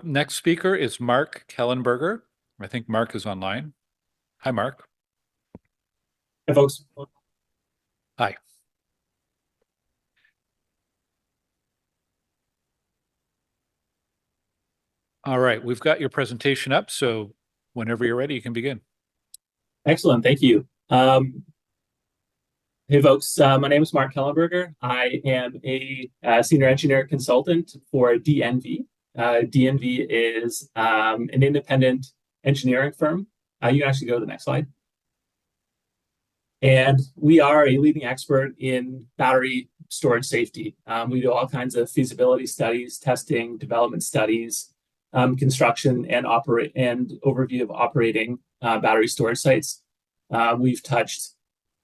Next speaker is Mark Kellenberger. I think Mark is online. Hi, Mark. Hi, folks. Hi. All right, we've got your presentation up, so whenever you're ready, you can begin. Excellent, thank you. Hey, folks, my name is Mark Kellenberger. I am a senior engineer consultant for DNV. DNV is an independent engineering firm. You can actually go to the next slide. And we are a leading expert in battery storage safety. We do all kinds of feasibility studies, testing, development studies, construction and overview of operating battery storage sites. We've touched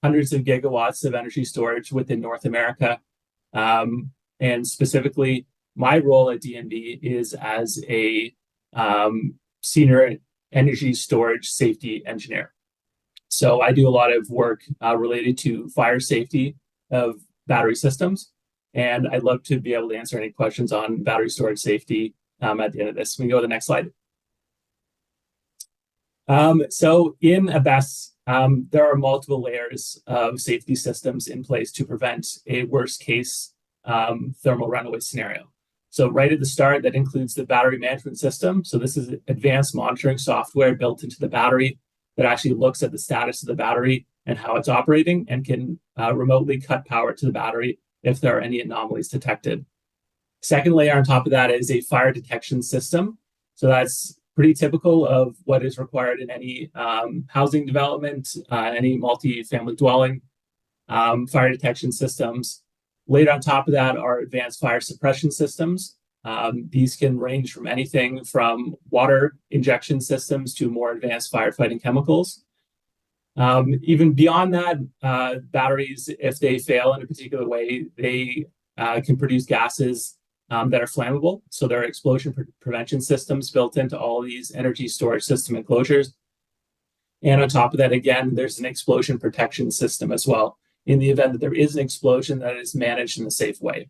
hundreds of gigawatts of energy storage within North America. And specifically, my role at DNV is as a senior energy storage safety engineer. So I do a lot of work related to fire safety of battery systems. And I'd love to be able to answer any questions on battery storage safety at the end of this. We can go to the next slide. So in a BESS, there are multiple layers of safety systems in place to prevent a worst case thermal runaway scenario. So right at the start, that includes the battery management system. So this is advanced monitoring software built into the battery that actually looks at the status of the battery and how it's operating and can remotely cut power to the battery if there are any anomalies detected. Second layer on top of that is a fire detection system. So that's pretty typical of what is required in any housing development, any multi-family dwelling. Fire detection systems Laid on top of that are advanced fire suppression systems. These can range from anything from water injection systems to more advanced firefighting chemicals. Even beyond that, batteries, if they fail in a particular way, they can produce gases that are flammable. So there are explosion prevention systems built into all these energy storage system enclosures. And on top of that, again, there's an explosion protection system as well, in the event that there is an explosion that is managed in a safe way.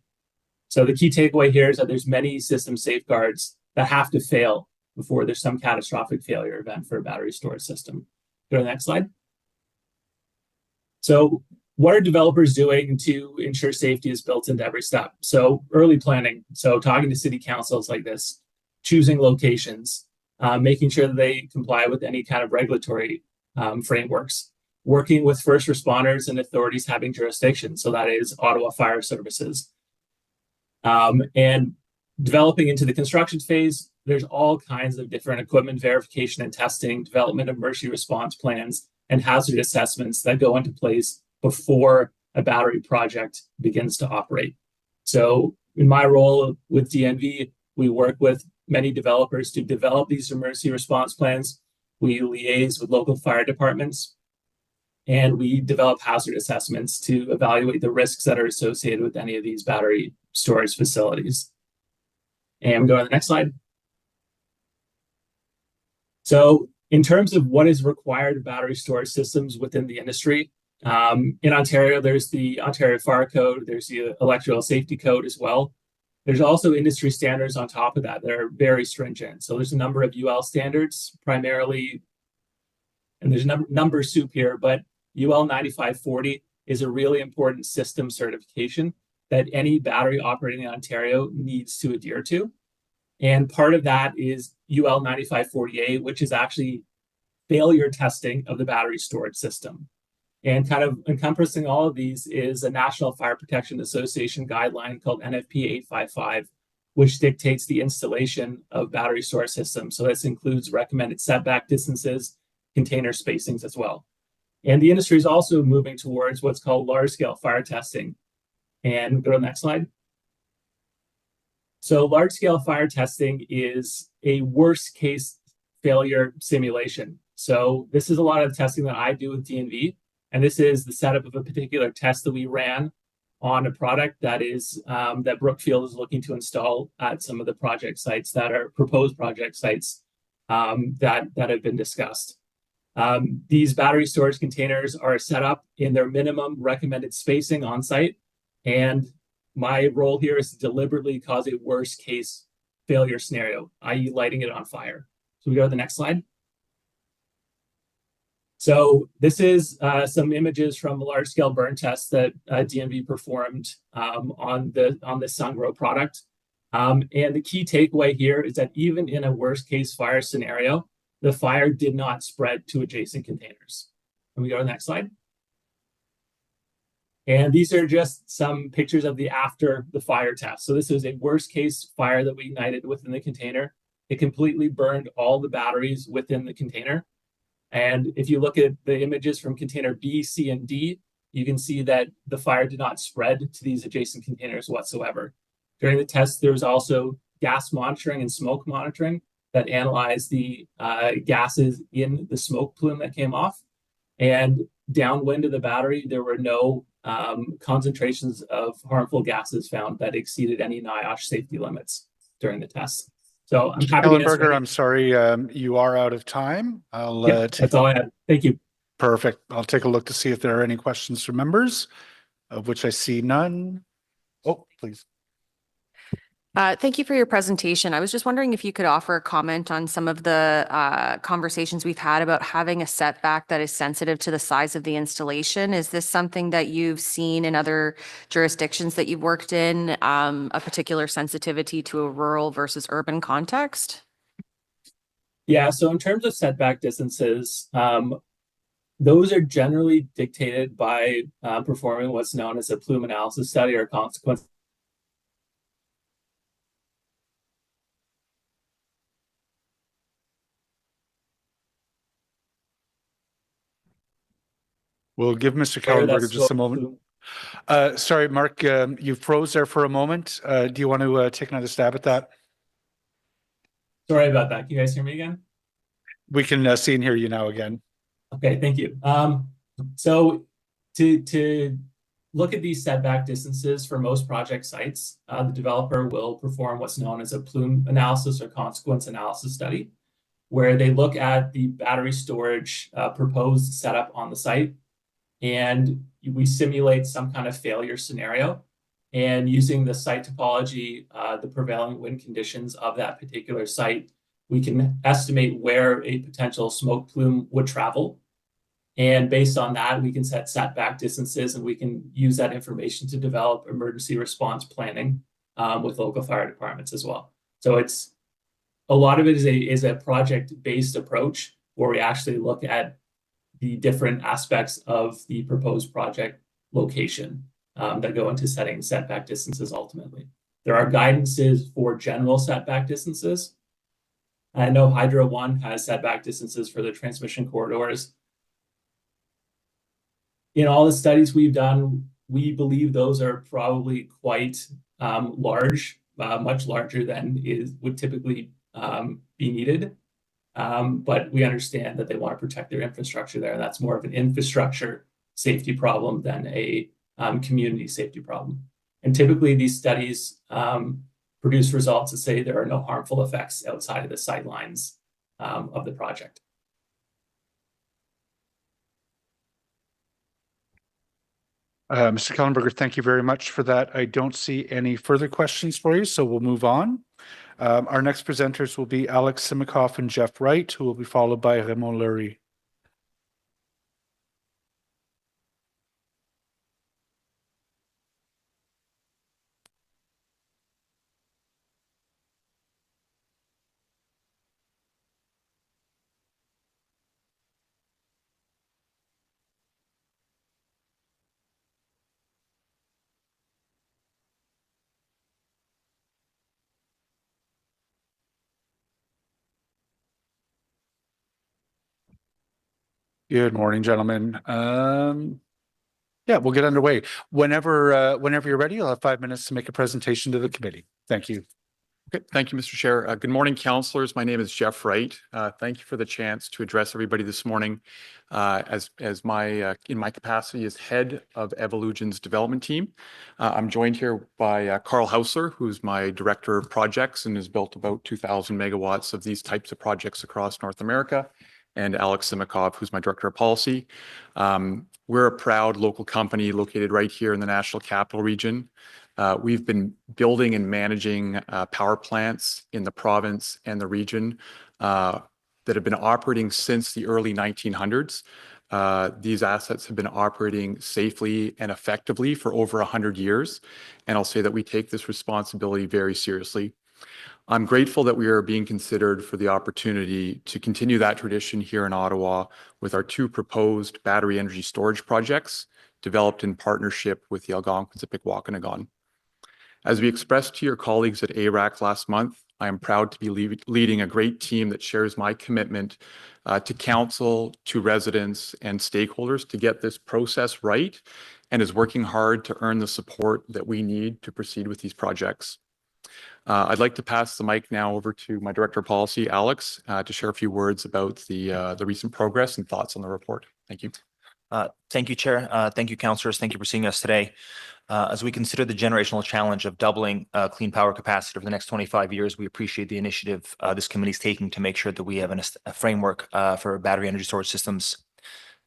So the key takeaway here is that there's many system safeguards that have to fail before there's some catastrophic failure event for a battery storage system. Go to the next slide. So what are developers doing to ensure safety is built into every step? So early planning, so talking to city councils like this, choosing locations, making sure that they comply with any kind of regulatory frameworks, working with first responders and authorities having jurisdiction. So that is Ottawa Fire Services. And developing into the construction phase, there's all kinds of different equipment verification and testing, development of emergency response plans, and hazard assessments that go into place before a battery project begins to operate. So in my role with DNV, we work with many developers to develop these emergency response plans. We liaise with local fire departments, and we develop hazard assessments to evaluate the risks that are associated with any of these battery storage facilities. And go to the next slide. So in terms of what is required of battery storage systems within the industry, in Ontario, there's the Ontario Fire Code, there's the Electrical Safety Code as well. There's also industry standards on top of that that are very stringent. So there's a number of UL standards primarily, and there's a number soup here, but UL 9540 is a really important system certification that any battery operating in Ontario needs to adhere to. And part of that is UL 9540A, which is actually failure testing of the battery storage system. And kind of encompassing all of these is a National Fire Protection Association guideline called NFP 855, which dictates the installation of battery storage systems. So this includes recommended setback distances, container spacings as well. And the industry is also moving towards what's called large-scale fire testing. And go to the next slide. So large-scale fire testing is a worst-case failure simulation. So this is a lot of the testing that I do with DNV. And this is the setup of a particular test that we ran on a product that is that Brookfield is looking to install at some of the project sites that are proposed project sites that have been discussed. These battery storage containers are set up in their minimum recommended spacing on site. And my role here is to deliberately cause a worst case failure scenario, i.e. lighting it on fire. So we go to the next slide. So this is some images from a large-scale burn test that DNV performed on the SunGrow product. And the key takeaway here is that even in a worst-case fire scenario, the fire did not spread to adjacent containers. And we go to the next slide. And these are just some pictures of the after the fire test. So this is a worst-case fire that we ignited within the container. It completely burned all the batteries within the container. And if you look at the images from container B, C, and D, you can see that the fire did not spread to these adjacent containers whatsoever. During the test, there was also gas monitoring and smoke monitoring that analyzed the gases in the smoke plume that came off. And downwind of the battery, there were no concentrations of harmful gases found that exceeded any NIOSH safety limits during the test. So I'm happy to answer. I'm sorry, you are out of time. That's all I had. Thank you. Perfect. I'll take a look to see if there are any questions from members, of which I see none. Oh, please. Thank you for your presentation. I was just wondering if you could offer a comment on some of the conversations we've had about having a setback that is sensitive to the size of the installation. Is this something that you've seen in other jurisdictions that you've worked in, a particular sensitivity to a rural versus urban context? Yeah, so in terms of setback distances, those are generally dictated by performing what's known as a plume analysis study or consequence. We'll give Mr. Kellenberger just a moment. Sorry, Mark, you froze there for a moment. Do you want to take another stab at that? Sorry about that. Can you guys hear me again? We can see and hear you now again. Okay, thank you. So to look at these setback distances for most project sites, the developer will perform what's known as a plume analysis or consequence analysis study, where they look at the battery storage proposed setup on the site, and we simulate some kind of failure scenario. And using the site topology, the prevailing wind conditions of that particular site, we can estimate where a potential smoke plume would travel. And based on that, we can set setback distances, and we can use that information to develop emergency response planning with local fire departments as well. So it's a lot of it is a project-based approach where we actually look at the different aspects of the proposed project location that go into setting setback distances ultimately. There are guidances for general setback distances. I know Hydro One has setback distances for the transmission corridors. In all the studies we've done, we believe those are probably quite large, much larger than would typically be needed. But we understand that they want to protect their infrastructure there. And that's more of an infrastructure safety problem than a community safety problem. And typically these studies produce results that say there are no harmful effects outside of the sight lines of the project. Mr. Kellenberger, thank you very much for that. I don't see any further questions for you, so we'll move on. Our next presenters will be Alex Simikoff and Jeff Wright, who will be followed by Raymond Laurier. Good morning, gentlemen. Yeah, we'll get underway. Whenever you're ready, you'll have 5 minutes to make a presentation to the committee. Thank you. Okay, thank you, Mr. Chair. Good morning, councillors. My name is Jeff Wright. Thank you for the chance to address everybody this morning in my capacity as head of Evolution's development team. I'm joined here by Carl Hausler, who's my director of projects and has built about 2,000 megawatts of these types of projects across North America, and Alex Simikoff, who's my director of policy. We're a proud local company located right here in the National Capital Region. We've been building and managing power plants in the province and the region that have been operating since the early 1900s. These assets have been operating safely and effectively for over 100 years. And I'll say that we take this responsibility very seriously. I'm grateful that we are being considered for the opportunity to continue that tradition here in Ottawa with our 2 proposed battery energy storage projects developed in partnership with the Algonquin-Zipic-Waconagon. As we expressed to your colleagues at ARAC last month, I am proud to be leading a great team that shares my commitment to council, to residents and stakeholders to get this process right and is working hard to earn the support that we need to proceed with these projects. I'd like to pass the mic now over to my Director of Policy, Alex, to share a few words about the recent progress and thoughts on the report. Thank you. Thank you, Chair. Thank you, councillors. Thank you for seeing us today. As we consider the generational challenge of doubling clean power capacity over the next 25 years, we appreciate the initiative this committee is taking to make sure that we have a framework for battery energy storage systems.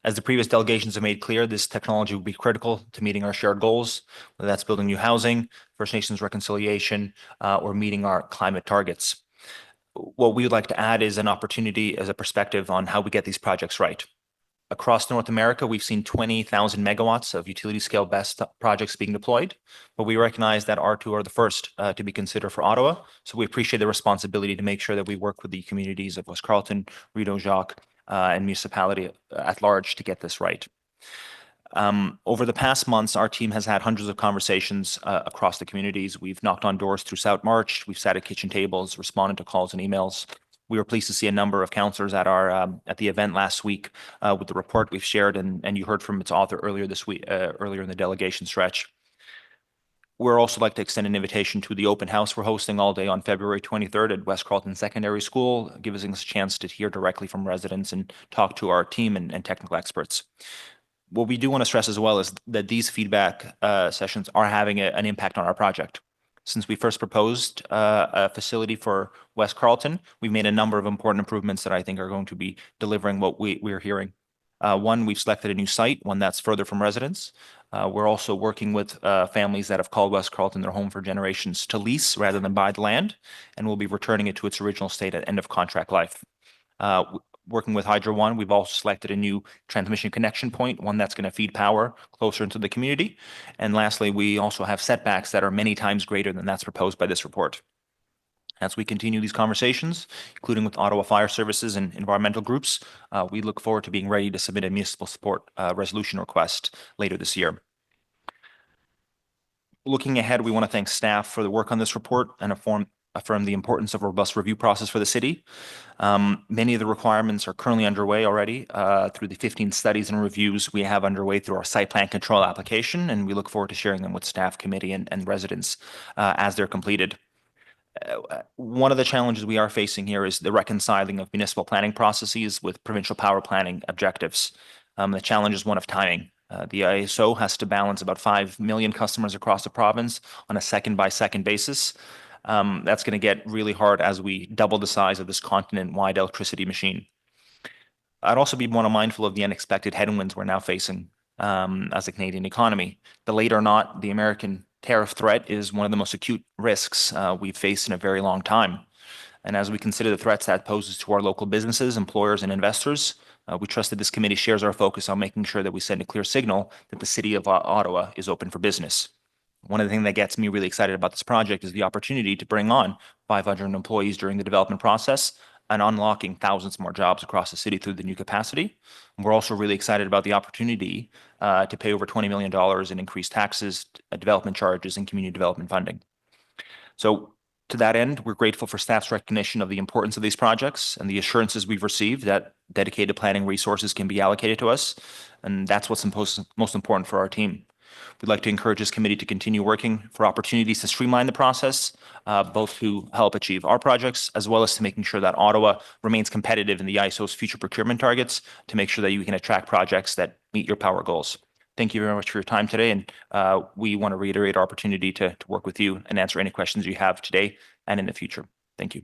As the previous delegations have made clear, this technology will be critical to meeting our shared goals, whether that's building new housing, First Nations reconciliation, or meeting our climate targets. What we would like to add is an opportunity as a perspective on how we get these projects right. Across North America, we've seen 20,000 megawatts of utility scale BESS projects being deployed, but we recognize that our 2 are the first to be considered for Ottawa. So we appreciate the responsibility to make sure that we work with the communities of West Carleton, Rideau, Jacques, and municipality at large to get this right. Over the past months, our team has had hundreds of conversations across the communities. We've knocked on doors through South March. We've sat at kitchen tables, responded to calls and emails. We were pleased to see a number of councillors at our at the event last week with the report we've shared, and you heard from its author earlier this week, earlier in the delegation stretch. We're also like to extend an invitation to the open house we're hosting all day on February 23rd at West Carleton Secondary School, giving us a chance to hear directly from residents and talk to our team and technical experts. What we do want to stress as well is that these feedback sessions are having an impact on our project. Since we first proposed a facility for West Carleton, we've made a number of important improvements that I think are going to be delivering what we're hearing. One, we've selected a new site, one that's further from residents. We're also working with families that have called West Carleton their home for generations to lease rather than buy the land, and we'll be returning it to its original state at end of contract life. Working with Hydro One, we've also selected a new transmission connection point, one that's going to feed power closer into the community. And lastly, we also have setbacks that are many times greater than that's proposed by this report. As we continue these conversations, including with Ottawa Fire Services and environmental groups, we look forward to being ready to submit a municipal support resolution request later this year. Looking ahead, we want to thank staff for the work on this report and affirm the importance of a robust review process for the city. Many of the requirements are currently underway already through the 15 studies and reviews we have underway through our site plan control application, and we look forward to sharing them with staff, committee, and residents as they're completed. One of the challenges we are facing here is the reconciling of municipal planning processes with provincial power planning objectives. The challenge is one of timing. The ISO has to balance about 5 million customers across the province on a second-by-second basis. That's going to get really hard as we double the size of this continent-wide electricity machine. I'd also be more mindful of the unexpected headwinds we're now facing as a Canadian economy. Delayed or not, the American tariff threat is one of the most acute risks we've faced in a very long time. And as we consider the threats that poses to our local businesses, employers, and investors, we trust that this committee shares our focus on making sure that we send a clear signal that the City of Ottawa is open for business. One of the things that gets me really excited about this project is the opportunity to bring on 500 employees during the development process and unlocking thousands more jobs across the city through the new capacity. We're also really excited about the opportunity to pay over $20 million in increased taxes, development charges, and community development funding. So to that end, we're grateful for staff's recognition of the importance of these projects and the assurances we've received that dedicated planning resources can be allocated to us. And that's what's most important for our team. We'd like to encourage this committee to continue working for opportunities to streamline the process, both to help achieve our projects, as well as to making sure that Ottawa remains competitive in the ISO's future procurement targets to make sure that you can attract projects that meet your power goals. Thank you very much for your time today, and we want to reiterate our opportunity to work with you and answer any questions you have today and in the future. Thank you.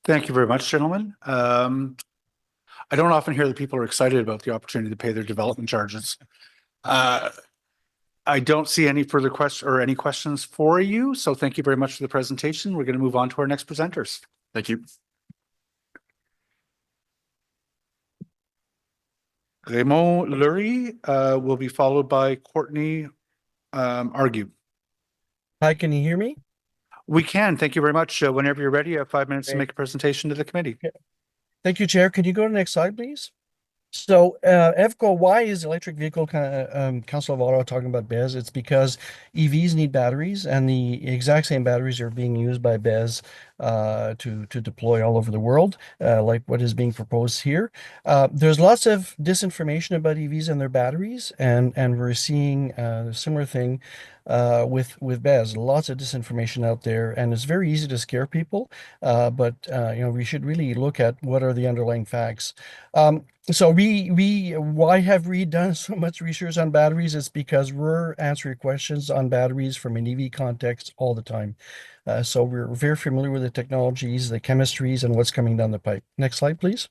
Thank you very much, gentlemen. I don't often hear that people are excited about the opportunity to pay their development charges. I don't see any further questions or any questions for you. So thank you very much for the presentation. We're going to move on to our next presenters. Thank you. Raymond Laurier will be followed by Courtney Argue. Hi, can you hear me? We can. Thank you very much. Whenever you're ready, you have 5 minutes to make a presentation to the committee. Thank you, Chair. Could you go to the next slide, please? So, EVCO, why is Electric Vehicle Council of Ottawa talking about BESS? It's because EVs need batteries, and the exact same batteries are being used by BESS to deploy all over the world, like what is being proposed here. There's lots of disinformation about EVs and their batteries, and we're seeing a similar thing with BESS. Lots of disinformation out there, and it's very easy to scare people. But we should really look at what are the underlying facts. So why have we done so much research on batteries? It's because we're answering questions on batteries from an EV context all the time. So we're very familiar with the technologies, the chemistries, and what's coming down the pipe. Next slide, please.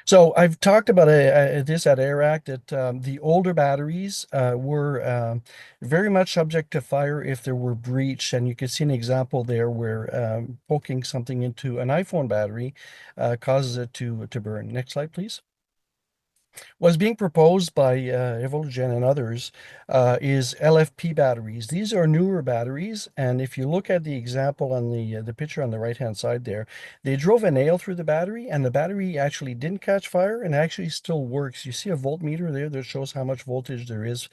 So I've talked about this at AIRAC, that the older batteries were very much subject to fire if there were breach. And you can see an example there where poking something into an iPhone battery causes it to burn. Next slide, please. What's being proposed by Evolugen and others is LFP batteries. These are newer batteries, and if you look at the example on the picture on the right-hand side there, they drove a nail through the battery, and the battery actually didn't catch fire and actually still works. You see a voltmeter there that shows how much voltage there is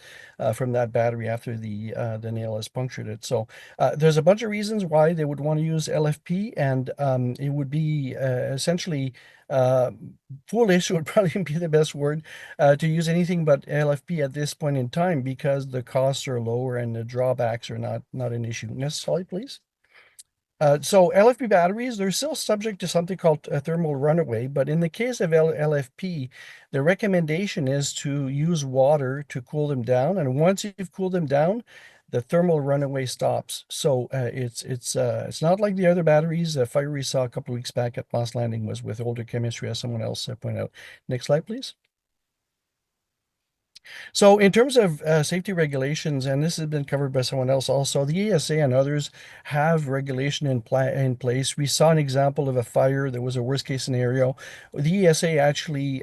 from that battery after the nail has punctured it. So there's a bunch of reasons why they would want to use LFP, and it would be essentially foolish would probably be the best word to use anything but LFP at this point in time, because the costs are lower and the drawbacks are not an issue. Next slide, please. So LFP batteries, they're still subject to something called a thermal runaway, but in the case of LFP, the recommendation is to use water to cool them down, and once you've cooled them down, the thermal runaway stops. So it's not like the other batteries. The fire we saw a couple of weeks back at Moss Landing was with older chemistry, as someone else pointed out. Next slide, please. So in terms of safety regulations, and this has been covered by someone else also, the ESA and others have regulation in place. We saw an example of a fire that was a worst case scenario. The ESA actually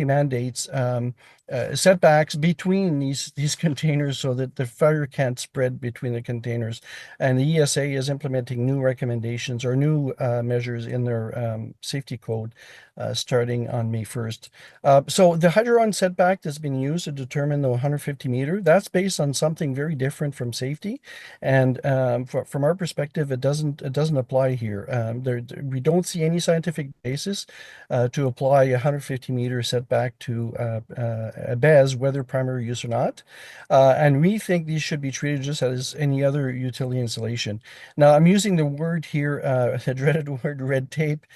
mandates setbacks between these containers so that the fire can't spread between the containers. And the ESA is implementing new recommendations or new measures in their safety code starting on May 1st. So the hydron setback that's been used to determine the 150 meter, that's based on something very different from safety. And from our perspective, it doesn't apply here. We don't see any scientific basis to apply a 150 meter setback to a BESS, whether primary use or not. And we think these should be treated just as any other utility installation. Now, I'm using the word here, the dreaded word red tape.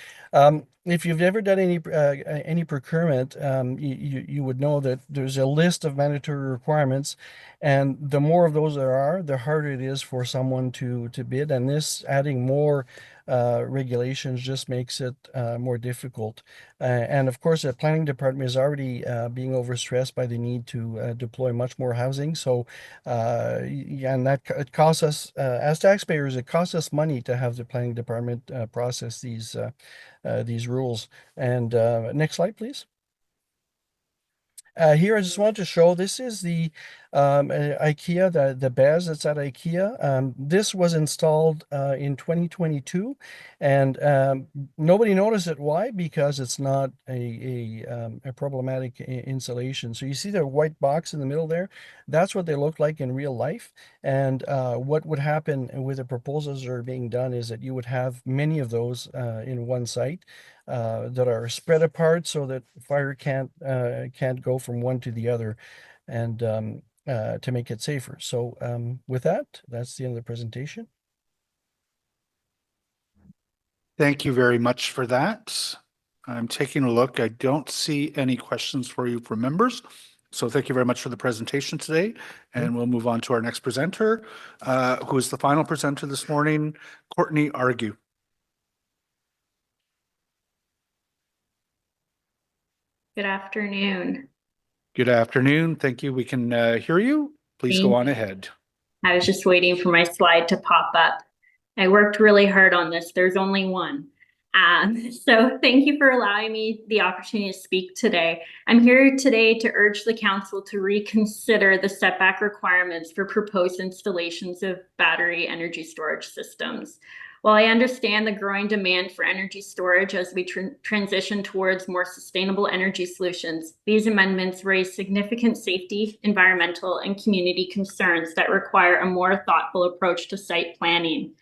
If you've ever done any procurement, you would know that there's a list of mandatory requirements, and the more of those there are, the harder it is for someone to bid. And this adding more regulations just makes it more difficult. And of course, the planning department is already being overstressed by the need to deploy much more housing. So, and that it costs us as taxpayers, it costs us money to have the planning department process these rules. And next slide, please. Here, I just want to show, this is the IKEA, the BESS that's at IKEA. This was installed in 2022, and nobody noticed it. Why? Because it's not a problematic installation. So you see the white box in the middle there? That's what they look like in real life. And what would happen with the proposals that are being done is that you would have many of those in one site. That are spread apart so that fire can't go from one to the other, and to make it safer. So with that, that's the end of the presentation. Thank you very much for that. I'm taking a look. I don't see any questions for you from members. So thank you very much for the presentation today. And we'll move on to our next presenter, who is the final presenter this morning, Courtney Argue. Good afternoon. Good afternoon. Thank you. We can hear you. Please go on ahead. I was just waiting for my slide to pop up. I worked really hard on this. There's only one. So thank you for allowing me the opportunity to speak today. I'm here today to urge the council to reconsider the setback requirements for proposed installations of battery energy storage systems. While I understand the growing demand for energy storage as we transition towards more sustainable energy solutions, these amendments raise significant safety, environmental, and community concerns that require a more thoughtful approach to site planning.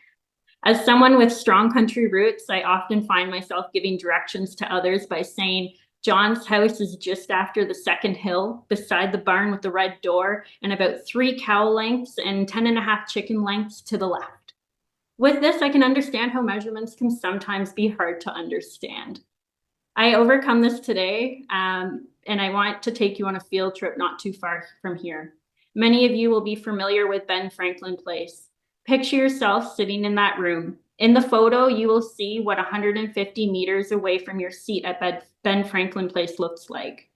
As someone with strong country roots, I often find myself giving directions to others by saying, John's house is just after the second hill, beside the barn with the red door, and about 3 cow lengths and 10.5 chicken lengths to the left. With this, I can understand how measurements can sometimes be hard to understand. I overcome this today, and I want to take you on a field trip not too far from here. Many of you will be familiar with Ben Franklin Place. Picture yourself sitting in that room. In the photo, you will see what 150 meters away from your seat at Ben Franklin Place looks like.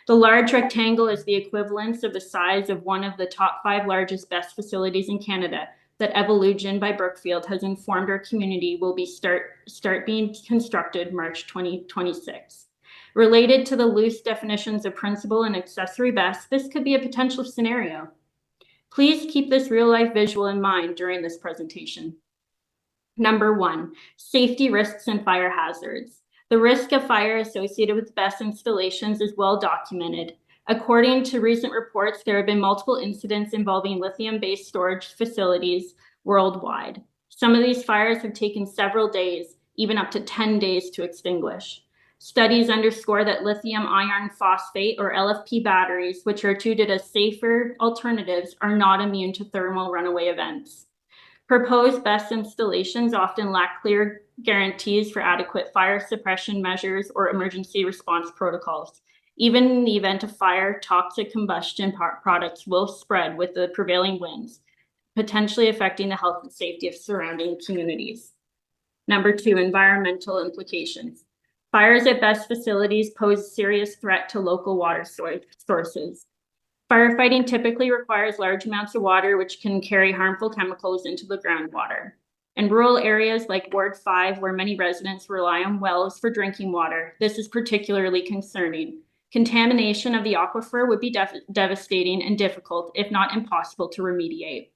The large rectangle is the equivalence of the size of one of the top 5 largest BESS facilities in Canada that Evolugen by Brookfield has informed our community will be start being constructed March 2026. Related to the loose definitions of principal and accessory BESS, this could be a potential scenario. Please keep this real-life visual in mind during this presentation. Number 1, safety risks and fire hazards. The risk of fire associated with BESS installations is well documented. According to recent reports, there have been multiple incidents involving lithium-based storage facilities worldwide. Some of these fires have taken several days, even up to 10 days to extinguish. Studies underscore that lithium iron phosphate or LFP batteries, which are treated as safer alternatives, are not immune to thermal runaway events. Proposed BESS installations often lack clear guarantees for adequate fire suppression measures or emergency response protocols. Even in the event of fire, toxic combustion products will spread with the prevailing winds, potentially affecting the health and safety of surrounding communities. Number 2, environmental implications. Fires at BESS facilities pose a serious threat to local water sources. Firefighting typically requires large amounts of water, which can carry harmful chemicals into the groundwater. In rural areas like Ward 5, where many residents rely on wells for drinking water, this is particularly concerning. Contamination of the aquifer would be devastating and difficult, if not impossible, to remediate.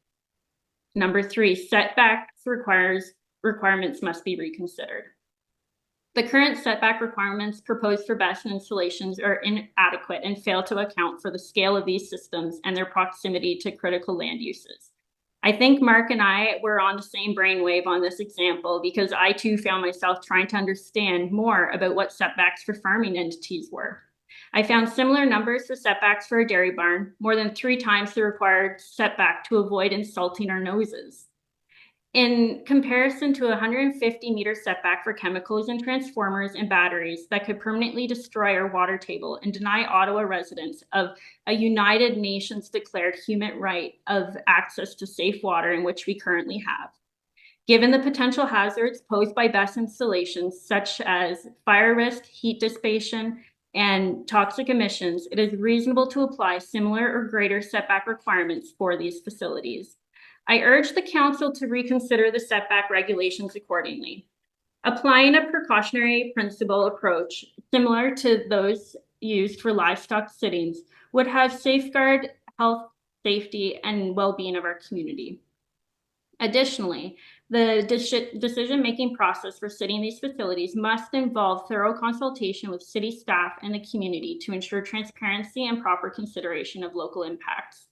Number 3, setbacks requirements must be reconsidered. The current setback requirements proposed for BESS installations are inadequate and fail to account for the scale of these systems and their proximity to critical land uses. I think Mark and I were on the same brainwave on this example because I too found myself trying to understand more about what setbacks for farming entities were. I found similar numbers for setbacks for a dairy barn, more than 3 times the required setback to avoid insulting our noses. In comparison to a 150-meter setback for chemicals and transformers and batteries that could permanently destroy our water table and deny Ottawa residents of a United Nations declared human right of access to safe water, in which we currently have. Given the potential hazards posed by BESS installations, such as fire risk, heat dissipation, and toxic emissions, it is reasonable to apply similar or greater setback requirements for these facilities. I urge the council to reconsider the setback regulations accordingly. Applying a precautionary principle approach similar to those used for livestock sittings would have safeguard health, safety, and well-being of our community. Additionally, the decision-making process for sitting these facilities must involve thorough consultation with city staff and the community to ensure transparency and proper consideration of local impacts.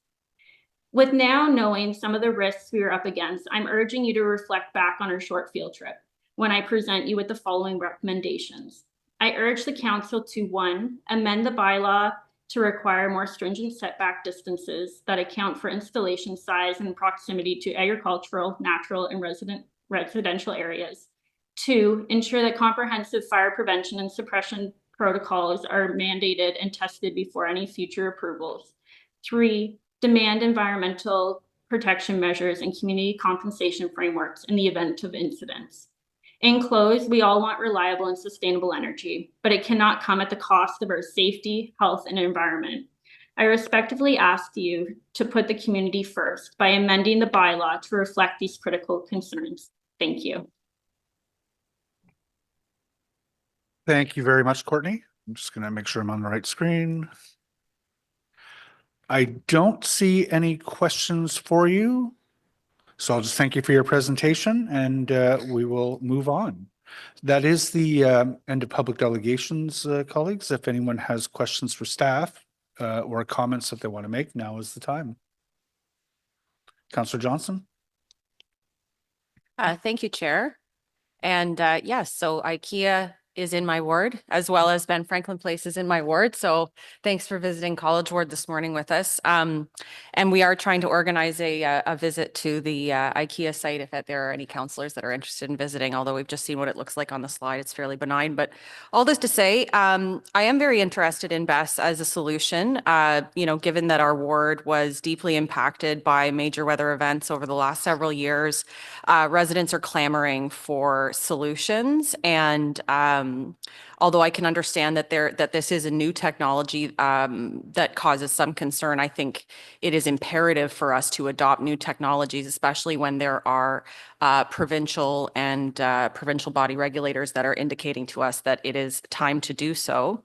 With now knowing some of the risks we are up against, I'm urging you to reflect back on our short field trip when I present you with the following recommendations. I urge the council to 1, amend the bylaw to require more stringent setback distances that account for installation size and proximity to agricultural, natural, and residential areas. 2, ensure that comprehensive fire prevention and suppression protocols are mandated and tested before any future approvals. 3, demand environmental protection measures and community compensation frameworks in the event of incidents. In close, we all want reliable and sustainable energy, but it cannot come at the cost of our safety, health, and environment. I respectfully ask you to put the community first by amending the bylaw to reflect these critical concerns. Thank you. Thank you very much, Courtney. I'm just going to make sure I'm on the right screen. I don't see any questions for you. So I'll just thank you for your presentation and we will move on. That is the end of public delegations, colleagues. If anyone has questions for staff or comments that they want to make, now is the time. Councillor Johnson. Thank you, Chair. And yes, so IKEA is in my ward, as well as Ben Franklin Place is in my ward. So thanks for visiting College Ward this morning with us. And we are trying to organize a visit to the IKEA site if there are any councillors that are interested in visiting, although we've just seen what it looks like on the slide. It's fairly benign. But all this to say, I am very interested in BESS as a solution, given that our ward was deeply impacted by major weather events over the last several years. Residents are clamoring for solutions, and although I can understand that this is a new technology that causes some concern, I think it is imperative for us to adopt new technologies, especially when there are provincial and provincial body regulators that are indicating to us that it is time to do so.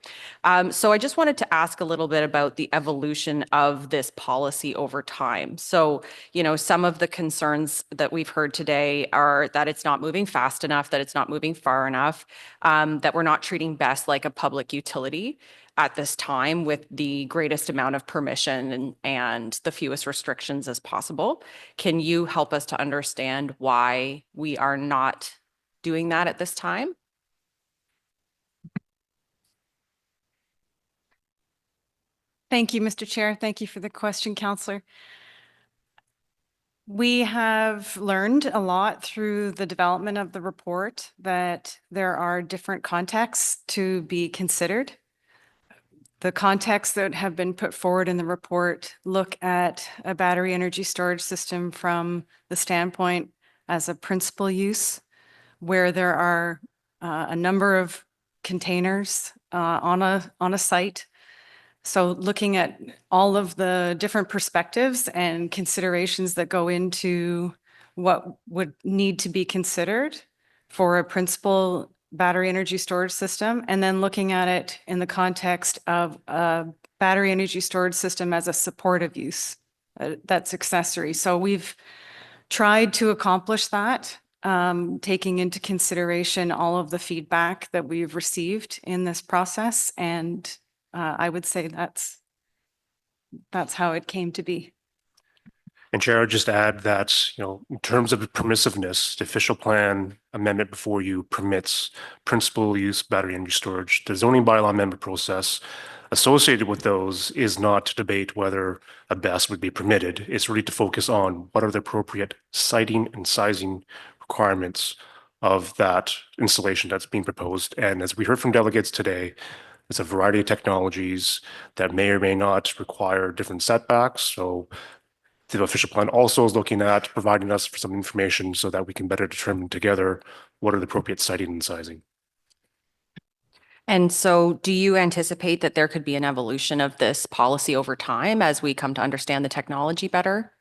So I just wanted to ask a little bit about the evolution of this policy over time. So, you know, some of the concerns that we've heard today are that it's not moving fast enough, that it's not moving far enough, that we're not treating BESS like a public utility at this time with the greatest amount of permission and the fewest restrictions as possible. Can you help us to understand why we are not doing that at this time? Thank you, Mr. Chair. Thank you for the question, Councillor. We have learned a lot through the development of the report that there are different contexts to be considered. The contexts that have been put forward in the report look at a battery energy storage system from the standpoint as a principal use, where there are a number of containers on a site. So looking at all of the different perspectives and considerations that go into what would need to be considered for a principal battery energy storage system, and then looking at it in the context of a battery energy storage system as a supportive use that's accessory. So we've tried to accomplish that, taking into consideration all of the feedback that we've received in this process. And I would say that's how it came to be. And Chair, I'd just add that, you know, in terms of permissiveness, the official plan amendment before you permits principal use battery energy storage. The zoning bylaw amendment process associated with those is not to debate whether a BESS would be permitted. It's really to focus on what are the appropriate siting and sizing requirements of that installation that's being proposed. And as we heard from delegates today, it's a variety of technologies that may or may not require different setbacks. So the official plan also is looking at providing us for some information so that we can better determine together what are the appropriate siting and sizing. And so do you anticipate that there could be an evolution of this policy over time as we come to understand the technology better?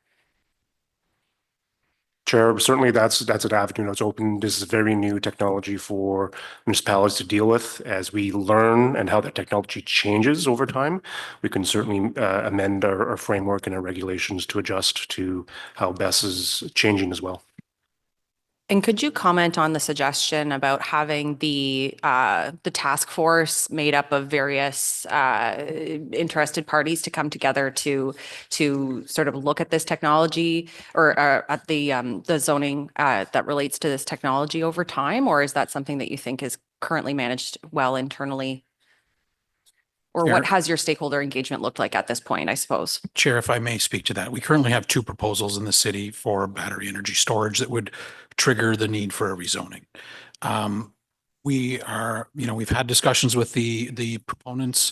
Chair, certainly that's an avenue that's open. This is very new technology for municipalities to deal with. As we learn and how that technology changes over time, we can certainly amend our framework and our regulations to adjust to how BESS is changing as well. And could you comment on the suggestion about having the task force made up of various interested parties to come together to sort of look at this technology or at the zoning that relates to this technology over time? Or is that something that you think is currently managed well internally? Or what has your stakeholder engagement looked like at this point, I suppose? Chair, if I may speak to that, we currently have 2 proposals in the city for battery energy storage that would trigger the need for a rezoning. We are, you know, we've had discussions with the proponents.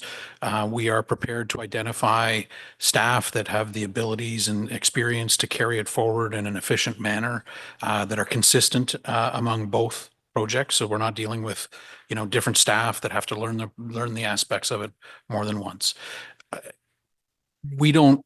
We are prepared to identify staff that have the abilities and experience to carry it forward in an efficient manner that are consistent among both projects. So we're not dealing with, you know, different staff that have to learn the aspects of it more than once. We don't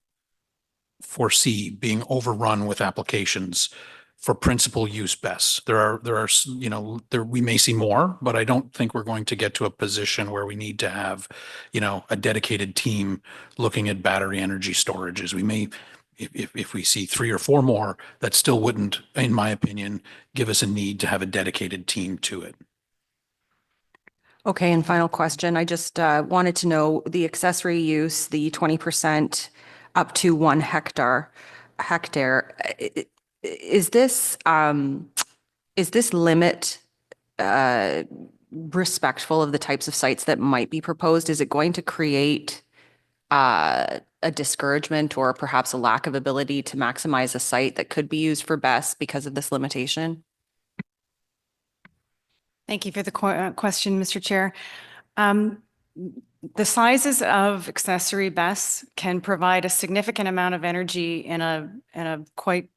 foresee being overrun with applications for principal use BESS. There are, you know, we may see more, but I don't think we're going to get to a position where we need to have, you know, a dedicated team looking at battery energy storages. We may, if we see 3 or 4 more, that still wouldn't, in my opinion, give us a need to have a dedicated team to it. Okay, and final question. I just wanted to know the accessory use, the 20% up to 1 hectare. Is this limit respectful of the types of sites that might be proposed? Is it going to create a discouragement or perhaps a lack of ability to maximize a site that could be used for BESS because of this limitation? Thank you for the question, Mr. Chair. The sizes of accessory BESS can provide a significant amount of energy in a quite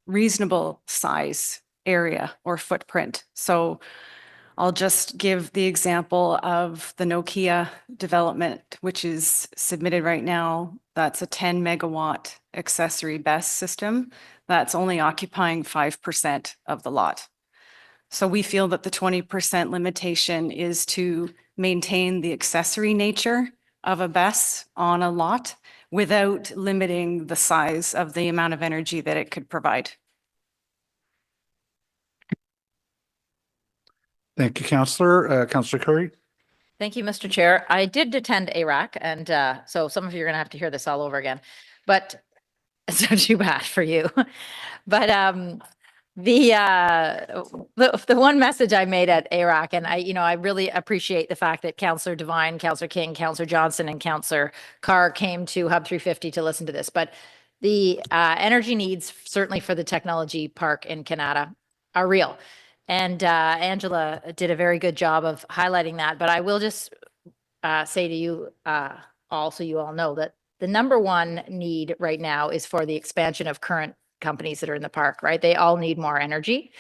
reasonable size area or footprint. So I'll just give the example of the Nokia development, which is submitted right now. That's a 10 megawatt accessory BESS system that's only occupying 5% of the lot. So we feel that the 20% limitation is to maintain the accessory nature of a BESS on a lot without limiting the size of the amount of energy that it could provide. Thank you, Councillor. Councillor Curry. Thank you, Mr. Chair. I did attend ARAC, and so some of you are going to have to hear this all over again, but it's not too bad for you. But the one message I made at ARAC, and I really appreciate the fact that Councillor Devine, Councillor King, Councillor Johnson, and Councillor Carr came to Hub 350 to listen to this. But the energy needs, certainly for the technology park in Canada, are real. And Angela did a very good job of highlighting that. But I will just say to you all, so you all know, that the number one need right now is for the expansion of current companies that are in the park, right? They all need more energy.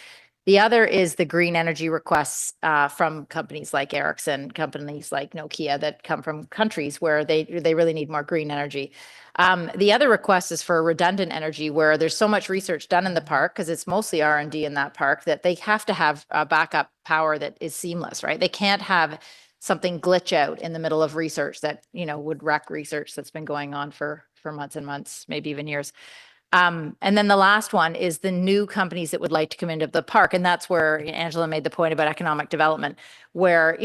The other is the green energy requests from companies like Ericsson, companies like Nokia that come from countries where they really need more green energy. The other request is for redundant energy, where there's so much research done in the park, because it's mostly R&D in that park, that they have to have backup power that is seamless, right? They can't have something glitch out in the middle of research that, would wreck research that's been going on for months and months, maybe even years. And then the last one is the new companies that would like to come into the park. And that's where Angela made the point about economic development, where,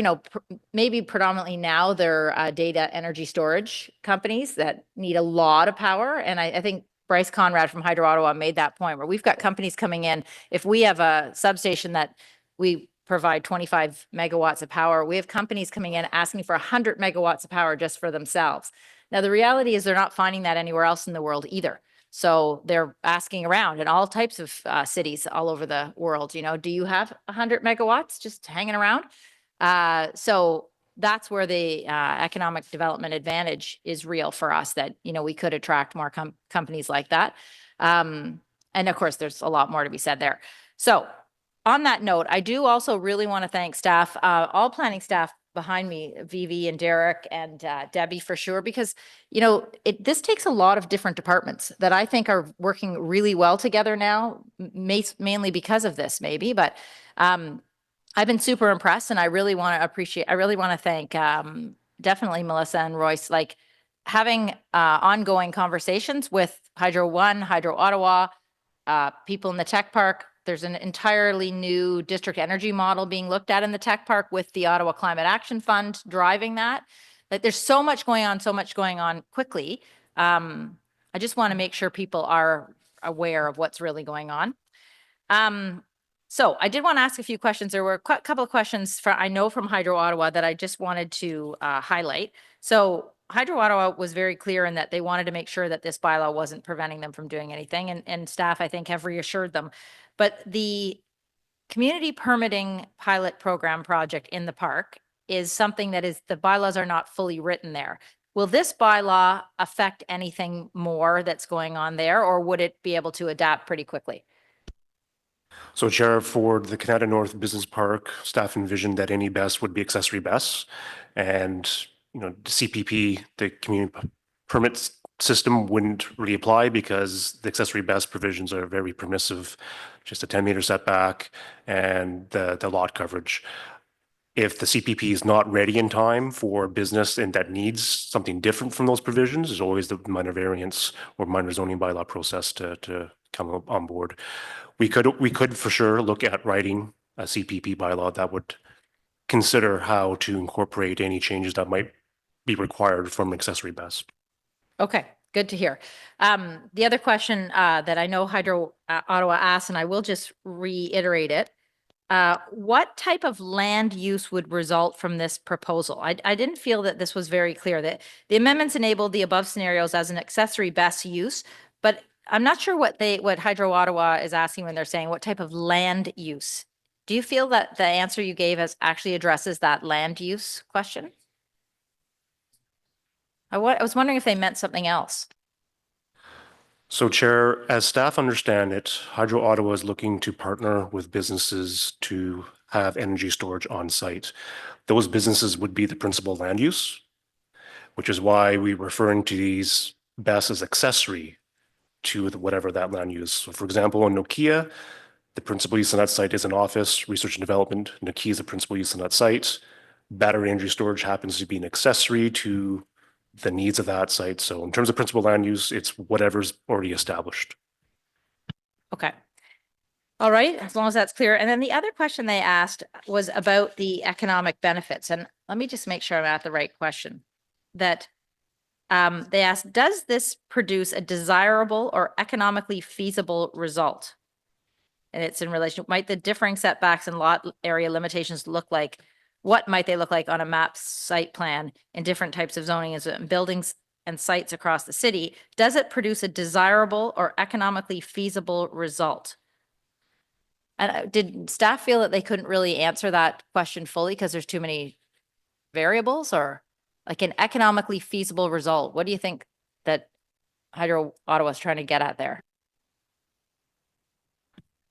maybe predominantly now they're data energy storage companies that need a lot of power. And I think Bryce Conrad from Hydro Ottawa made that point, where we've got companies coming in. If we have a substation that we provide 25 megawatts of power, we have companies coming in asking for 100 megawatts of power just for themselves. Now, the reality is they're not finding that anywhere else in the world either. So they're asking around in all types of cities all over the world, do you have 100 megawatts just hanging around? So that's where the economic development advantage is real for us, that, we could attract more companies like that. And of course, there's a lot more to be said there. So on that note, I do also really want to thank staff, all planning staff behind me, Vivi and Derek and Debbie for sure, because, this takes a lot of different departments that I think are working really well together now, mainly because of this maybe, but I've been super impressed, and I really want to thank definitely Melissa and Royce, like having ongoing conversations with Hydro One, Hydro Ottawa, people in the tech park. There's an entirely new district energy model being looked at in the tech park with the Ottawa Climate Action Fund driving that. Like, there's so much going on quickly. I just want to make sure people are aware of what's really going on. So I did want to ask a few questions. There were a couple of questions I know from Hydro Ottawa that I just wanted to highlight. So Hydro Ottawa was very clear in that they wanted to make sure that this bylaw wasn't preventing them from doing anything. And staff, I think, have reassured them. But the community permitting pilot program project in the park is something that the bylaws are not fully written there. Will this bylaw affect anything more that's going on there, or would it be able to adapt pretty quickly? So, Chair, for the Canada North Business Park, staff envisioned that any BESS would be accessory BESS, and the CPP, the community permits system, wouldn't really apply because the accessory BESS provisions are very permissive, just a 10-meter setback and the lot coverage. If the CPP is not ready in time for business and that needs something different from those provisions, there's always the minor variance or minor zoning bylaw process to come on board. We could for sure look at writing a CPP bylaw that would consider how to incorporate any changes that might be required from accessory BESS. Okay, good to hear. The other question that I know Hydro Ottawa asked, and I will just reiterate it, what type of land use would result from this proposal? I didn't feel that this was very clear, that the amendments enabled the above scenarios as an accessory BESS use, but I'm not sure what Hydro Ottawa is asking when they're saying what type of land use. Do you feel that the answer you gave us actually addresses that land use question? I was wondering if they meant something else. So, Chair, as staff understand it, Hydro Ottawa is looking to partner with businesses to have energy storage on site. Those businesses would be the principal land use, which is why we're referring to these BESS as accessory to whatever that land use. So for example, in Nokia, the principal use on that site is an office, research and development. Nokia is the principal use on that site. Battery energy storage happens to be an accessory to the needs of that site. So in terms of principal land use, it's whatever's already established. Okay. All right, as long as that's clear. And then the other question they asked was about the economic benefits. And let me just make sure I'm at the right question. That they asked, does this produce a desirable or economically feasible result? And it's in relation, might the differing setbacks and lot area limitations look like? What might they look like on a map site plan in different types of zoning and buildings and sites across the city? Does it produce a desirable or economically feasible result? And did staff feel that they couldn't really answer that question fully because there's too many variables, or like an economically feasible result? What do you think that Hydro Ottawa is trying to get at there?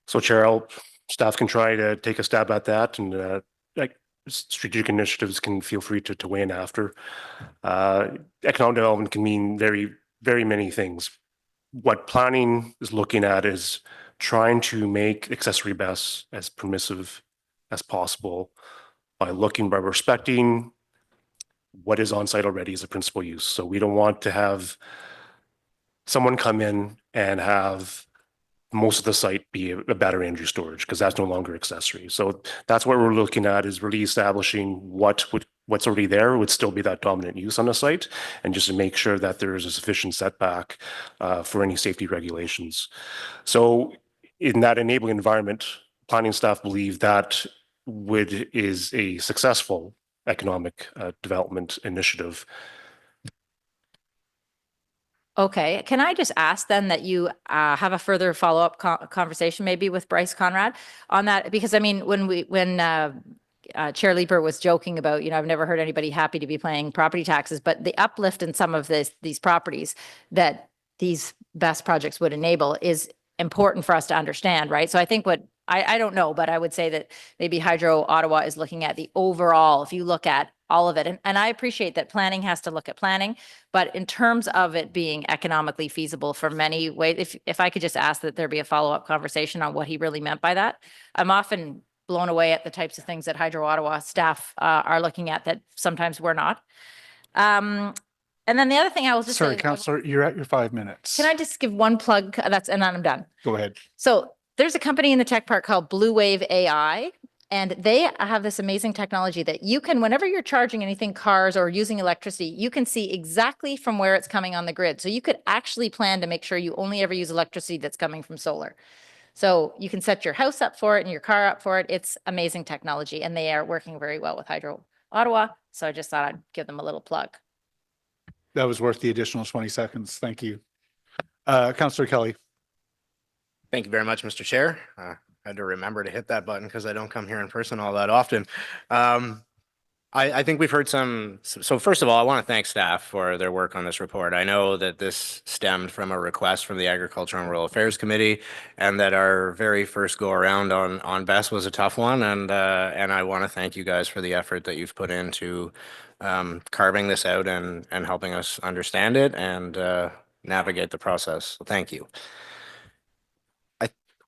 So Chair, staff can try to take a stab at that, and like strategic initiatives can feel free to weigh in after. Economic development can mean very, very many things. What planning is looking at is trying to make accessory BESS as permissive as possible by respecting what is on site already as a principal use. So we don't want to have someone come in and have most of the site be a battery energy storage, because that's no longer accessory. So that's what we're looking at, is really establishing what's already there would still be that dominant use on the site, and just to make sure that there is a sufficient setback for any safety regulations. So in that enabling environment, planning staff believe that is a successful economic development initiative. Okay, can I just ask then that you have a further follow-up conversation maybe with Bryce Conrad on that? Because I mean, when Chair Leeper was joking about, I've never heard anybody happy to be paying property taxes, but the uplift in some of these properties that these BESS projects would enable is important for us to understand, right? So I think I don't know, but I would say that maybe Hydro Ottawa is looking at the overall, if you look at all of it. And I appreciate that planning has to look at planning, but in terms of it being economically feasible for many ways, if I could just ask that there be a follow-up conversation on what he really meant by that. I'm often blown away at the types of things that Hydro Ottawa staff are looking at that sometimes we're not. And then the other thing I will just Sorry, say, Councillor, you're at your 5 minutes. can I just give one plug? And then I'm done. Go ahead. So there's a company in the tech park called Blue Wave AI, and they have this amazing technology that you can, whenever you're charging anything, cars or using electricity, you can see exactly from where it's coming on the grid. So you could actually plan to make sure you only ever use electricity that's coming from solar. So you can set your house up for it and your car up for it. It's amazing technology, and they are working very well with Hydro Ottawa. So I just thought I'd give them a little plug. That was worth the additional 20 seconds. Thank you. Councillor Kelly. Thank you very much, Mr. Chair. I had to remember to hit that button because I don't come here in person all that often. I think we've heard so first of all, I want to thank staff for their work on this report. I know that this stemmed from a request from the Agriculture and Rural Affairs Committee, and that our very first go around on BESS was a tough one. And I want to thank you guys for the effort that you've put into carving this out and helping us understand it and navigate the process. So thank you.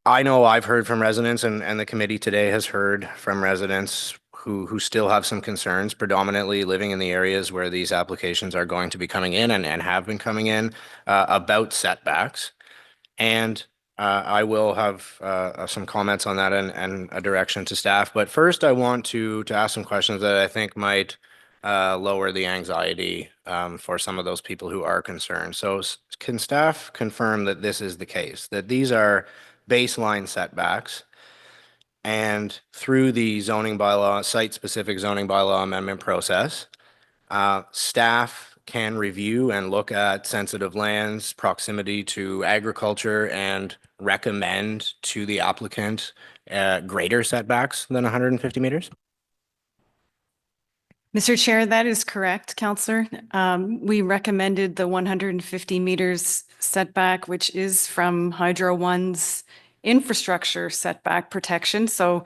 I know I've heard from residents, and the committee today has heard from residents who still have some concerns, predominantly living in the areas where these applications are going to be coming in and have been coming in about setbacks. And I will have some comments on that and a direction to staff. But first, I want to ask some questions that I think might lower the anxiety for some of those people who are concerned. So can staff confirm that this is the case, that these are baseline setbacks, and through the zoning bylaw, site-specific zoning bylaw amendment process, staff can review and look at sensitive lands, proximity to agriculture, and recommend to the applicant greater setbacks than 150 meters? Mr. Chair, that is correct, Councillor. We recommended the 150 meters setback, which is from Hydro One's infrastructure setback protection. So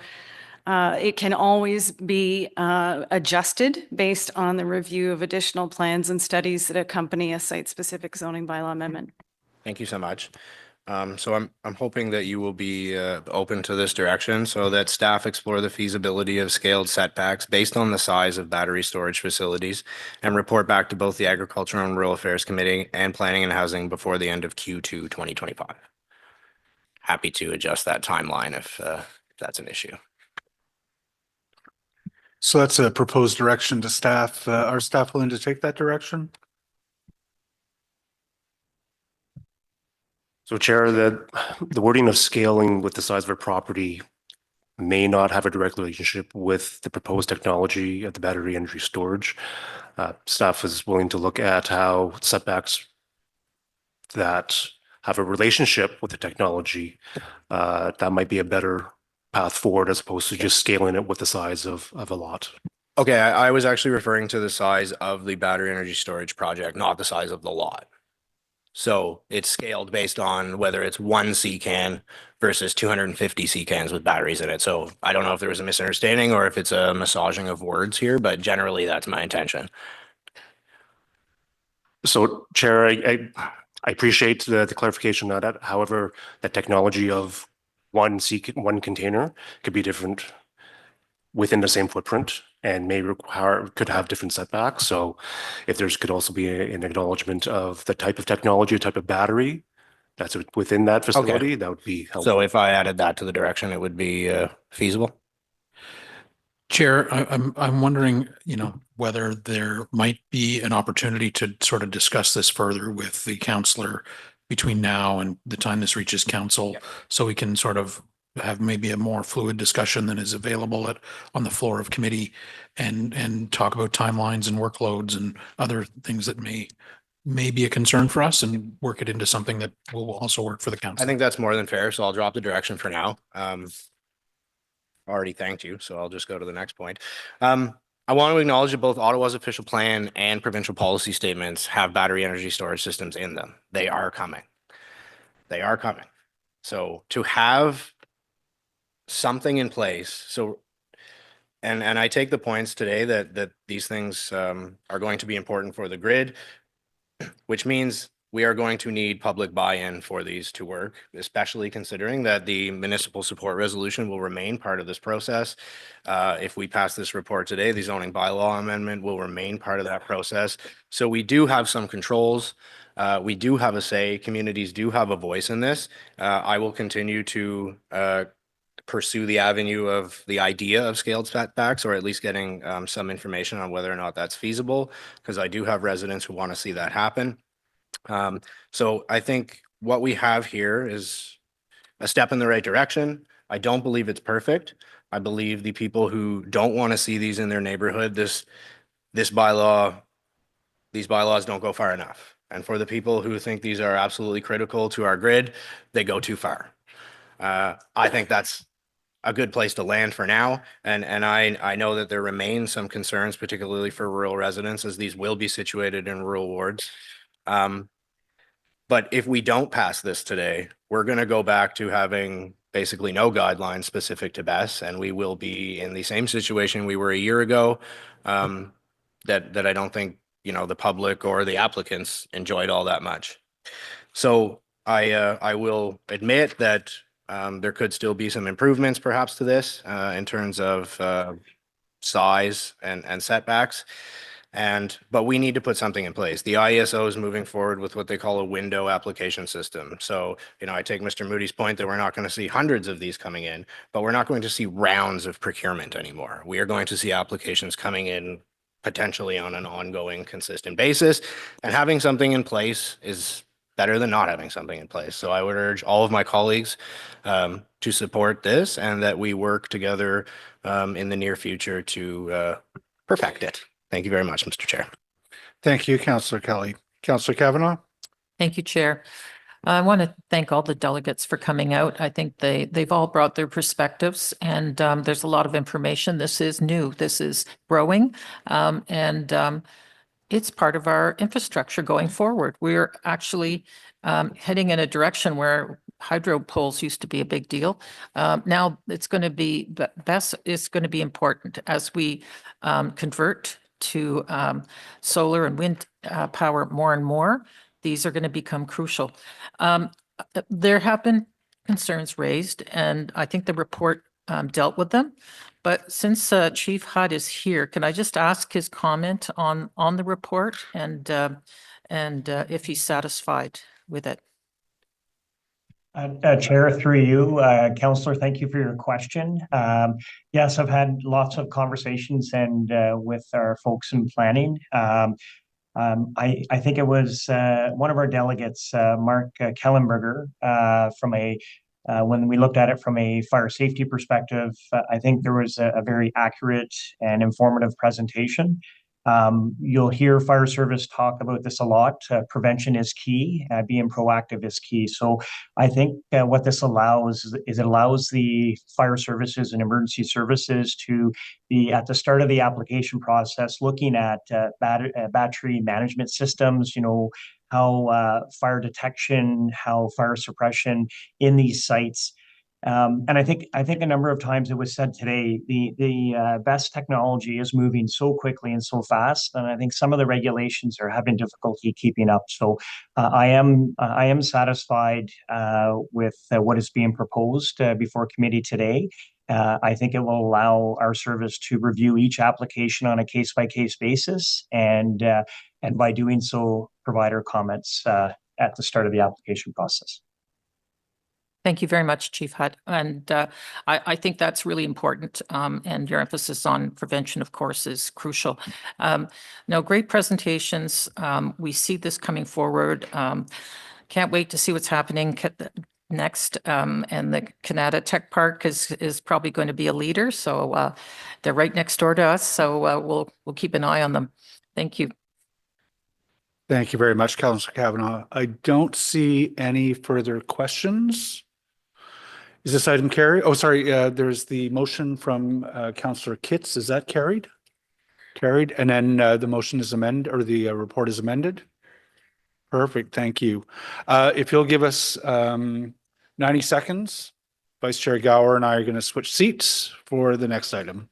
It can always be adjusted based on the review of additional plans and studies that accompany a site-specific zoning bylaw amendment. Thank you so much. So I'm hoping that you will be open to this direction so that staff explore the feasibility of scaled setbacks based on the size of battery storage facilities and report back to both the Agriculture and Rural Affairs Committee and Planning and Housing before the end of Q2 2025. Happy to adjust that timeline if that's an issue. So that's a proposed direction to staff. Are staff willing to take that direction? So Chair, the wording of scaling with the size of a property may not have a direct relationship with the proposed technology of the battery energy storage. Staff is willing to look at how setbacks that have a relationship with the technology, that might be a better path forward as opposed to just scaling it with the size of a lot. Okay, I was actually referring to the size of the battery energy storage project, not the size of the lot. So it's scaled based on whether it's 1 CCAN versus 250 CCANs with batteries in it. So I don't know if there was a misunderstanding or if it's a massaging of words here, but generally that's my intention. So Chair, I appreciate the clarification on that. However, the technology of one container could be different within the same footprint and could have different setbacks. So if there's could also be an acknowledgement of the type of technology, type of battery that's within that facility, that would be helpful. So if I added that to the direction, it would be feasible. Chair, I'm wondering, whether there might be an opportunity to sort of discuss this further with the councillor between now and the time this reaches council, so we can sort of have maybe a more fluid discussion than is available on the floor of committee and talk about timelines and workloads and other things that may be a concern for us and work it into something that will also work for the council. I think that's more than fair. So I'll drop the direction for now. Already thanked you, so I'll just go to the next point. I want to acknowledge that both Ottawa's official plan and provincial policy statements have battery energy storage systems in them. They are coming. They are coming. So to have something in place, and I take the points today that these things are going to be important for the grid, which means we are going to need public buy-in for these to work, especially considering that the municipal support resolution will remain part of this process. If we pass this report today, the zoning bylaw amendment will remain part of that process. So we do have some controls. We do have a say. Communities do have a voice in this. I will continue to pursue the avenue of the idea of scaled setbacks, or at least getting some information on whether or not that's feasible, because I do have residents who want to see that happen. So I think what we have here is a step in the right direction. I don't believe it's perfect. I believe the people who don't want to see these in their neighborhood, these bylaws don't go far enough. And for the people who think these are absolutely critical to our grid, they go too far. I think that's a good place to land for now. And I know that there remain some concerns, particularly for rural residents, as these will be situated in rural wards. But if we don't pass this today, we're going to go back to having basically no guidelines specific to BESS, and we will be in the same situation we were a year ago, that I don't think, the public or the applicants enjoyed all that much. So I will admit that there could still be some improvements perhaps to this in terms of size and setbacks. But we need to put something in place. The IESO is moving forward with what they call a window application system. So, I take Mr. Moody's point that we're not going to see hundreds of these coming in, but we're not going to see rounds of procurement anymore. We are going to see applications coming in potentially on an ongoing, consistent basis. And having something in place is better than not having something in place. So I would urge all of my colleagues to support this, and that we work together in the near future to perfect it. Thank you very much, Mr. Chair. Thank you, Councillor Kelly. Councillor Kavanaugh? Thank you, Chair. I want to thank all the delegates for coming out. I think they've all brought their perspectives, and there's a lot of information. This is new. This is growing, and it's part of our infrastructure going forward. We're actually heading in a direction where hydro poles used to be a big deal. Now it's going to be, BESS is going to be important as we convert to solar and wind power more and more. These are going to become crucial. There have been concerns raised, and I think the report dealt with them. But since Chief Hutt is here, can I just ask his comment on the report and if he's satisfied with it? Chair, through you, Councillor, thank you for your question. Yes, I've had lots of conversations and with our folks in planning. I think it was one of our delegates, Mark Kellenberger, when we looked at it from a fire safety perspective, I think there was a very accurate and informative presentation. You'll hear fire service talk about this a lot. Prevention is key. Being proactive is key. So I think what this allows is it allows the fire services and emergency services to be at the start of the application process, looking at battery management systems, how fire detection, how fire suppression in these sites. And I think a number of times it was said today, the BESS technology is moving so quickly and so fast, and I think some of the regulations are having difficulty keeping up. So I am satisfied with what is being proposed before committee today. I think it will allow our service to review each application on a case-by-case basis, and by doing so, provide our comments at the start of the application process. Thank you very much, Chief Hutt. And I think that's really important. And your emphasis on prevention, of course, is crucial. No, great presentations. We see this coming forward. Can't wait to see what's happening next. And the Canada Tech Park is probably going to be a leader. So they're right next door to us. So we'll keep an eye on them. Thank you. Thank you very much, Councillor Kavanaugh. I don't see any further questions. Is this item carried? Oh, sorry, there's the motion from Councillor Kitts. Is that carried? Carried. And then the motion is amended, or the report is amended? Perfect, thank you. If you'll give us 90 seconds, Vice Chair Gower and I are going to switch seats for the next item.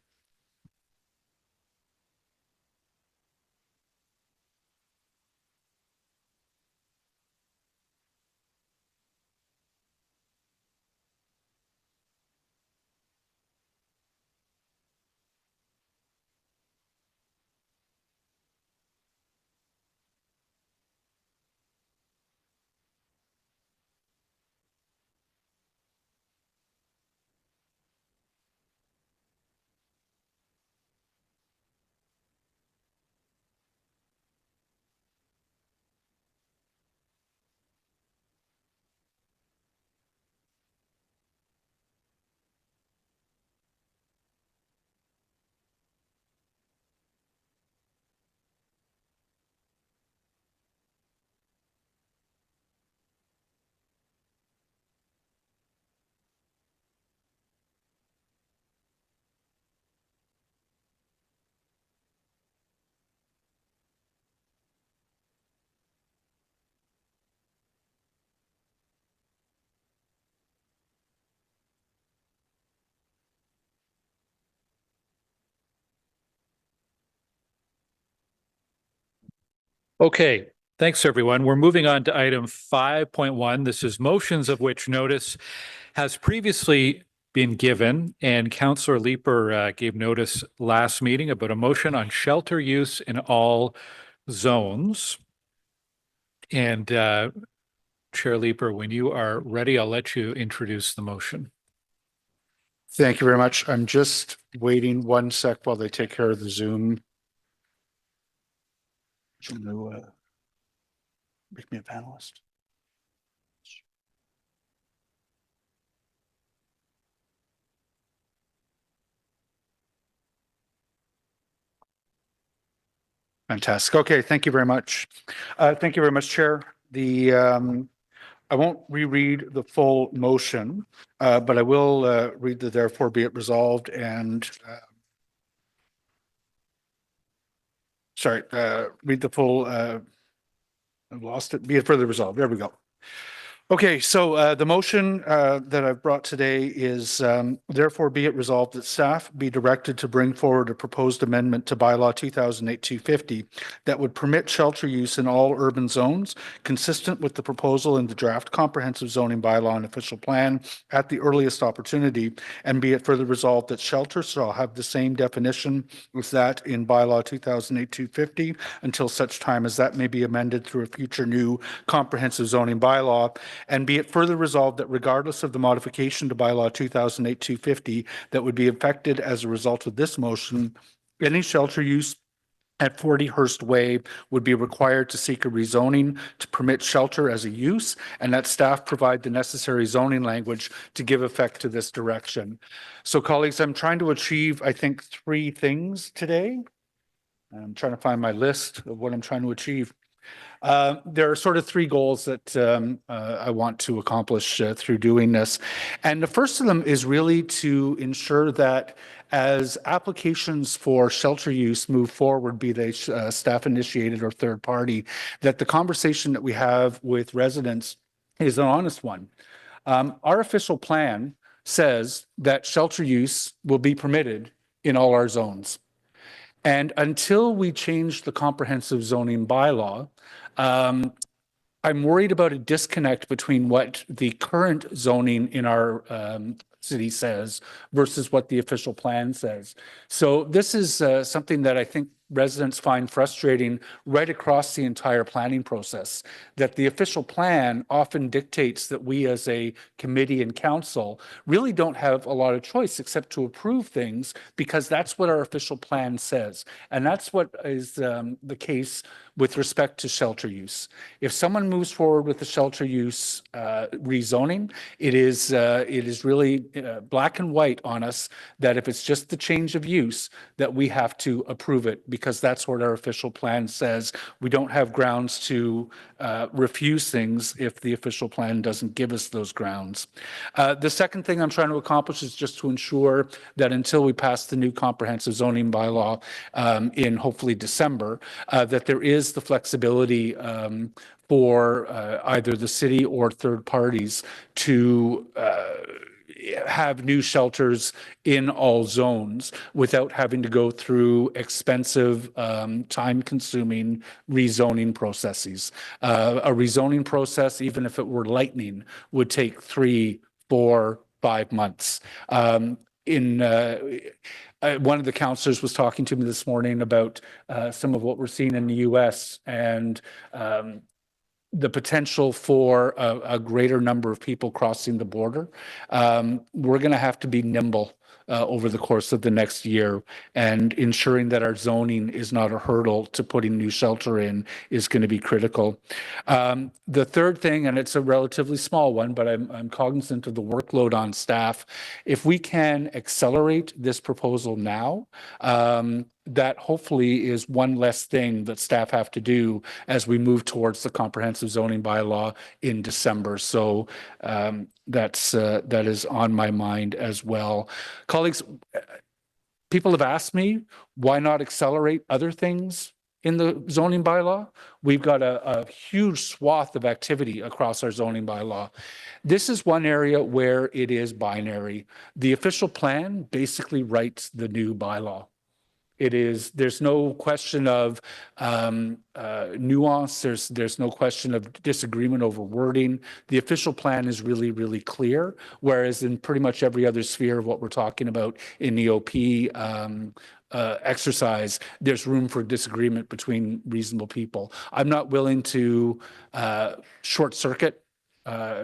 Okay, thanks everyone. We're moving on to item 5.1. This is motions of which notice has previously been given, and Councillor Leeper gave notice last meeting about a motion on shelter use in all zones. And Chair Leeper, when you are ready, I'll let you introduce the motion. Thank you very much. I'm just waiting one sec while they take care of the Zoom. Make me a panelist. Fantastic. Okay, thank you very much. Thank you very much, Chair. I won't reread the full motion, but I will read the therefore be it resolved and read the full I lost it. Be it further resolved. There we go. Okay, so the motion that I've brought today is therefore be it resolved that staff be directed to bring forward a proposed amendment to bylaw 2008-250 that would permit shelter use in all urban zones consistent with the proposal in the draft comprehensive zoning bylaw and official plan at the earliest opportunity, and be it further resolved that shelter shall have the same definition as that in bylaw 2008-250 until such time as that may be amended through a future new comprehensive zoning bylaw. And be it further resolved that regardless of the modification to bylaw 2008-250 that would be affected as a result of this motion, any shelter use at 40 Hurst Way would be required to seek a rezoning to permit shelter as a use, and that staff provide the necessary zoning language to give effect to this direction. So colleagues, I'm trying to achieve, I think, 3 things today. I'm trying to find my list of what I'm trying to achieve. There are sort of 3 goals that I want to accomplish through doing this. And the first of them is really to ensure that as applications for shelter use move forward, be they staff initiated or third party, that the conversation that we have with residents is an honest one. Our official plan says that shelter use will be permitted in all our zones. And until we change the comprehensive zoning bylaw, I'm worried about a disconnect between what the current zoning in our city says versus what the official plan says. So this is something that I think residents find frustrating right across the entire planning process, that the official plan often dictates that we as a committee and council really don't have a lot of choice except to approve things because that's what our official plan says. And that's what is the case with respect to shelter use. If someone moves forward with the shelter use rezoning, it is really black and white on us that if it's just the change of use, that we have to approve it because that's what our official plan says. We don't have grounds to refuse things if the official plan doesn't give us those grounds. The second thing I'm trying to accomplish is just to ensure that until we pass the new comprehensive zoning bylaw in hopefully December, that there is the flexibility for either the city or third parties to have new shelters in all zones without having to go through expensive, time-consuming rezoning processes. A rezoning process, even if it were lightning, would take 3, 4, 5 months. One of the counselors was talking to me this morning about some of what we're seeing in the US and the potential for a greater number of people crossing the border. We're going to have to be nimble over the course of the next year, and ensuring that our zoning is not a hurdle to putting new shelter in is going to be critical. The third thing, and it's a relatively small one, but I'm cognizant of the workload on staff. If we can accelerate this proposal now, that hopefully is one less thing that staff have to do as we move towards the comprehensive zoning bylaw in December. So that is on my mind as well. Colleagues, people have asked me, why not accelerate other things in the zoning bylaw? We've got a huge swath of activity across our zoning bylaw. This is one area where it is binary. The official plan basically writes the new bylaw. There's no question of nuance. There's no question of disagreement over wording. The official plan is really, really clear, whereas in pretty much every other sphere of what we're talking about in the OP exercise, there's room for disagreement between reasonable people. I'm not willing to short circuit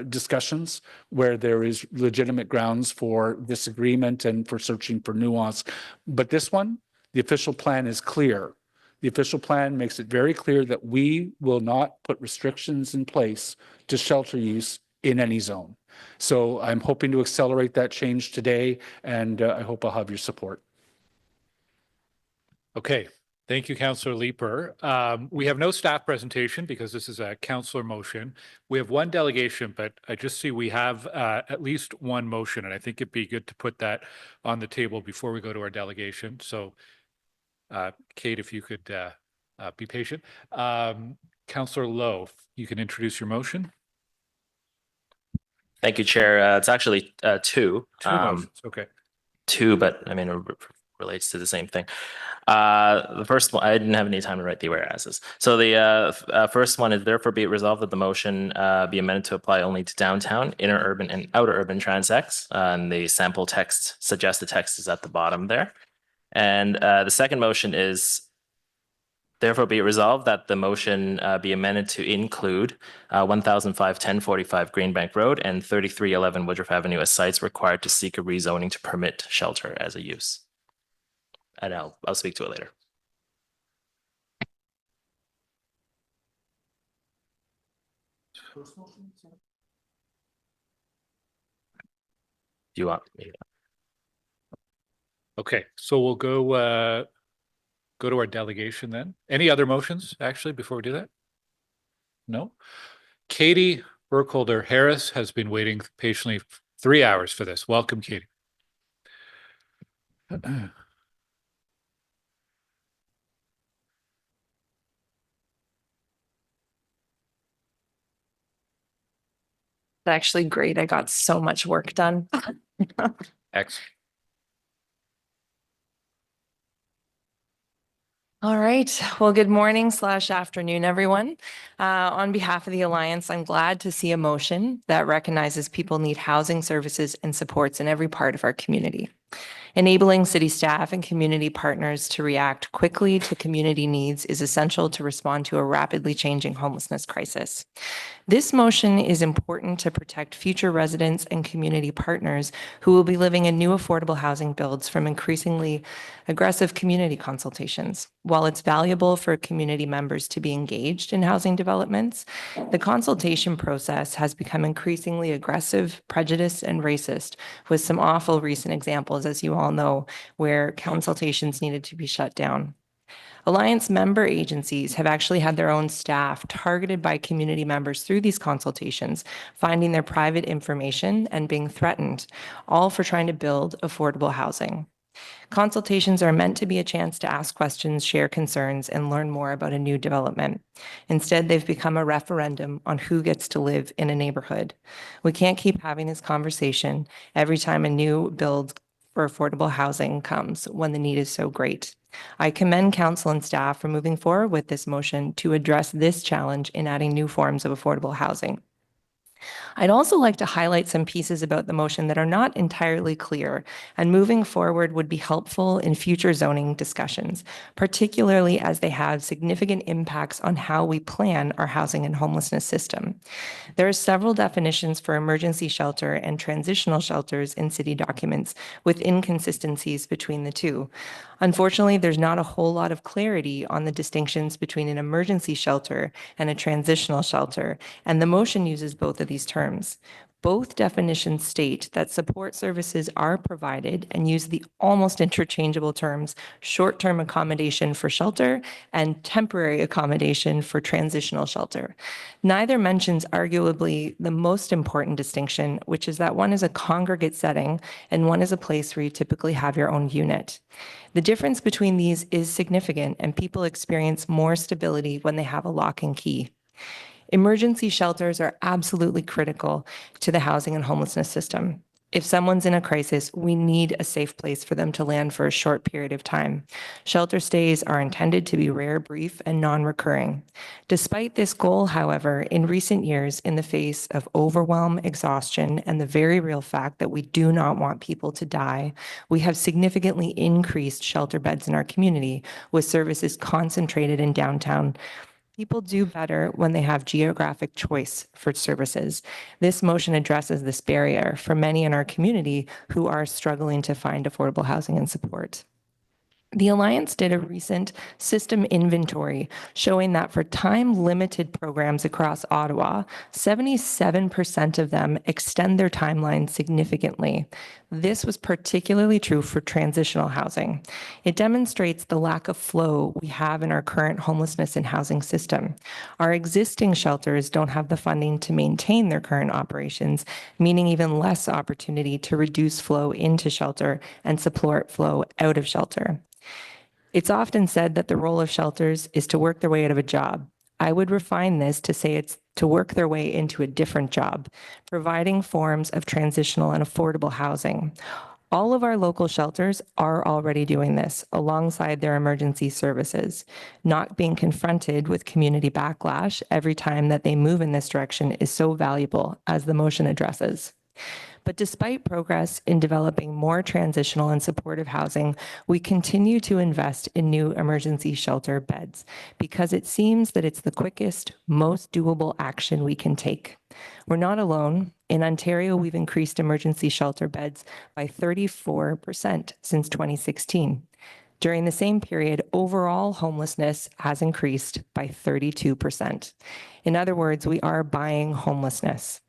discussions where there is legitimate grounds for disagreement and for searching for nuance. But this one, the official plan is clear. The official plan makes it very clear that we will not put restrictions in place to shelter use in any zone. So I'm hoping to accelerate that change today, and I hope I'll have your support. Okay. Thank you, Councillor Leeper. We have no staff presentation because this is a councillor motion. We have one delegation, but I just see we have at least one motion, and I think it'd be good to put that on the table before we go to our delegation. So Kate, if you could be patient. Councillor Lowe, you can introduce your motion. Thank you, Chair. It's actually two. Two motions, okay. Two, but I mean, it relates to the same thing. The first one, I didn't have any time to write the whereases. So the first one is therefore be it resolved that the motion be amended to apply only to downtown, inner urban, and outer urban transects. And the sample text, suggested text is at the bottom there. And the second motion is therefore be it resolved that the motion be amended to include 1005-1045 Greenbank Road and 3311 Woodruff Avenue as sites required to seek a rezoning to permit shelter as a use. And I'll speak to it later. Do you want me? Okay, so we'll go to our delegation then. Any other motions actually before we do that? No. Katie Burkholder Harris has been waiting patiently 3 hours for this. Welcome, Katie. It's actually great. I got so much work done. Excellent. All right. Well, good morning / afternoon, everyone. On behalf of the Alliance, I'm glad to see a motion that recognizes people need housing services and supports in every part of our community. Enabling city staff and community partners to react quickly to community needs is essential to respond to a rapidly changing homelessness crisis. This motion is important to protect future residents and community partners who will be living in new affordable housing builds from increasingly aggressive community consultations. While it's valuable for community members to be engaged in housing developments, the consultation process has become increasingly aggressive, prejudiced, and racist, with some awful recent examples, as you all know, where consultations needed to be shut down. Alliance member agencies have actually had their own staff targeted by community members through these consultations, finding their private information and being threatened, all for trying to build affordable housing. Consultations are meant to be a chance to ask questions, share concerns, and learn more about a new development. Instead, they've become a referendum on who gets to live in a neighborhood. We can't keep having this conversation every time a new build for affordable housing comes when the need is so great. I commend council and staff for moving forward with this motion to address this challenge in adding new forms of affordable housing. I'd also like to highlight some pieces about the motion that are not entirely clear and moving forward would be helpful in future zoning discussions, particularly as they have significant impacts on how we plan our housing and homelessness system. There are several definitions for emergency shelter and transitional shelters in city documents with inconsistencies between the two. Unfortunately, there's not a whole lot of clarity on the distinctions between an emergency shelter and a transitional shelter, and the motion uses both of these terms. Both definitions state that support services are provided and use the almost interchangeable terms short-term accommodation for shelter and temporary accommodation for transitional shelter. Neither mentions arguably the most important distinction, which is that one is a congregate setting and one is a place where you typically have your own unit. The difference between these is significant and people experience more stability when they have a lock and key. Emergency shelters are absolutely critical to the housing and homelessness system. If someone's in a crisis, we need a safe place for them to land for a short period of time. Shelter stays are intended to be rare, brief, and non-recurring. Despite this goal, however, in recent years, in the face of overwhelm, exhaustion, and the very real fact that we do not want people to die, we have significantly increased shelter beds in our community, with services concentrated in downtown. People do better when they have geographic choice for services. This motion addresses this barrier for many in our community who are struggling to find affordable housing and support. The Alliance did a recent system inventory showing that for time-limited programs across Ottawa, 77% of them extend their timeline significantly. This was particularly true for transitional housing. It demonstrates the lack of flow we have in our current homelessness and housing system. Our existing shelters don't have the funding to maintain their current operations, meaning even less opportunity to reduce flow into shelter and support flow out of shelter. It's often said that the role of shelters is to work their way out of a job. I would refine this to say it's to work their way into a different job, providing forms of transitional and affordable housing. All of our local shelters are already doing this alongside their emergency services. Not being confronted with community backlash every time that they move in this direction is so valuable, as the motion addresses. But despite progress in developing more transitional and supportive housing, we continue to invest in new emergency shelter beds because it seems that it's the quickest, most doable action we can take. We're not alone. In Ontario, we've increased emergency shelter beds by 34% since 2016. During the same period, overall homelessness has increased by 32%. In other words, we are buying homelessness.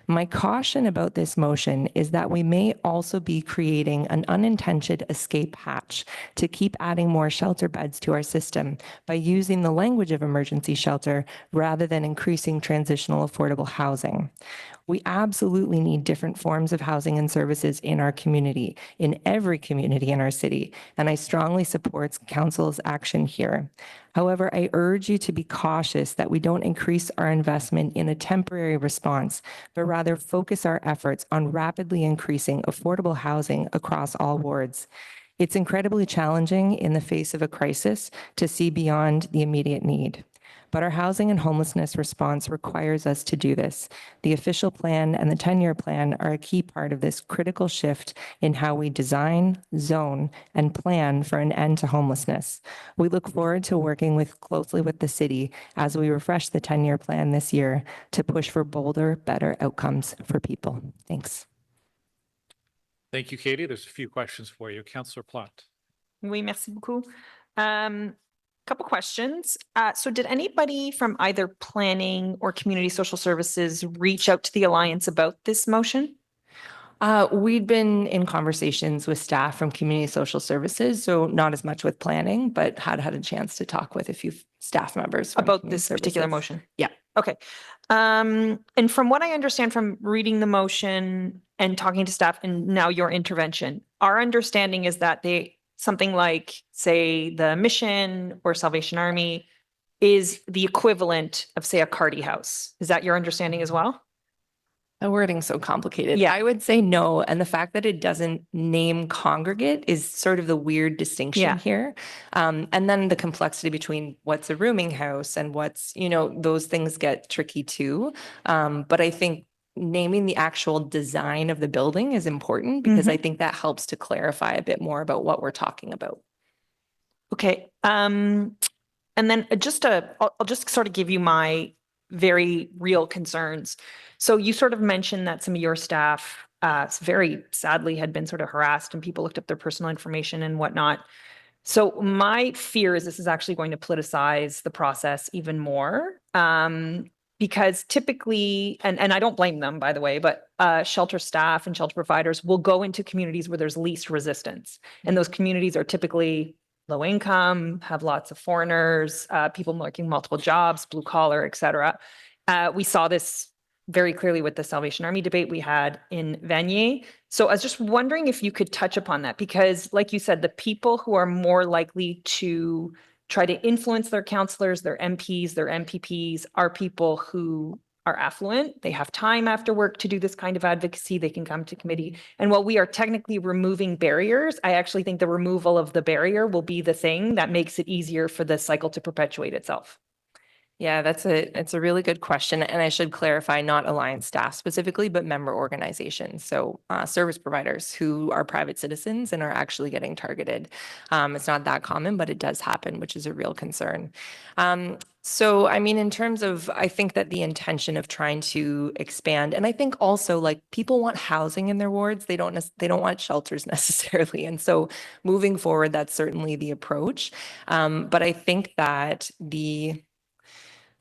My caution about this motion is that we may also be creating an unintended escape hatch to keep adding more shelter beds to our system by using the language of emergency shelter rather than increasing transitional affordable housing. We absolutely need different forms of housing and services in our community, in every community in our city, and I strongly support Council's action here. However, I urge you to be cautious that we don't increase our investment in a temporary response, but rather focus our efforts on rapidly increasing affordable housing across all wards. It's incredibly challenging in the face of a crisis to see beyond the immediate need. But our housing and homelessness response requires us to do this. The official plan and the 10-year plan are a key part of this critical shift in how we design, zone, and plan for an end to homelessness. We look forward to working closely with the city as we refresh the 10-year plan this year to push for bolder, better outcomes for people. Thanks. Thank you, Katie. There's a few questions for you. Councillor Plante. Oui, merci beaucoup. Couple questions. So did anybody from either planning or community social services reach out to the Alliance about this motion? We'd been in conversations with staff from community social services, so not as much with planning, but had a chance to talk with a few staff members about this particular motion. Yeah. Okay. And from what I understand from reading the motion and talking to staff and now your intervention, our understanding is that something like, say, the Mission or Salvation Army is the equivalent of, say, a Cardi house. Is that your understanding as well? The wording's so complicated. Yeah. I would say no. And the fact that it doesn't name congregate is sort of the weird distinction here. And then the complexity between what's a rooming house and what's, those things get tricky too. But I think naming the actual design of the building is important because I think that helps to clarify a bit more about what we're talking about. Okay. And then I'll just sort of give you my very real concerns. So you sort of mentioned that some of your staff very sadly had been sort of harassed and people looked up their personal information and whatnot. So my fear is this is actually going to politicize the process even more. Because typically, and I don't blame them, by the way, but shelter staff and shelter providers will go into communities where there's least resistance. And those communities are typically low income, have lots of foreigners, people working multiple jobs, blue collar, et cetera. We saw this very clearly with the Salvation Army debate we had in Vanier. So I was just wondering if you could touch upon that, because like you said, the people who are more likely to try to influence their councillors, their MPs, their MPPs are people who are affluent. They have time after work to do this kind of advocacy. They can come to committee. And while we are technically removing barriers, I actually think the removal of the barrier will be the thing that makes it easier for the cycle to perpetuate itself. Yeah, it's a really good question. And I should clarify, not Alliance staff specifically, but member organizations. So service providers who are private citizens and are actually getting targeted. It's not that common, but it does happen, which is a real concern. So, I mean, in terms of, I think that the intention of trying to expand, and I think also like people want housing in their wards. They don't want shelters necessarily. And so moving forward, that's certainly the approach. But I think that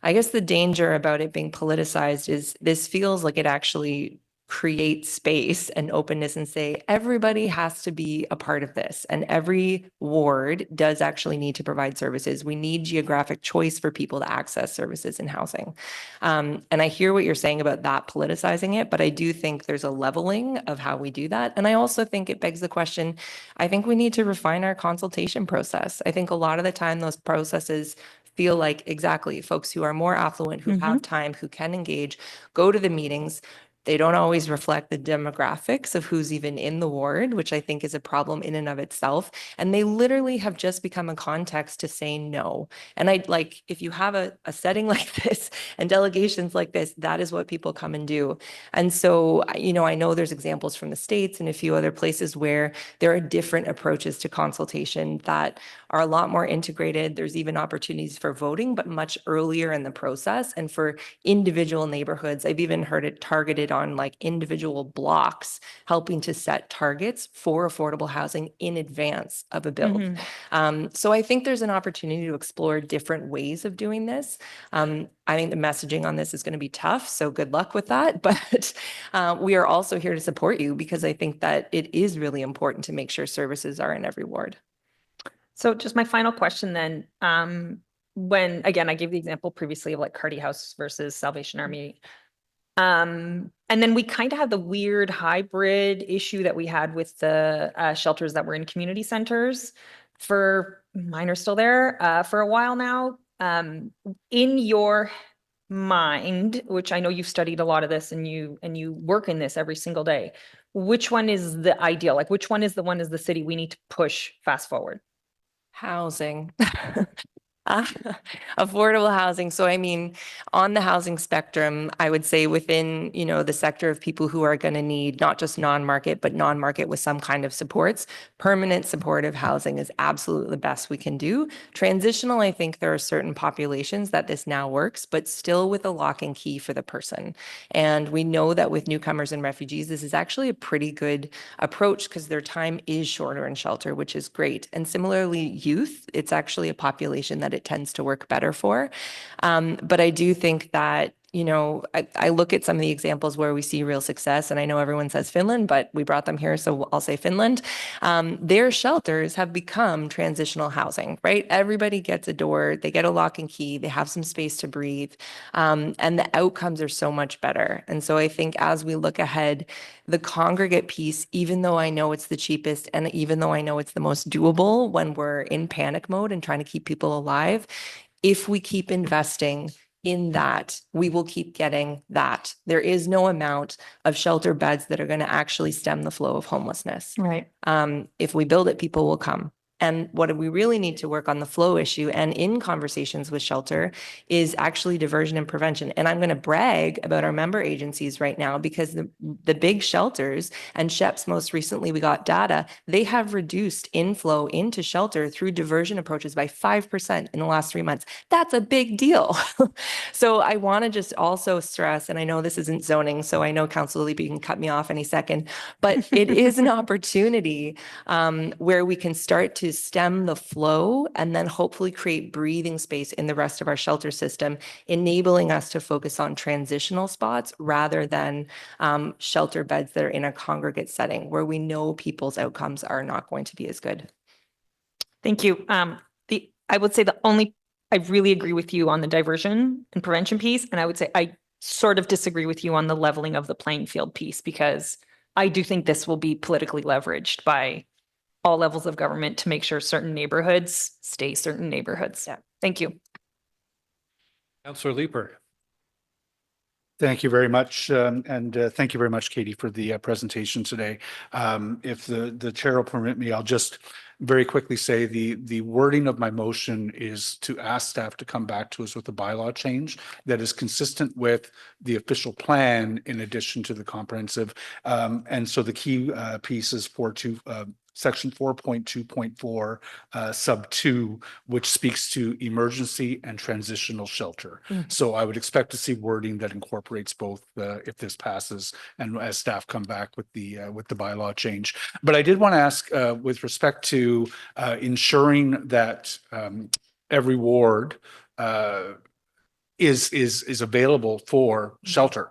I guess the danger about it being politicized is this feels like it actually create space and openness and say everybody has to be a part of this, and every ward does actually need to provide services. We need geographic choice for people to access services and housing. And I hear what you're saying about that politicizing it, but I do think there's a leveling of how we do that. And I also think it begs the question, I think we need to refine our consultation process. I think a lot of the time those processes feel like exactly folks who are more affluent, who have time, who can engage, go to the meetings. They don't always reflect the demographics of who's even in the ward, which I think is a problem in and of itself. And they literally have just become a context to say no. And if you have a setting like this and delegations like this, that is what people come and do. And so, I know there's examples from the States and a few other places where there are different approaches to consultation that are a lot more integrated. There's even opportunities for voting, but much earlier in the process. And for individual neighborhoods, I've even heard it targeted on like individual blocks, helping to set targets for affordable housing in advance of a build. So I think there's an opportunity to explore different ways of doing this. I think the messaging on this is going to be tough, so good luck with that. But we are also here to support you because I think that it is really important to make sure services are in every ward. So just my final question then, when, again, I gave the example previously of like Cardi House versus Salvation Army. And then we kind of have the weird hybrid issue that we had with the shelters that were in community centers mine are still there for a while now. In your mind, which I know you've studied a lot of this and you work in this every single day, which one is the ideal? Like which one is the city we need to push fast forward? Housing. Affordable housing. So, I mean, on the housing spectrum, I would say within, the sector of people who are going to need not just non-market, but non-market with some kind of supports, permanent supportive housing is absolutely the best we can do. Transitional, I think there are certain populations that this now works, but still with a lock and key for the person. And we know that with newcomers and refugees, this is actually a pretty good approach because their time is shorter in shelter, which is great. And similarly, youth, it's actually a population that it tends to work better for. But I do think that, I look at some of the examples where we see real success, and I know everyone says Finland, but we brought them here, so I'll say Finland. Their shelters have become transitional housing, right? Everybody gets a door, they get a lock and key, they have some space to breathe, and the outcomes are so much better. And so I think as we look ahead, the congregate piece, even though I know it's the cheapest and even though I know it's the most doable when we're in panic mode and trying to keep people alive, if we keep investing in that, we will keep getting that. There is no amount of shelter beds that are going to actually stem the flow of homelessness. Right. If we build it, people will come. And what we really need to work on the flow issue and in conversations with shelter is actually diversion and prevention. And I'm going to brag about our member agencies right now because the big shelters and SHEPs, most recently, we got data, they have reduced inflow into shelter through diversion approaches by 5% in the last 3 months. That's a big deal. So I want to just also stress, and I know this isn't zoning, so I know Councilor Leap, you can cut me off any second, but it is an opportunity where we can start to stem the flow and then hopefully create breathing space in the rest of our shelter system, enabling us to focus on transitional spots rather than shelter beds that are in a congregate setting where we know people's outcomes are not going to be as good. Thank you. I would say I really agree with you on the diversion and prevention piece. And I would say I sort of disagree with you on the leveling of the playing field piece, because I do think this will be politically leveraged by all levels of government to make sure certain neighborhoods stay certain neighborhoods. Yeah. Thank you. Councillor Leaper. Thank you very much. And thank you very much, Katie, for the presentation today. If the chair will permit me, I'll just very quickly say the wording of my motion is to ask staff to come back to us with a bylaw change that is consistent with the official plan in addition to the comprehensive. And so the key piece is Section 4.2.4 sub 2, which speaks to emergency and transitional shelter. So I would expect to see wording that incorporates both if this passes and as staff come back with the bylaw change. But I did want to ask with respect to ensuring that every ward is available for shelter.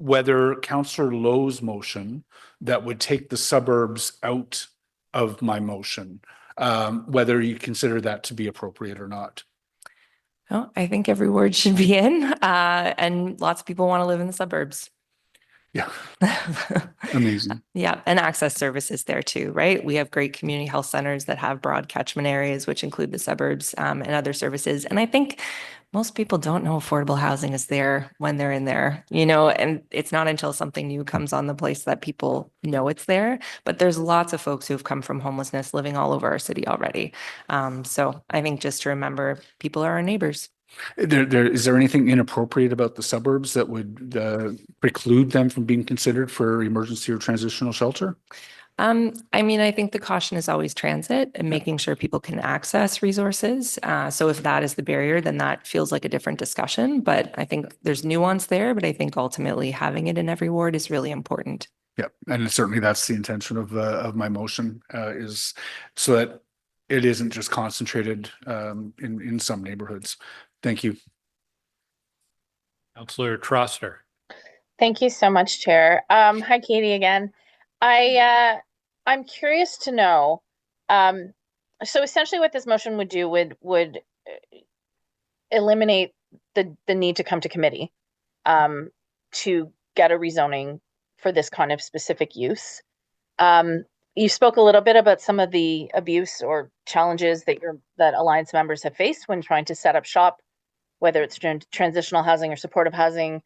Whether Councillor Lowe's motion that would take the suburbs out of my motion, whether you consider that to be appropriate or not. Well, I think every word should be in, and lots of people want to live in the suburbs. Yeah. Amazing. Yeah, and access services there too, right? We have great community health centers that have broad catchment areas, which include the suburbs and other services. And I think most people don't know affordable housing is there when they're in there, and it's not until something new comes on the place that people know it's there. But there's lots of folks who've come from homelessness living all over our city already. So I think just to remember, people are our neighbors. Is there anything inappropriate about the suburbs that would preclude them from being considered for emergency or transitional shelter? I mean, I think the caution is always transit and making sure people can access resources. So if that is the barrier, then that feels like a different discussion. But I think there's nuance there, but I think ultimately having it in every ward is really important. Yeah, and certainly that's the intention of my motion is so that it isn't just concentrated in some neighborhoods. Thank you. Councillor Troster. Thank you so much, Chair. Hi, Katie again. I'm curious to know, so essentially what this motion would do would eliminate the need to come to committee to get a rezoning for this kind of specific use. You spoke a little bit about some of the abuse or challenges that Alliance members have faced when trying to set up shop, whether it's transitional housing or supportive housing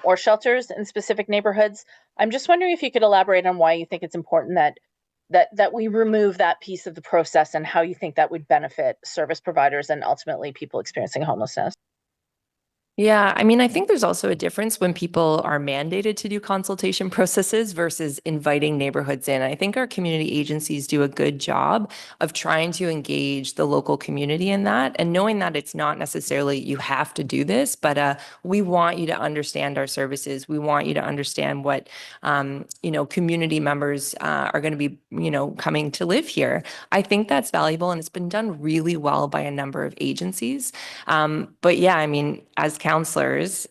or shelters in specific neighborhoods. I'm just wondering if you could elaborate on why you think it's important that we remove that piece of the process and how you think that would benefit service providers and ultimately people experiencing homelessness. Yeah, I mean, I think there's also a difference when people are mandated to do consultation processes versus inviting neighborhoods in. I think our community agencies do a good job of trying to engage the local community in that and knowing that it's not necessarily you have to do this, but we want you to understand our services. We want you to understand what, community members are going to be, coming to live here. I think that's valuable and it's been done really well by a number of agencies. But yeah, I mean, as counselors,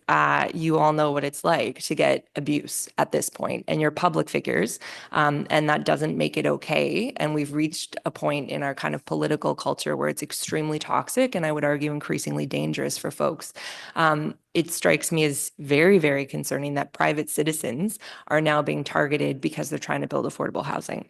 you all know what it's like to get abuse at this point, and you're public figures, and that doesn't make it okay. And we've reached a point in our kind of political culture where it's extremely toxic, and I would argue increasingly dangerous for folks. It strikes me as very, very concerning that private citizens are now being targeted because they're trying to build affordable housing.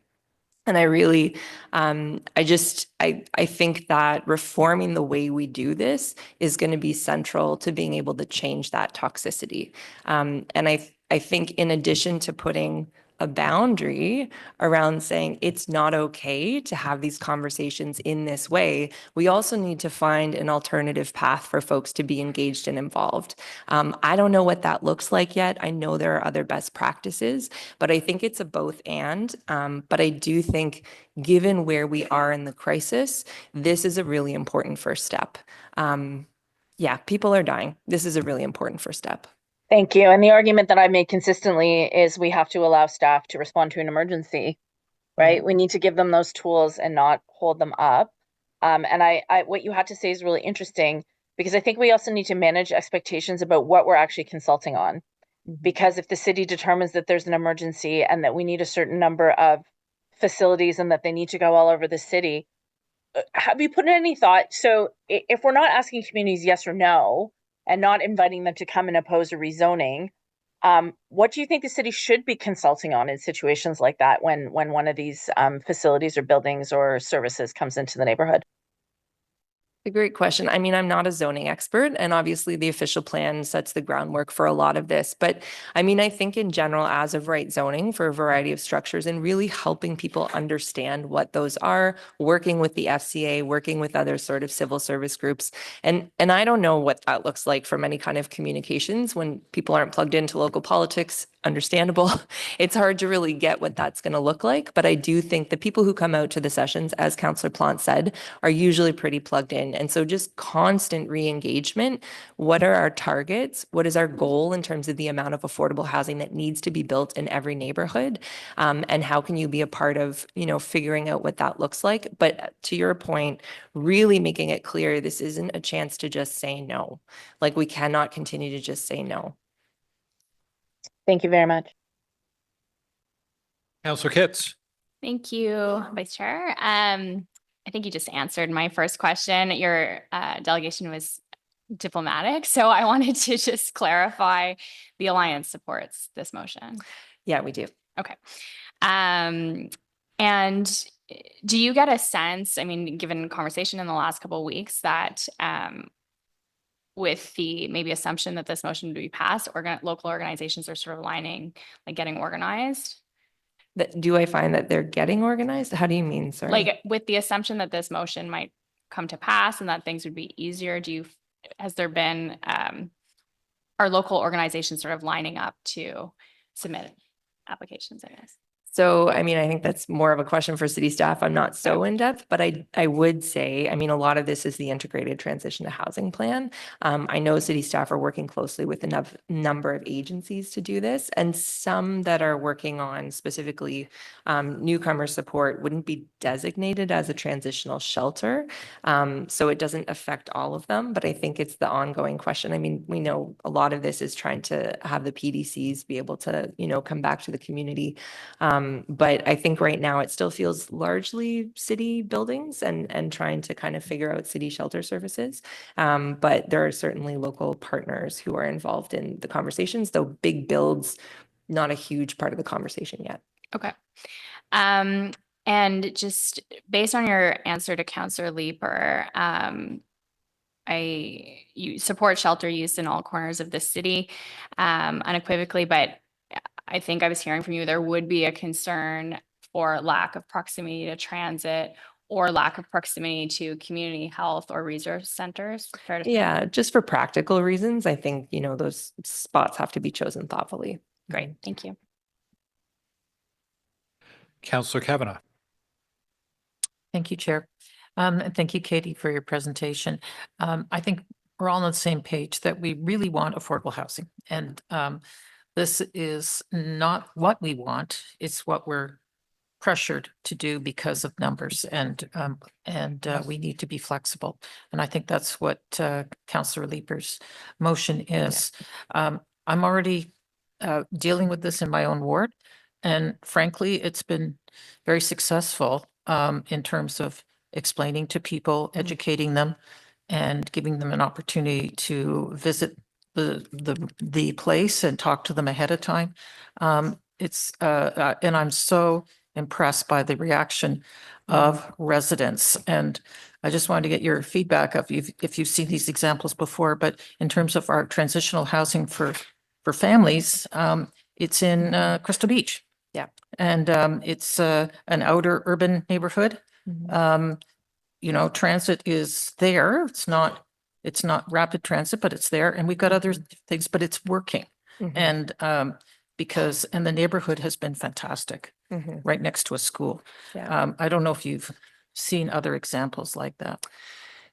And I really, I think that reforming the way we do this is going to be central to being able to change that toxicity. And I think in addition to putting a boundary around saying it's not okay to have these conversations in this way, we also need to find an alternative path for folks to be engaged and involved. I don't know what that looks like yet. I know there are other best practices, but I think it's a both and. But I do think given where we are in the crisis, this is a really important first step. Yeah, people are dying. This is a really important first step. Thank you. And the argument that I made consistently is we have to allow staff to respond to an emergency, right? We need to give them those tools and not hold them up. And what you had to say is really interesting, because I think we also need to manage expectations about what we're actually consulting on. Because if the city determines that there's an emergency and that we need a certain number of facilities and that they need to go all over the city, have you put in any thought? So if we're not asking communities yes or no, and not inviting them to come and oppose a rezoning, what do you think the city should be consulting on in situations like that when one of these facilities or buildings or services comes into the neighborhood? A great question. I mean, I'm not a zoning expert, and obviously the official plan sets the groundwork for a lot of this. But I mean, I think in general, as of right zoning for a variety of structures and really helping people understand what those are, working with the FCA, working with other sort of civil service groups. And I don't know what that looks like from any kind of communications when people aren't plugged into local politics. Understandable. It's hard to really get what that's going to look like. But I do think the people who come out to the sessions, as Councillor Plant said, are usually pretty plugged in. And so just constant re-engagement. What are our targets? What is our goal in terms of the amount of affordable housing that needs to be built in every neighborhood? And how can you be a part of, figuring out what that looks like? But to your point, really making it clear, this isn't a chance to just say no. Like we cannot continue to just say no. Thank you very much. Councillor Kitts. Thank you, Vice Chair. I think you just answered my first question. Your delegation was diplomatic. So I wanted to just clarify the Alliance supports this motion. Yeah, we do. Okay. And do you get a sense, I mean, given conversation in the last couple of weeks, that with the maybe assumption that this motion would be passed, local organizations are sort of lining, like getting organized? Do I find that they're getting organized? How do you mean, sorry? Like with the assumption that this motion might come to pass and that things would be easier, has there been, are local organizations sort of lining up to submit applications, I guess? So, I mean, I think that's more of a question for city staff. I'm not so in depth, but I would say, I mean, a lot of this is the integrated transition to housing plan. I know city staff are working closely with a number of agencies to do this, and some that are working on specifically newcomer support wouldn't be designated as a transitional shelter. So it doesn't affect all of them, but I think it's the ongoing question. I mean, we know a lot of this is trying to have the PDCs be able to, come back to the community. But I think right now it still feels largely city buildings and trying to kind of figure out city shelter services. But there are certainly local partners who are involved in the conversations, though big builds, not a huge part of the conversation yet. Okay. And just based on your answer to Councillor Leeper, you support shelter use in all corners of the city, unequivocally, but I think I was hearing from you, there would be a concern for lack of proximity to transit or lack of proximity to community health or resource centers. Fair to say? Yeah, just for practical reasons, I think, those spots have to be chosen thoughtfully. Great, thank you. Councillor Kavanagh. Thank you, Chair. And thank you, Katie, for your presentation. I think we're all on the same page that we really want affordable housing. And this is not what we want, it's what we're pressured to do because of numbers, and we need to be flexible. And I think that's what Councillor Leeper's motion is. I'm already dealing with this in my own ward, and frankly, it's been very successful in terms of explaining to people, educating them, and giving them an opportunity to visit the place and talk to them ahead of time. And I'm so impressed by the reaction of residents. And I just wanted to get your feedback if you've seen these examples before, but in terms of our transitional housing for families, it's in Crystal Beach. Yeah. And it's an outer urban neighborhood. Transit is there. It's not rapid transit, but it's there, and we've got other things, but it's working. And the neighborhood has been fantastic, right next to a school. Yeah. I don't know if you've seen other examples like that.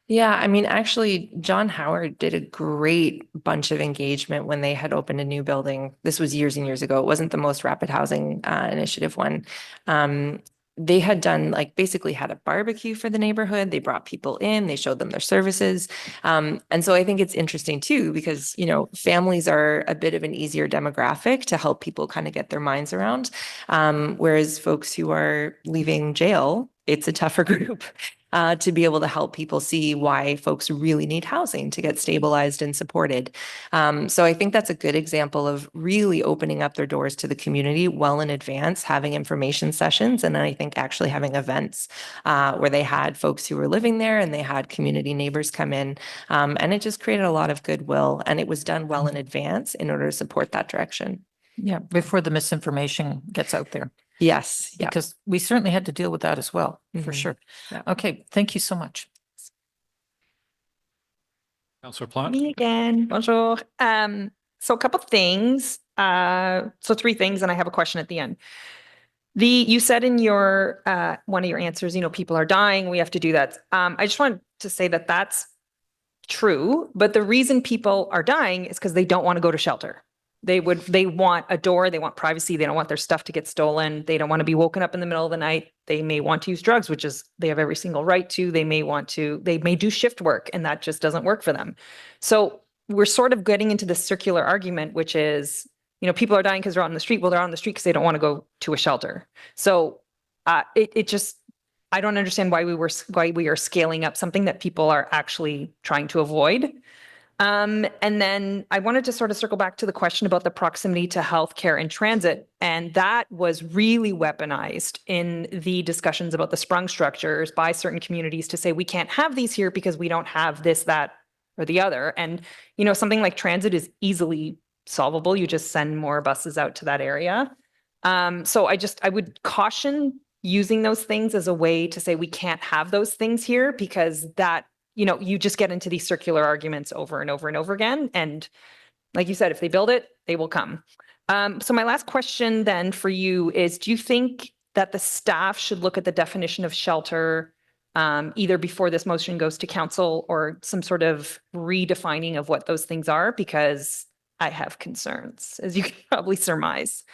Yeah, I mean, actually, John Howard did a great bunch of engagement when they had opened a new building. This was years and years ago. It wasn't the most rapid housing initiative one. They had done basically had a barbecue for the neighborhood. They brought people in, they showed them their services. And so I think it's interesting too, because, families are a bit of an easier demographic to help people kind of get their minds around. Whereas folks who are leaving jail, it's a tougher group. To be able to help people see why folks really need housing to get stabilized and supported. So I think that's a good example of really opening up their doors to the community well in advance, having information sessions, and then I think actually having events where they had folks who were living there and they had community neighbors come in. And it just created a lot of goodwill, and it was done well in advance in order to support that direction. Yeah, before the misinformation gets out there. Yes. Yeah. Because we certainly had to deal with that as well, for sure. Yeah. Okay, thank you so much. Councillor Plante. Me again. Bonjour. So a couple things. So three things, and I have a question at the end. You said in your one of your answers, people are dying. We have to do that. I just wanted to say that that's true, but the reason people are dying is because they don't want to go to shelter. They want a door, they want privacy, they don't want their stuff to get stolen, they don't want to be woken up in the middle of the night, they may want to use drugs, which is they have every single right to, they may do shift work, and that just doesn't work for them. So we're sort of getting into this circular argument, which is, people are dying because they're out on the street. Well, they're on the street because they don't want to go to a shelter. So I don't understand why we are scaling up something that people are actually trying to avoid. And then I wanted to sort of circle back to the question about the proximity to healthcare and transit. And that was really weaponized in the discussions about the sprung structures by certain communities to say, we can't have these here because we don't have this, that, or the other. And, you know, something like transit is easily solvable. You just send more buses out to that area. So I would caution using those things as a way to say we can't have those things here, because that, you know, you just get into these circular arguments over and over and over again. And like you said, if they build it, they will come. So my last question then for you is, do you think that the staff should look at the definition of shelter either before this motion goes to council, or some sort of redefining of what those things are? Because I have concerns, as you can probably surmise.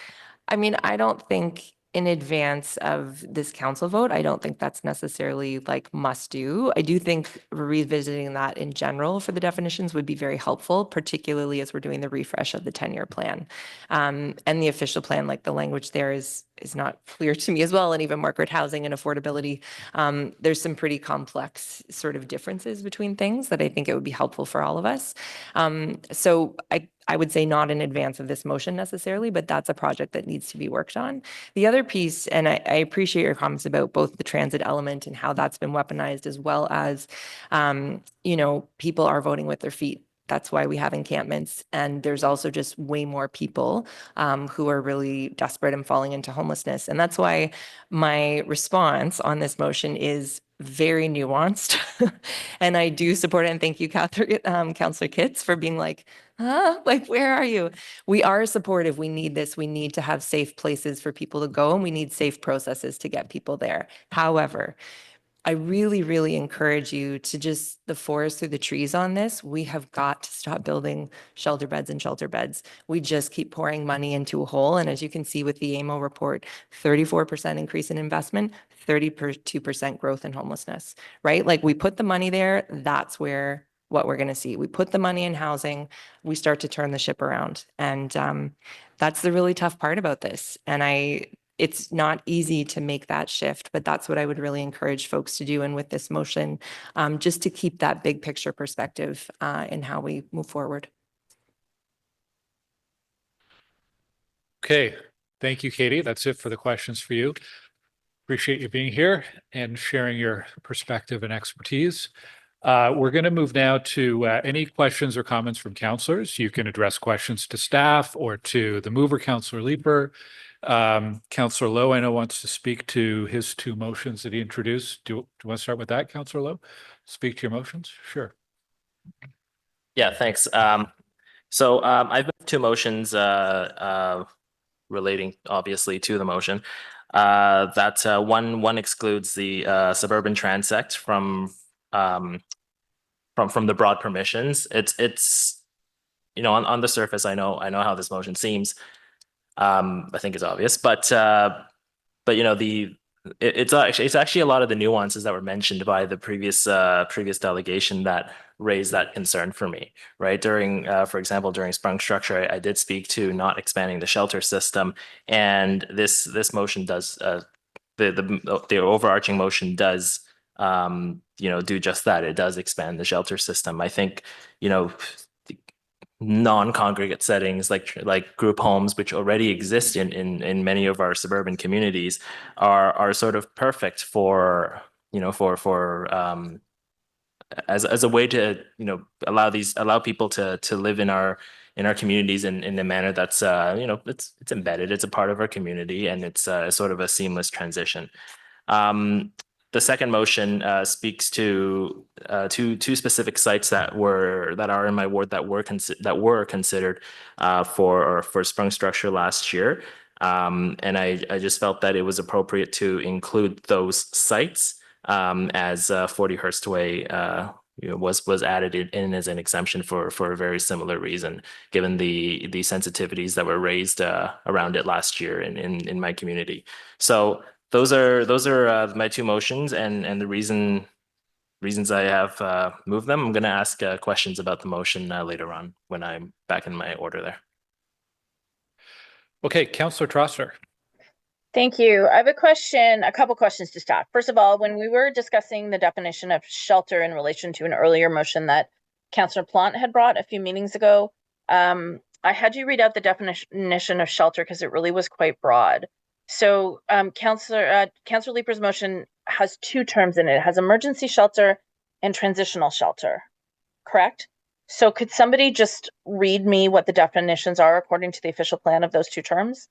I mean, I don't think in advance of this council vote, I don't think that's necessarily like must do. I do think revisiting that in general for the definitions would be very helpful, particularly as we're doing the refresh of the 10-year plan. And the official plan, like the language there is not clear to me as well. And even market housing and affordability, there's some pretty complex sort of differences between things that I think it would be helpful for all of us. So I would say not in advance of this motion necessarily, but that's a project that needs to be worked on. The other piece, and I appreciate your comments about both the transit element and how that's been weaponized, as well as, you know, people are voting with their feet. That's why we have encampments. And there's also just way more people who are really desperate and falling into homelessness. And that's why my response on this motion is very nuanced. And I do support it. And thank you, Councillor Kitts, for being like, like, where are you? We are supportive. We need this. We need to have safe places for people to go, and we need safe processes to get people there. However, I really, really encourage you to just the forest through the trees on this. We have got to stop building shelter beds and shelter beds. We just keep pouring money into a hole. And as you can see with the AMO report, 34% increase in investment, 32% growth in homelessness, right? Like, we put the money there, that's where what we're going to see. We put the money in housing, we start to turn the ship around. And that's the really tough part about this. And it's not easy to make that shift, but that's what I would really encourage folks to do. And with this motion, just to keep that big picture perspective in how we move forward. Okay, thank you, Katie. That's it for the questions for you. Appreciate you being here and sharing your perspective and expertise. We're going to move now to any questions or comments from councillors. You can address questions to staff or to the mover, Councillor Leeper. Councillor Lowe, I know, wants to speak to his two motions that he introduced. Do you want to start with that, Councillor Lowe? Speak to your motions? Sure. Yeah, thanks. So I've moved two motions relating obviously to the motion. That one excludes the suburban transect from the broad permissions. It's you know, on the surface, I know how this motion seems. I think it's obvious, but you know, it's actually a lot of the nuances that were mentioned by the previous delegation that raised that concern for me, right? During, for example, during sprung structure, I did speak to not expanding the shelter system, and this motion does the overarching motion does you know, do just that. It does expand the shelter system. I think, you know, non-congregate settings like group homes, which already exist in many of our suburban communities, are sort of perfect for, you know, as a way to, you know, allow people to live in our communities in a manner that's you know, it's embedded, it's a part of our community, and it's sort of a seamless transition. The second motion speaks to two specific sites that are in my ward that were considered for sprung structure last year, and I just felt that it was appropriate to include those sites as 40 Hurst Way you know, was added in as an exemption for a very similar reason, given the sensitivities that were raised around it last year in my community. So those are my two motions, and the reasons I have moved them. I'm going to ask questions about the motion later on when I'm back in my order there. Okay, Councillor Trosser. Thank you. I have a couple questions to staff. First of all, when we were discussing the definition of shelter in relation to an earlier motion that Councillor Plant had brought a few meetings ago. I had you read out the definition of shelter because it really was quite broad. So Councillor Leeper's motion has two terms in it. It has emergency shelter and transitional shelter, correct? So could somebody just read me what the definitions are according to the official plan of those two terms?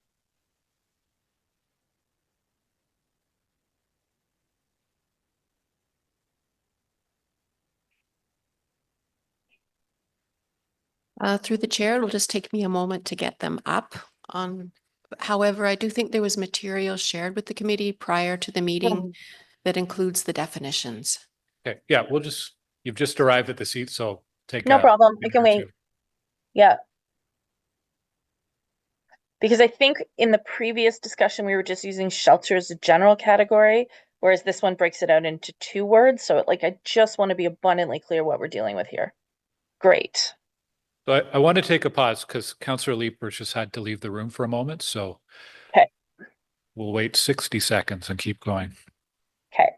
Through the chair, it'll just take me a moment to get them up on. However, I do think there was material shared with the committee prior to the meeting that includes the definitions. Okay, yeah, you've just arrived at the seat, so take No a problem. I minute can or wait. two. Yeah. Because I think in the previous discussion, we were just using shelter as a general category, whereas this one breaks it out into two words. So I just want to be abundantly clear what we're dealing with here. Great. So I want to take a pause because Councillor Leeper just had to leave the room for a moment, so okay, we'll wait 60 seconds and keep going. Okay.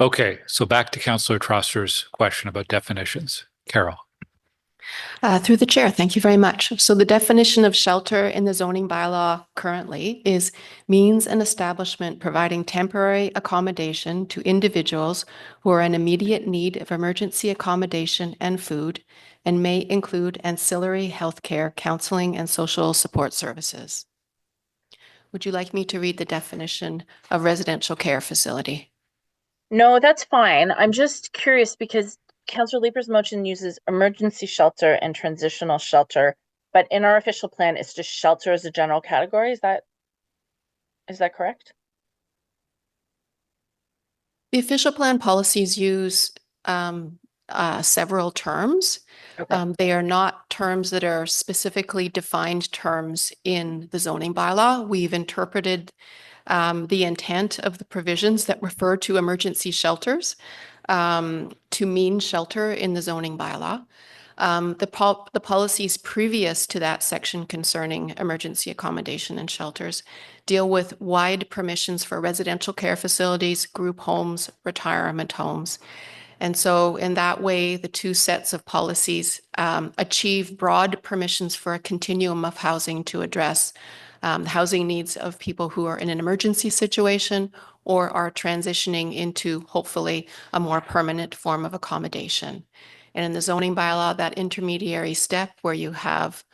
Okay, so back to Councillor Trosser's question about definitions. Carol. Through the chair, thank you very much. So the definition of shelter in the zoning bylaw currently is means an establishment providing temporary accommodation to individuals who are in immediate need of emergency accommodation and food, and may include ancillary healthcare, counseling, and social support services. Would you like me to read the definition of residential care facility? No, that's fine. I'm just curious because Councillor Leeper's motion uses emergency shelter and transitional shelter, but in our official plan, it's just shelter as a general category. Is that correct? The official plan policies use several terms. Okay. They are not terms that are specifically defined terms in the zoning bylaw. We've interpreted the intent of the provisions that refer to emergency shelters to mean shelter in the zoning bylaw. The policies previous to that section concerning emergency accommodation and shelters deal with wide permissions for residential care facilities, group homes, retirement homes. And so in that way, the two sets of policies achieve broad permissions for a continuum of housing to address housing needs of people who are in an emergency situation or are transitioning into, hopefully, a more permanent form of accommodation. And in the zoning bylaw, that intermediary step where you have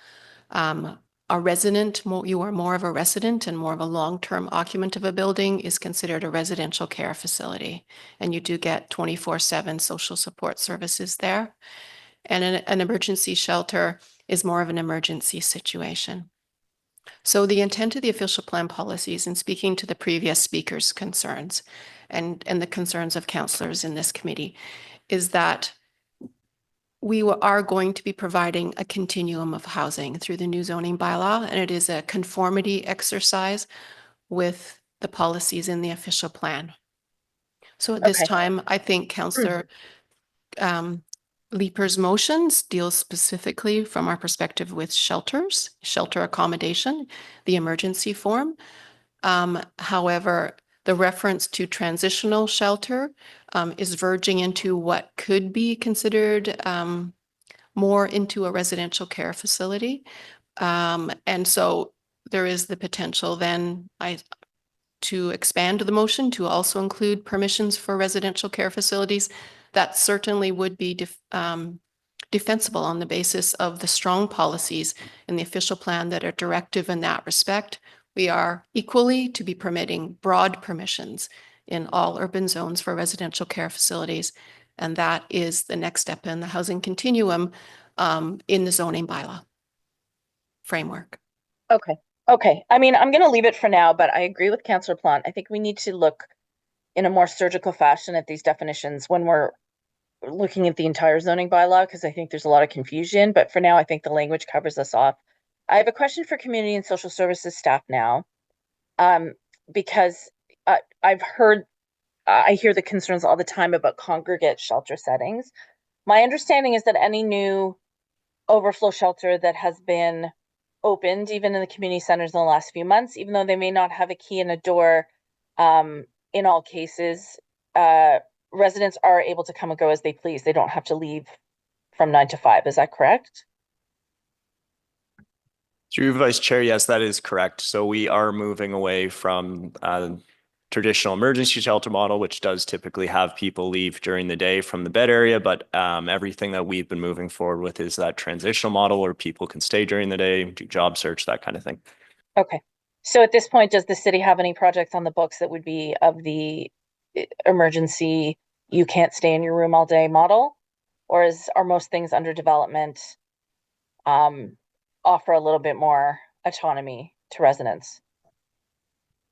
a resident, you are more of a resident and more of a long-term occupant of a building is considered a residential care facility. And you do get 24/7 social support services there. And an emergency shelter is more of an emergency situation. So the intent of the official plan policies, in speaking to the previous speaker's concerns and the concerns of councillors in this committee, is that we are going to be providing a continuum of housing through the new zoning bylaw, and it is a conformity exercise with the policies in the official plan. So at this Okay. time, I think Councillor Leeper's motions deal specifically from our perspective with shelters, shelter accommodation, the emergency form. However, the reference to transitional shelter is verging into what could be considered more into a residential care facility. And so there is the potential then to expand the motion to also include permissions for residential care facilities. That certainly would be defensible on the basis of the strong policies in the official plan that are directive in that respect. We are equally to be permitting broad permissions in all urban zones for residential care facilities. And that is the next step in the housing continuum in the zoning bylaw framework. Okay. Okay. I mean, I'm going to leave it for now, but I agree with Councillor Plant. I think we need to look in a more surgical fashion at these definitions when we're looking at the entire zoning bylaw, because I think there's a lot of confusion. But for now, I think the language covers us off. I have a question for community and social services staff now, because I hear the concerns all the time about congregate shelter settings. My understanding is that any new overflow shelter that has been opened, even in the community centers in the last few months, even though they may not have a key in a door, in all cases, residents are able to come and go as they please. They don't have to leave from 9 to 5. Is that correct? Through Vice Chair, yes, that is correct. So we are moving away from traditional emergency shelter model, which does typically have people leave during the day from the bed area, but everything that we've been moving forward with is that transitional model where people can stay during the day, do job search, that kind of thing. Okay. So at this point, does the city have any projects on the books that would be of the emergency, you can't stay in your room all day model? Or are most things under development offer a little bit more autonomy to residents?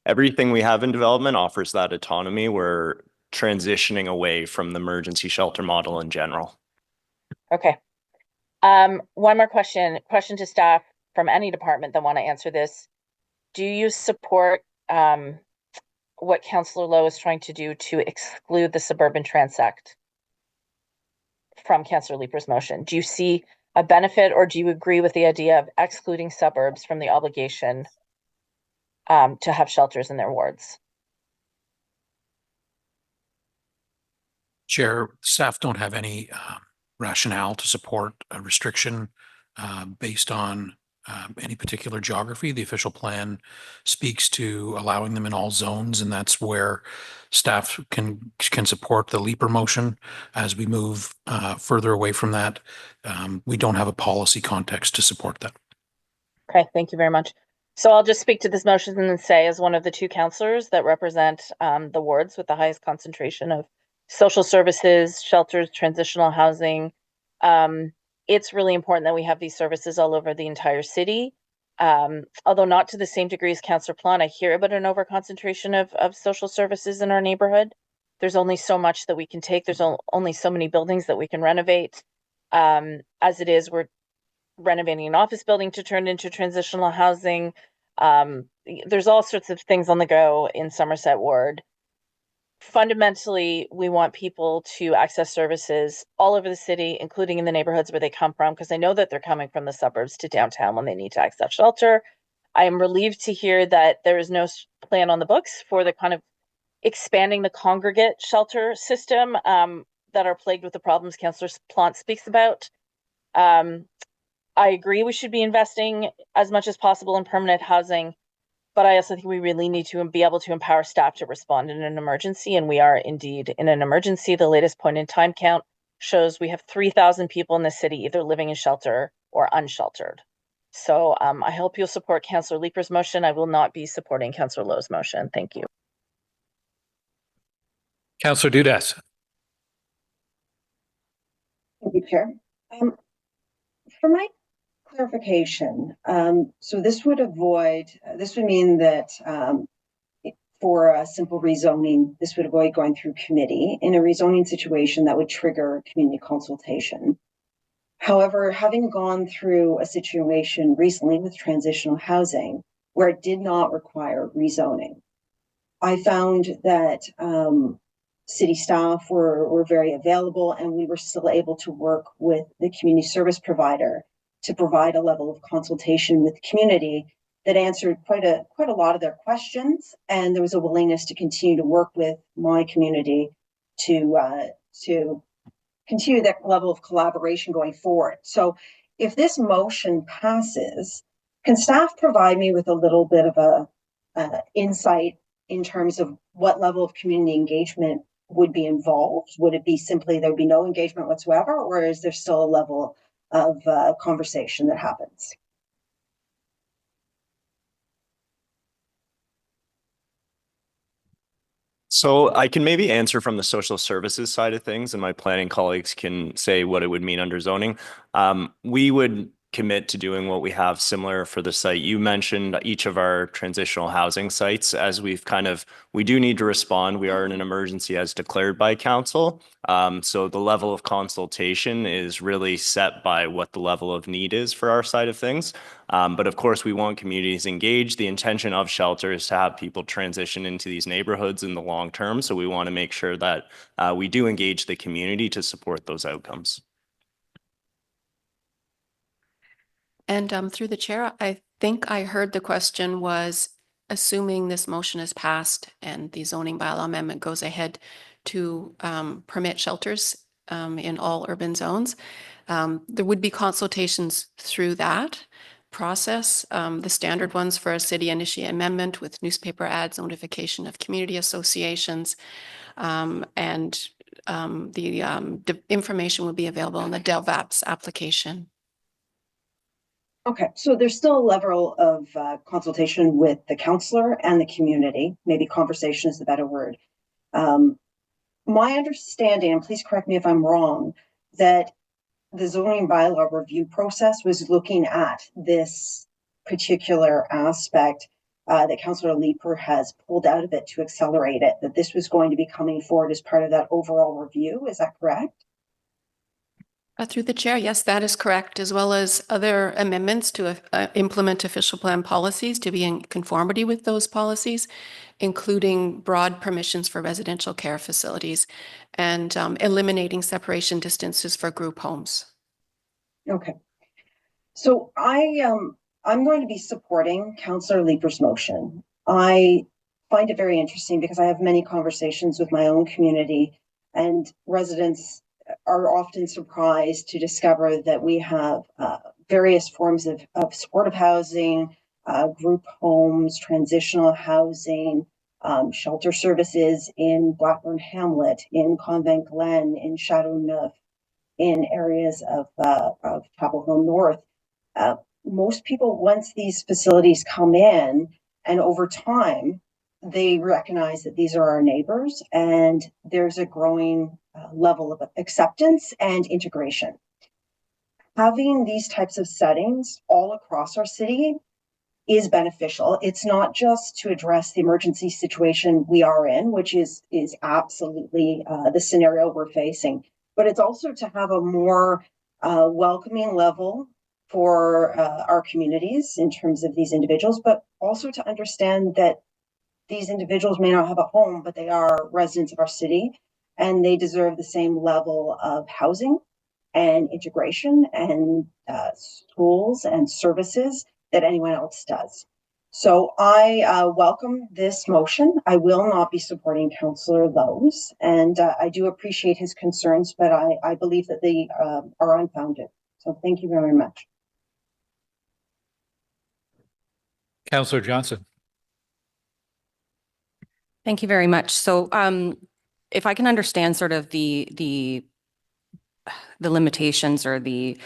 Everything we have in development offers that autonomy. We're transitioning away from the emergency shelter model in general. Okay. One more question to staff from any department that want to answer this. Do you support what Councillor Lowe is trying to do to exclude the suburban transect from Councillor Leeper's motion? Do you see a benefit, or do you agree with the idea of excluding suburbs from the obligation to have shelters in their wards? Chair, staff don't have any rationale to support a restriction based on any particular geography. The official plan speaks to allowing them in all zones, and that's where staff can support the Leeper motion. As we move further away from that, we don't have a policy context to support that. Okay, thank you very much. So I'll just speak to this motion and say, as one of the two councillors that represent the wards with the highest concentration of social services, shelters, transitional housing, it's really important that we have these services all over the entire city. Although not to the same degree as Councillor Plant, I hear about an overconcentration of social services in our neighborhood. There's only so much that we can take. There's only so many buildings that we can renovate. As it is, we're renovating an office building to turn into transitional housing. There's all sorts of things on the go in Somerset Ward. Fundamentally, we want people to access services all over the city, including in the neighborhoods where they come from, because I know that they're coming from the suburbs to downtown when they need to access shelter. I am relieved to hear that there is no plan on the books for the kind of expanding the congregate shelter system that are plagued with the problems Councillor Plant speaks about. I agree we should be investing as much as possible in permanent housing, but I also think we really need to be able to empower staff to respond in an emergency, and we are indeed in an emergency. The latest point in time count shows we have 3,000 people in the city either living in shelter or unsheltered. So I hope you'll support Councillor Leeper's motion. I will not be supporting Councillor Lowe's motion. Thank you. Councillor Dudas. Thank you, Chair. For my clarification, so this would mean that for a simple rezoning, this would avoid going through committee. In a rezoning situation, that would trigger community consultation. However, having gone through a situation recently with transitional housing where it did not require rezoning, I found that city staff were very available, and we were still able to work with the community service provider to provide a level of consultation with the community that answered quite a lot of their questions, and there was a willingness to continue to work with my community to continue that level of collaboration going forward. So if this motion passes, can staff provide me with a little bit of a insight in terms of what level of community engagement would be involved? Would it be simply there would be no engagement whatsoever, or is there still a level of conversation that happens? So I can maybe answer from the social services side of things, and my planning colleagues can say what it would mean under zoning. We would commit to doing what we have similar for the site. You mentioned each of our transitional housing sites. As we do need to respond. We are in an emergency as declared by council. So the level of consultation is really set by what the level of need is for our side of things. But of course, we want communities engaged. The intention of shelter is to have people transition into these neighborhoods in the long term. So we want to make sure that we do engage the community to support those outcomes. And through the chair, I think I heard the question was, assuming this motion is passed and the zoning bylaw amendment goes ahead to permit shelters in all urban zones, there would be consultations through that process. The standard ones for a city initiated amendment with newspaper ads, notification of community associations, and the information will be available in the DelVAPS application. Okay, so there's still a level of consultation with the councillor and the community. Maybe conversation is the better word. My understanding, and please correct me if I'm wrong, that the zoning bylaw review process was looking at this particular aspect that Councillor Leeper has pulled out of it to accelerate it, that this was going to be coming forward as part of that overall review. Is that correct? Through the chair, yes, that is correct, as well as other amendments to implement official plan policies to be in conformity with those policies, including broad permissions for residential care facilities and eliminating separation distances for group homes. Okay. So I'm going to be supporting Councillor Leeper's motion. I find it very interesting because I have many conversations with my own community, and residents are often surprised to discover that we have various forms of supportive housing, group homes, transitional housing, shelter services in Blackburn Hamlet, in Convent Glen, in Chateauneuf, in areas of Chapel Hill North. Most people, once these facilities come in and over time, they recognize that these are our neighbors, and there's a growing level of acceptance and integration. Having these types of settings all across our city is beneficial. It's not just to address the emergency situation we are in, which is absolutely the scenario we're facing, but it's also to have a more welcoming level for our communities in terms of these individuals, but also to understand that these individuals may not have a home, but they are residents of our city, and they deserve the same level of housing and integration and schools and services that anyone else does. So I welcome this motion. I will not be supporting Councillor Lowe's, and I do appreciate his concerns, but I believe that they are unfounded. So thank you very much. Councillor Johnson. Thank you very much. So if I can understand sort of the limitations or the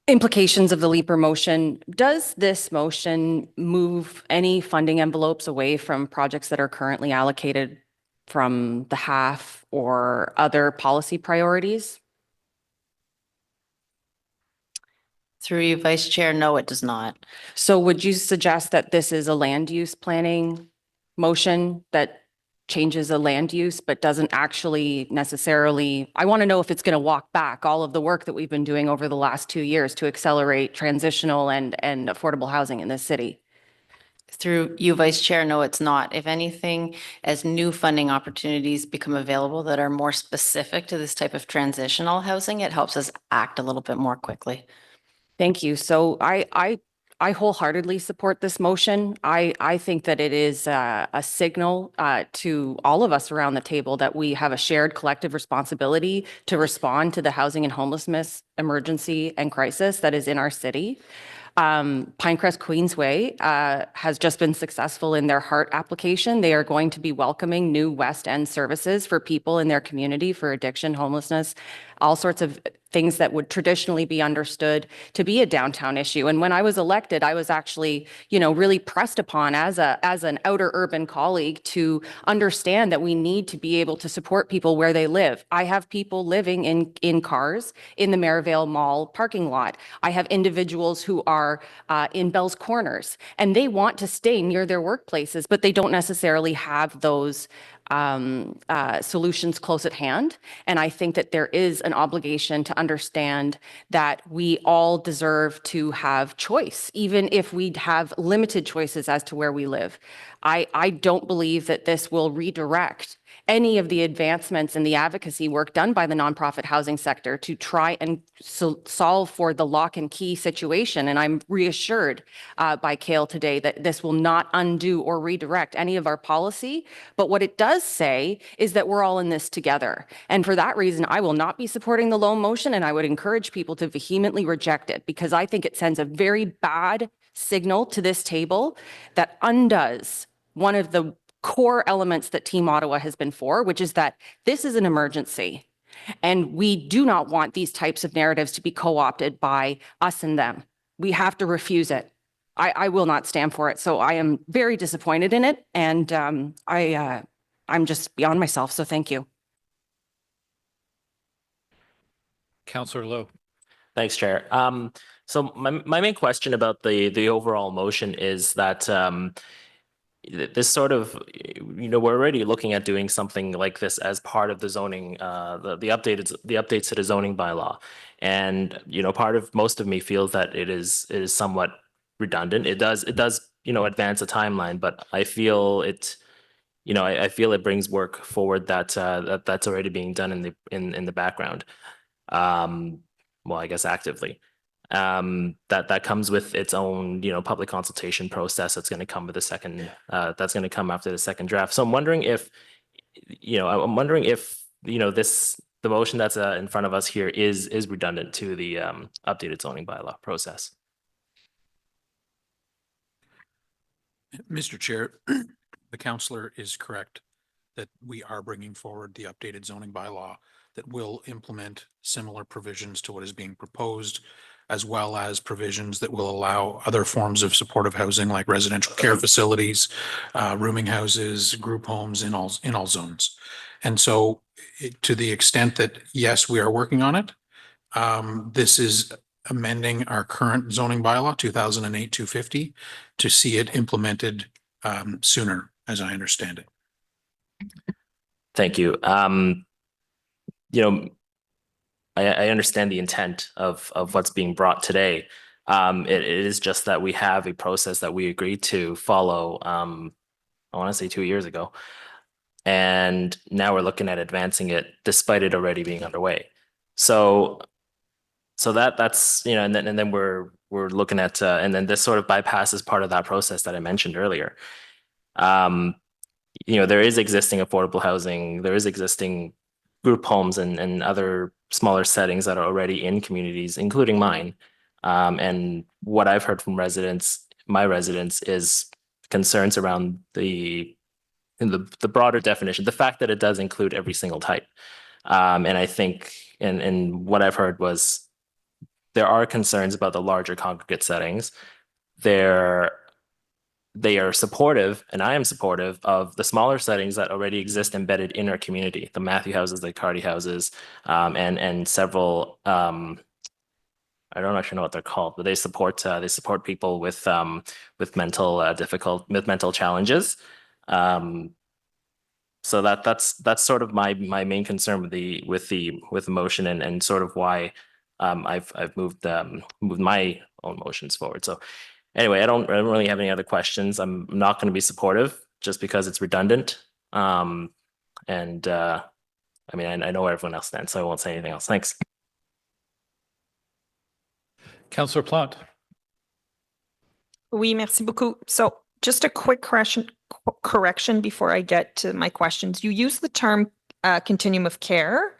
implications of the Leeper motion, does this motion move any funding envelopes away from projects that are currently allocated from the HAF or other policy priorities? Through you, Vice Chair, no, it does not. So would you suggest that this is a land use planning motion that changes a land use, but doesn't actually necessarily, I want to know if it's going to walk back all of the work that we've been doing over the last 2 years to accelerate transitional and affordable housing in this city? Through you, Vice Chair, no, it's not. If anything, as new funding opportunities become available that are more specific to this type of transitional housing, it helps us act a little bit more quickly. Thank you. So I wholeheartedly support this motion. I think that it is a signal to all of us around the table that we have a shared collective responsibility to respond to the housing and homelessness emergency and crisis that is in our city. Pinecrest Queensway has just been successful in their HEART application. They are going to be welcoming new West End services for people in their community for addiction, homelessness, all sorts of things that would traditionally be understood to be a downtown issue. And when I was elected, I was actually, really pressed upon as an outer urban colleague to understand that we need to be able to support people where they live. I have people living in cars in the Merivale Mall parking lot. I have individuals who are in Bell's Corners, and they want to stay near their workplaces, but they don't necessarily have those solutions close at hand. And I think that there is an obligation to understand that we all deserve to have choice, even if we have limited choices as to where we live. I don't believe that this will redirect any of the advancements in the advocacy work done by the nonprofit housing sector to try and solve for the lock and key situation. And I'm reassured by Kale today that this will not undo or redirect any of our policy. But what it does say is that we're all in this together. And for that reason, I will not be supporting the loan motion, and I would encourage people to vehemently reject it, because I think it sends a very bad signal to this table that undoes one of the core elements that Team Ottawa has been for, which is that this is an emergency. And we do not want these types of narratives to be co-opted by us and them. We have to refuse it. I will not stand for it. So I am very disappointed in it. And I'm just beyond myself. So thank you. Councillor Lowe. Thanks, Chair. So my main question about the overall motion is that this sort of, we're already looking at doing something like this as part of the zoning, the updates to the zoning bylaw. And, most of me feels that it is somewhat redundant. It does, advance a timeline, but I feel it, I feel it brings work forward that's already being done in the background. Well, I guess actively. That comes with its own, public consultation process that's going to come with the second, that's going to come after the second draft. So I'm wondering if, the motion that's in front of us here is redundant to the updated zoning bylaw process. Mr. Chair, the councillor is correct that we are bringing forward the updated zoning bylaw that will implement similar provisions to what is being proposed, as well as provisions that will allow other forms of supportive housing like residential care facilities, rooming houses, group homes in all zones. And so to the extent that, yes, we are working on it, this is amending our current zoning bylaw 2008-250 to see it implemented sooner, as I understand it. Thank you. I understand the intent of what's being brought today. It is just that we have a process that we agreed to follow, I want to say 2 years ago. And now we're looking at advancing it despite it already being underway. So that's, and then we're looking at, and then this sort of bypasses part of that process that I mentioned earlier. There is existing affordable housing, there is existing group homes and other smaller settings that are already in communities, including mine. And what I've heard from my residents is concerns around the broader definition, the fact that it does include every single type. And I think, and what I've heard was there are concerns about the larger congregate settings. They are supportive, and I am supportive of the smaller settings that already exist embedded in our community, the Matthew houses, the Cardi houses, and several, I don't actually know what they're called, but they support people with mental challenges. So that's sort of my main concern with the motion and sort of why I've moved my own motions forward. So anyway, I don't really have any other questions. I'm not going to be supportive just because it's redundant. And I mean, I know where everyone else stands, so I won't say anything else. Thanks. Councillor Plante. Oui, merci beaucoup. So just a quick correction before I get to my questions. You use the term continuum of care,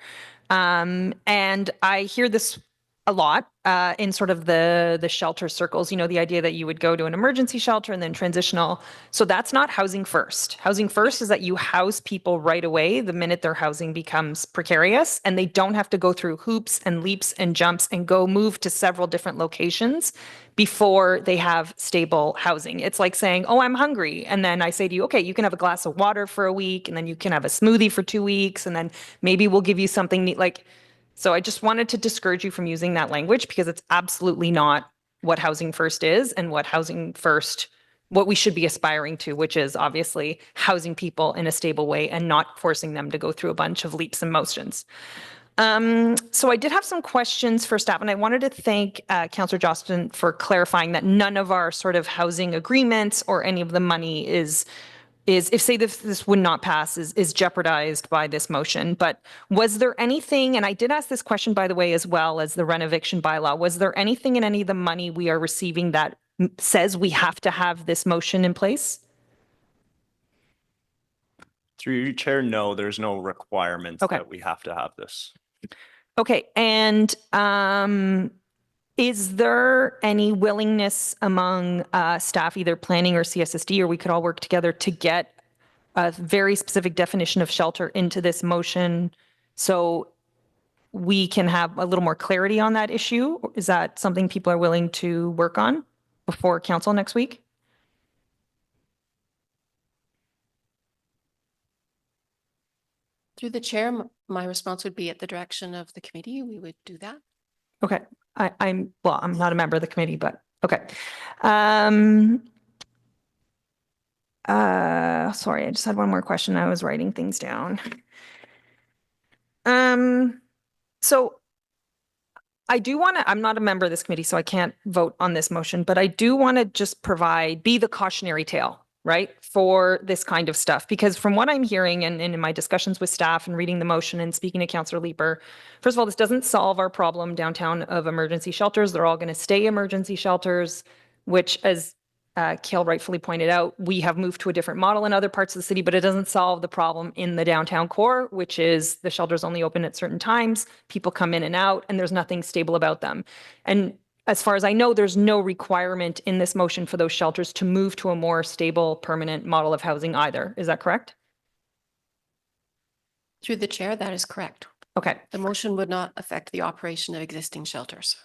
and I hear this a lot in sort of the shelter circles, you know, the idea that you would go to an emergency shelter and then transitional. So that's not housing first. Housing first is that you house people right away the minute their housing becomes precarious, and they don't have to go through hoops and leaps and jumps and go move to several different locations before they have stable housing. It's like saying, oh, I'm hungry. And then I say to you, okay, you can have a glass of water for a week, and then you can have a smoothie for 2 weeks, and then maybe we'll give you something neat. Like, so I just wanted to discourage you from using that language, because it's absolutely not what housing first is and what we should be aspiring to, which is obviously housing people in a stable way and not forcing them to go through a bunch of leaps and motions. So I did have some questions for staff, and I wanted to thank Councillor Johnston for clarifying that none of our sort of housing agreements or any of the money is if say this would not pass, is jeopardized by this motion. But was there anything, and I did ask this question, by the way, as well as the renoviction bylaw, was there anything in any of the money we are receiving that says we have to have this motion in place? Through your chair, no, there's no requirement that we have to have this. Okay, and is there any willingness among staff, either planning or CSSD, or we could all work together to get a very specific definition of shelter into this motion so we can have a little more clarity on that issue? Is that something people are willing to work on before council next week? Through the chair, my response would be at the direction of the committee, we would do that. Okay, I'm not a member of the committee, but okay. Sorry, I just had one more question. I was writing things down. So I do want to, I'm not a member of this committee, so I can't vote on this motion, but I do want to just be the cautionary tale, right, for this kind of stuff. Because from what I'm hearing and in my discussions with staff and reading the motion and speaking to Councillor Leeper, first of all, this doesn't solve our problem downtown of emergency shelters. They're all going to stay emergency shelters, which, as Kale rightfully pointed out, we have moved to a different model in other parts of the city, but it doesn't solve the problem in the downtown core, which is the shelters only open at certain times, people come in and out, and there's nothing stable about them. And as far as I know, there's no requirement in this motion for those shelters to move to a more stable, permanent model of housing either. Is that correct? Through the chair, that is correct. Okay. The motion would not affect the operation of existing shelters.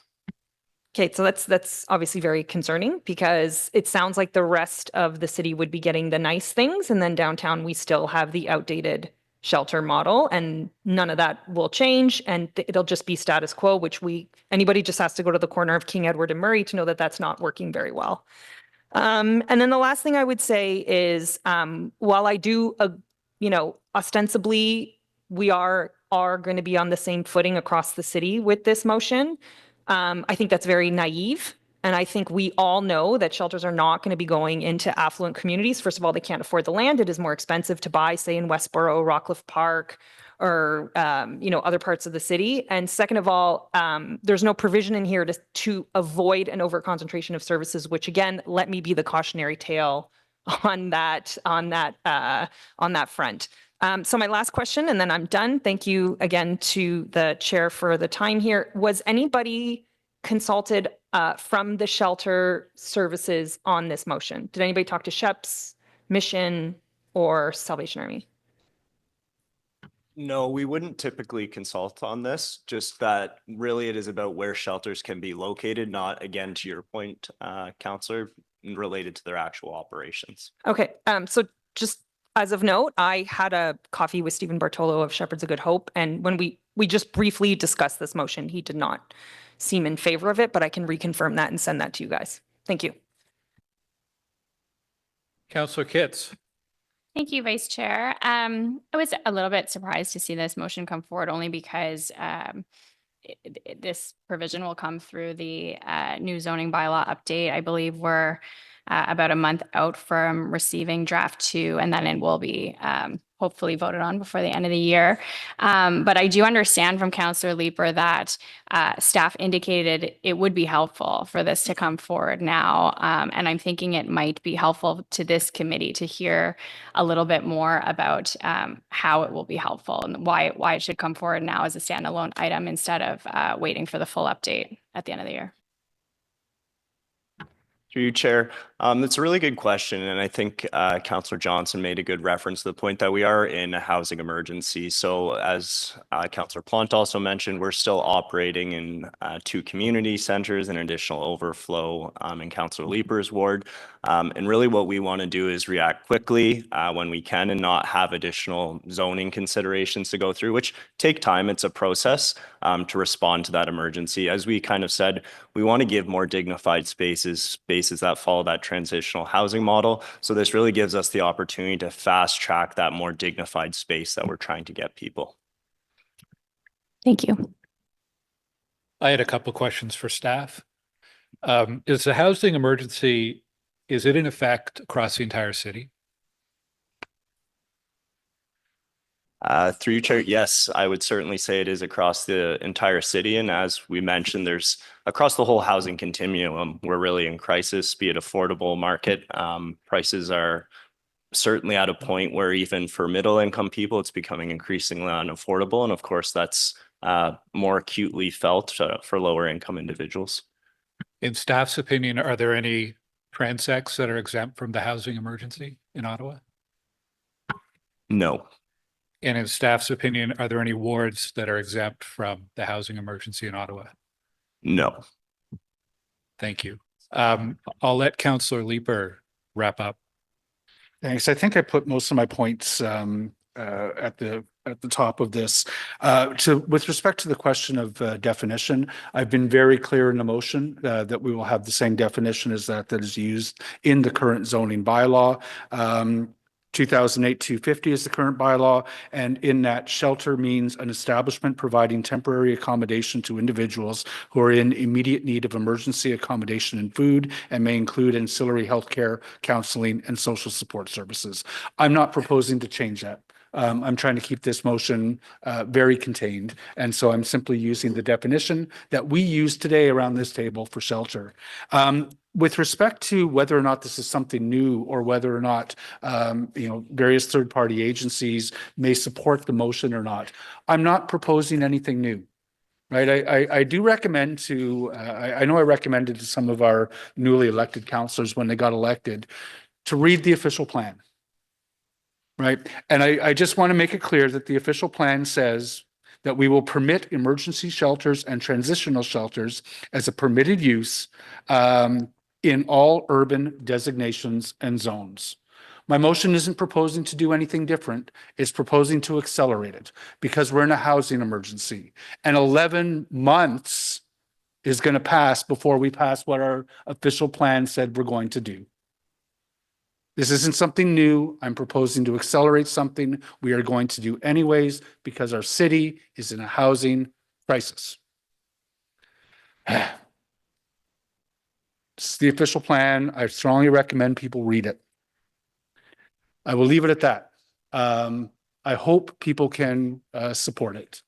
Okay, so that's obviously very concerning, because it sounds like the rest of the city would be getting the nice things, and then downtown we still have the outdated shelter model, and none of that will change, and it'll just be status quo, which anybody just has to go to the corner of King Edward and Murray to know that that's not working very well. And then the last thing I would say is, while I do, ostensibly we are going to be on the same footing across the city with this motion, I think that's very naive. And I think we all know that shelters are not going to be going into affluent communities. First of all, they can't afford the land. It is more expensive to buy, say, in Westboro, Rockcliffe Park, or, other parts of the city. And second of all, there's no provision in here to avoid an over-concentration of services, which, again, let me be the cautionary tale on that front. So my last question, and then I'm done. Thank you again to the chair for the time here. Was anybody consulted from the shelter services on this motion? Did anybody talk to SHEPS, Mission, or Salvation Army? No, we wouldn't typically consult on this, just that really it is about where shelters can be located, not, again, to your point, Councillor, related to their actual operations. Okay, so just as of note, I had a coffee with Stephen Bartolo of Shepherds of Good Hope, and when we just briefly discussed this motion, he did not seem in favor of it, but I can reconfirm that and send that to you guys. Thank you. Councillor Kitts. Thank you, Vice Chair. I was a little bit surprised to see this motion come forward, only because this provision will come through the new zoning bylaw update. I believe we're about a month out from receiving draft 2, and then it will be hopefully voted on before the end of the year. But I do understand from Councillor Leeper that staff indicated it would be helpful for this to come forward now. And I'm thinking it might be helpful to this committee to hear a little bit more about how it will be helpful and why it should come forward now as a standalone item instead of waiting for the full update at the end of the year. Through you, Chair. That's a really good question. And I think Councillor Johnson made a good reference to the point that we are in a housing emergency. So as Councillor Plant also mentioned, we're still operating in 2 community centers and additional overflow in Councillor Leeper's ward. And really what we want to do is react quickly when we can and not have additional zoning considerations to go through, which take time. It's a process to respond to that emergency. As we kind of said, we want to give more dignified spaces that follow that transitional housing model. So this really gives us the opportunity to fast track that more dignified space that we're trying to get people. Thank you. I had a couple of questions for staff. Is the housing emergency, is it in effect across the entire city? Through you, Chair, yes, I would certainly say it is across the entire city. And as we mentioned, there's across the whole housing continuum, we're really in crisis, be it affordable market. Prices are certainly at a point where even for middle income people, it's becoming increasingly unaffordable. And of course, that's more acutely felt for lower income individuals. In staff's opinion, are there any transects that are exempt from the housing emergency in Ottawa? No. And in staff's opinion, are there any wards that are exempt from the housing emergency in Ottawa? No. Thank you. I'll let Councillor Leeper wrap up. Thanks. I think I put most of my points at the top of this. With respect to the question of definition, I've been very clear in the motion that we will have the same definition as that is used in the current zoning bylaw. 2008-250 is the current bylaw, and in that, shelter means an establishment providing temporary accommodation to individuals who are in immediate need of emergency accommodation and food, and may include ancillary healthcare, counseling, and social support services. I'm not proposing to change that. I'm trying to keep this motion very contained, and so I'm simply using the definition that we use today around this table for shelter. With respect to whether or not this is something new or whether or not various third-party agencies may support the motion or not, I'm not proposing anything new. Right, I do recommend to, I know I recommended to some of our newly elected councillors when they got elected to read the official plan. Right, and I just want to make it clear that the official plan says that we will permit emergency shelters and transitional shelters as a permitted use in all urban designations and zones. My motion isn't proposing to do anything different. It's proposing to accelerate it because we're in a housing emergency, and 11 months is going to pass before we pass what our official plan said we're going to do. This isn't something new. I'm proposing to accelerate something we are going to do anyways because our city is in a housing crisis. This is the official plan. I strongly recommend people read it. I will leave it at that. I hope people can support it.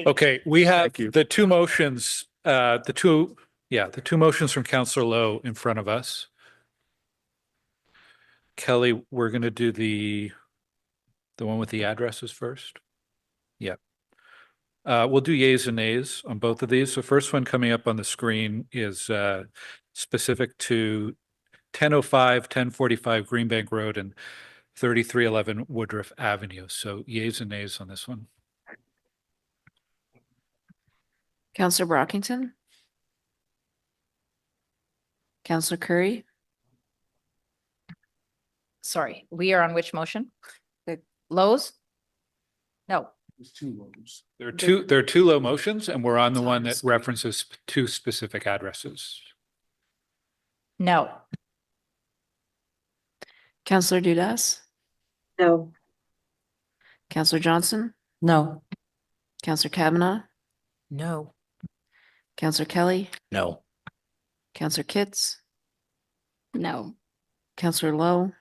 Okay, we have the two motions, the two motions from Councillor Lowe in front of us. Kelly, we're going to do the one with the addresses first. Yeah. We'll do yays and nays on both of these. The first one coming up on the screen is specific to 1005, 1045 Greenbank Road and 3311 Woodruff Avenue. So yays and nays on this one. Councillor Brockington? Councillor Curry? Sorry, we are on which motion? The Lowe's? No. There's two lows. There are two low motions, and we're on the one that references two specific addresses. No. Councillor Dudas? No. Councillor Johnson? No. Counselor Kavanaugh, No. Counselor Kelly, No. Counselor Kitts, No. Counselor Lowe,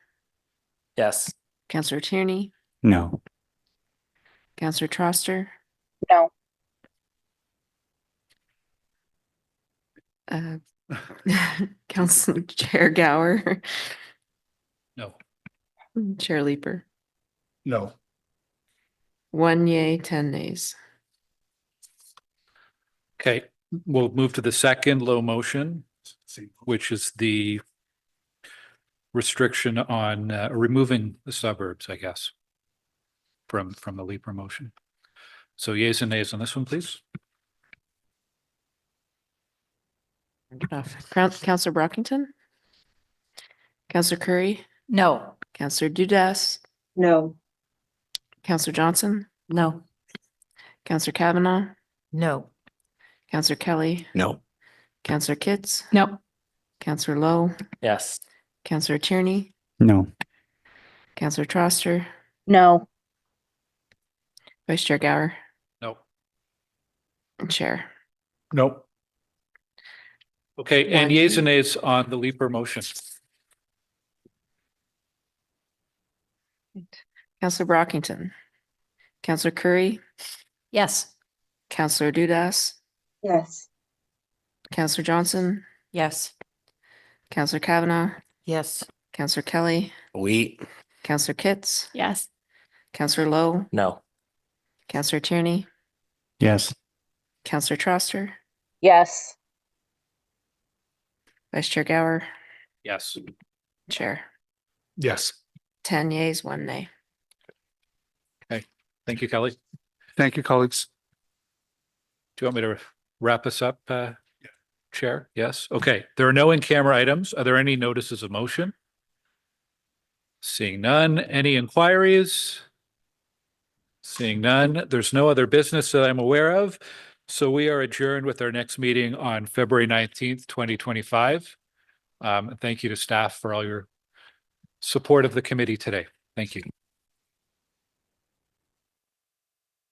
Yes. Counselor Tierney, No. Counselor Troster, No. uh, Council Chair Gower, No. Chair Leeper. No. 1 yay, 10 nays. Okay, we'll move to the second low motion, which is the restriction on removing the suburbs, I guess, from the Leaper motion. So yeas and nays on this one, please. Counselor Brockington, Counselor Curry, No. Counselor Dudas, No. Counselor Johnson, No. Counselor Kavanaugh, No. Counselor Kelly, No. Counselor Kitts, No. Counselor Lowe, Yes. Counselor Tierney, No. Counselor Troster, No. Vice Chair Gower, No. and Chair. Nope. Okay, and yeas One. and nays on the Leaper motion. Counselor Brockington, Counselor Curry, Yes. Counselor Dudas, Yes. Counselor Johnson, Yes. Counselor Kavanaugh, Yes. Counselor Kelly, We. Counselor Kitts, Yes. Counselor Lowe, No. Counselor Tierney, Yes. Counselor Troster, Yes. Vice Chair Gower, Yes. Chair. Yes. 10 yeas, 1 nay. Okay, thank you, Kelly. Thank you, colleagues. Do you want me to wrap us up, Chair? Yes, okay. There are no in-camera items. Are there any notices of motion? Seeing none. Any inquiries? Seeing none. There's no other business that I'm aware of. So we are adjourned with our next meeting on February 19th, 2025. Thank you to staff for all your support of the committee today. Thank you.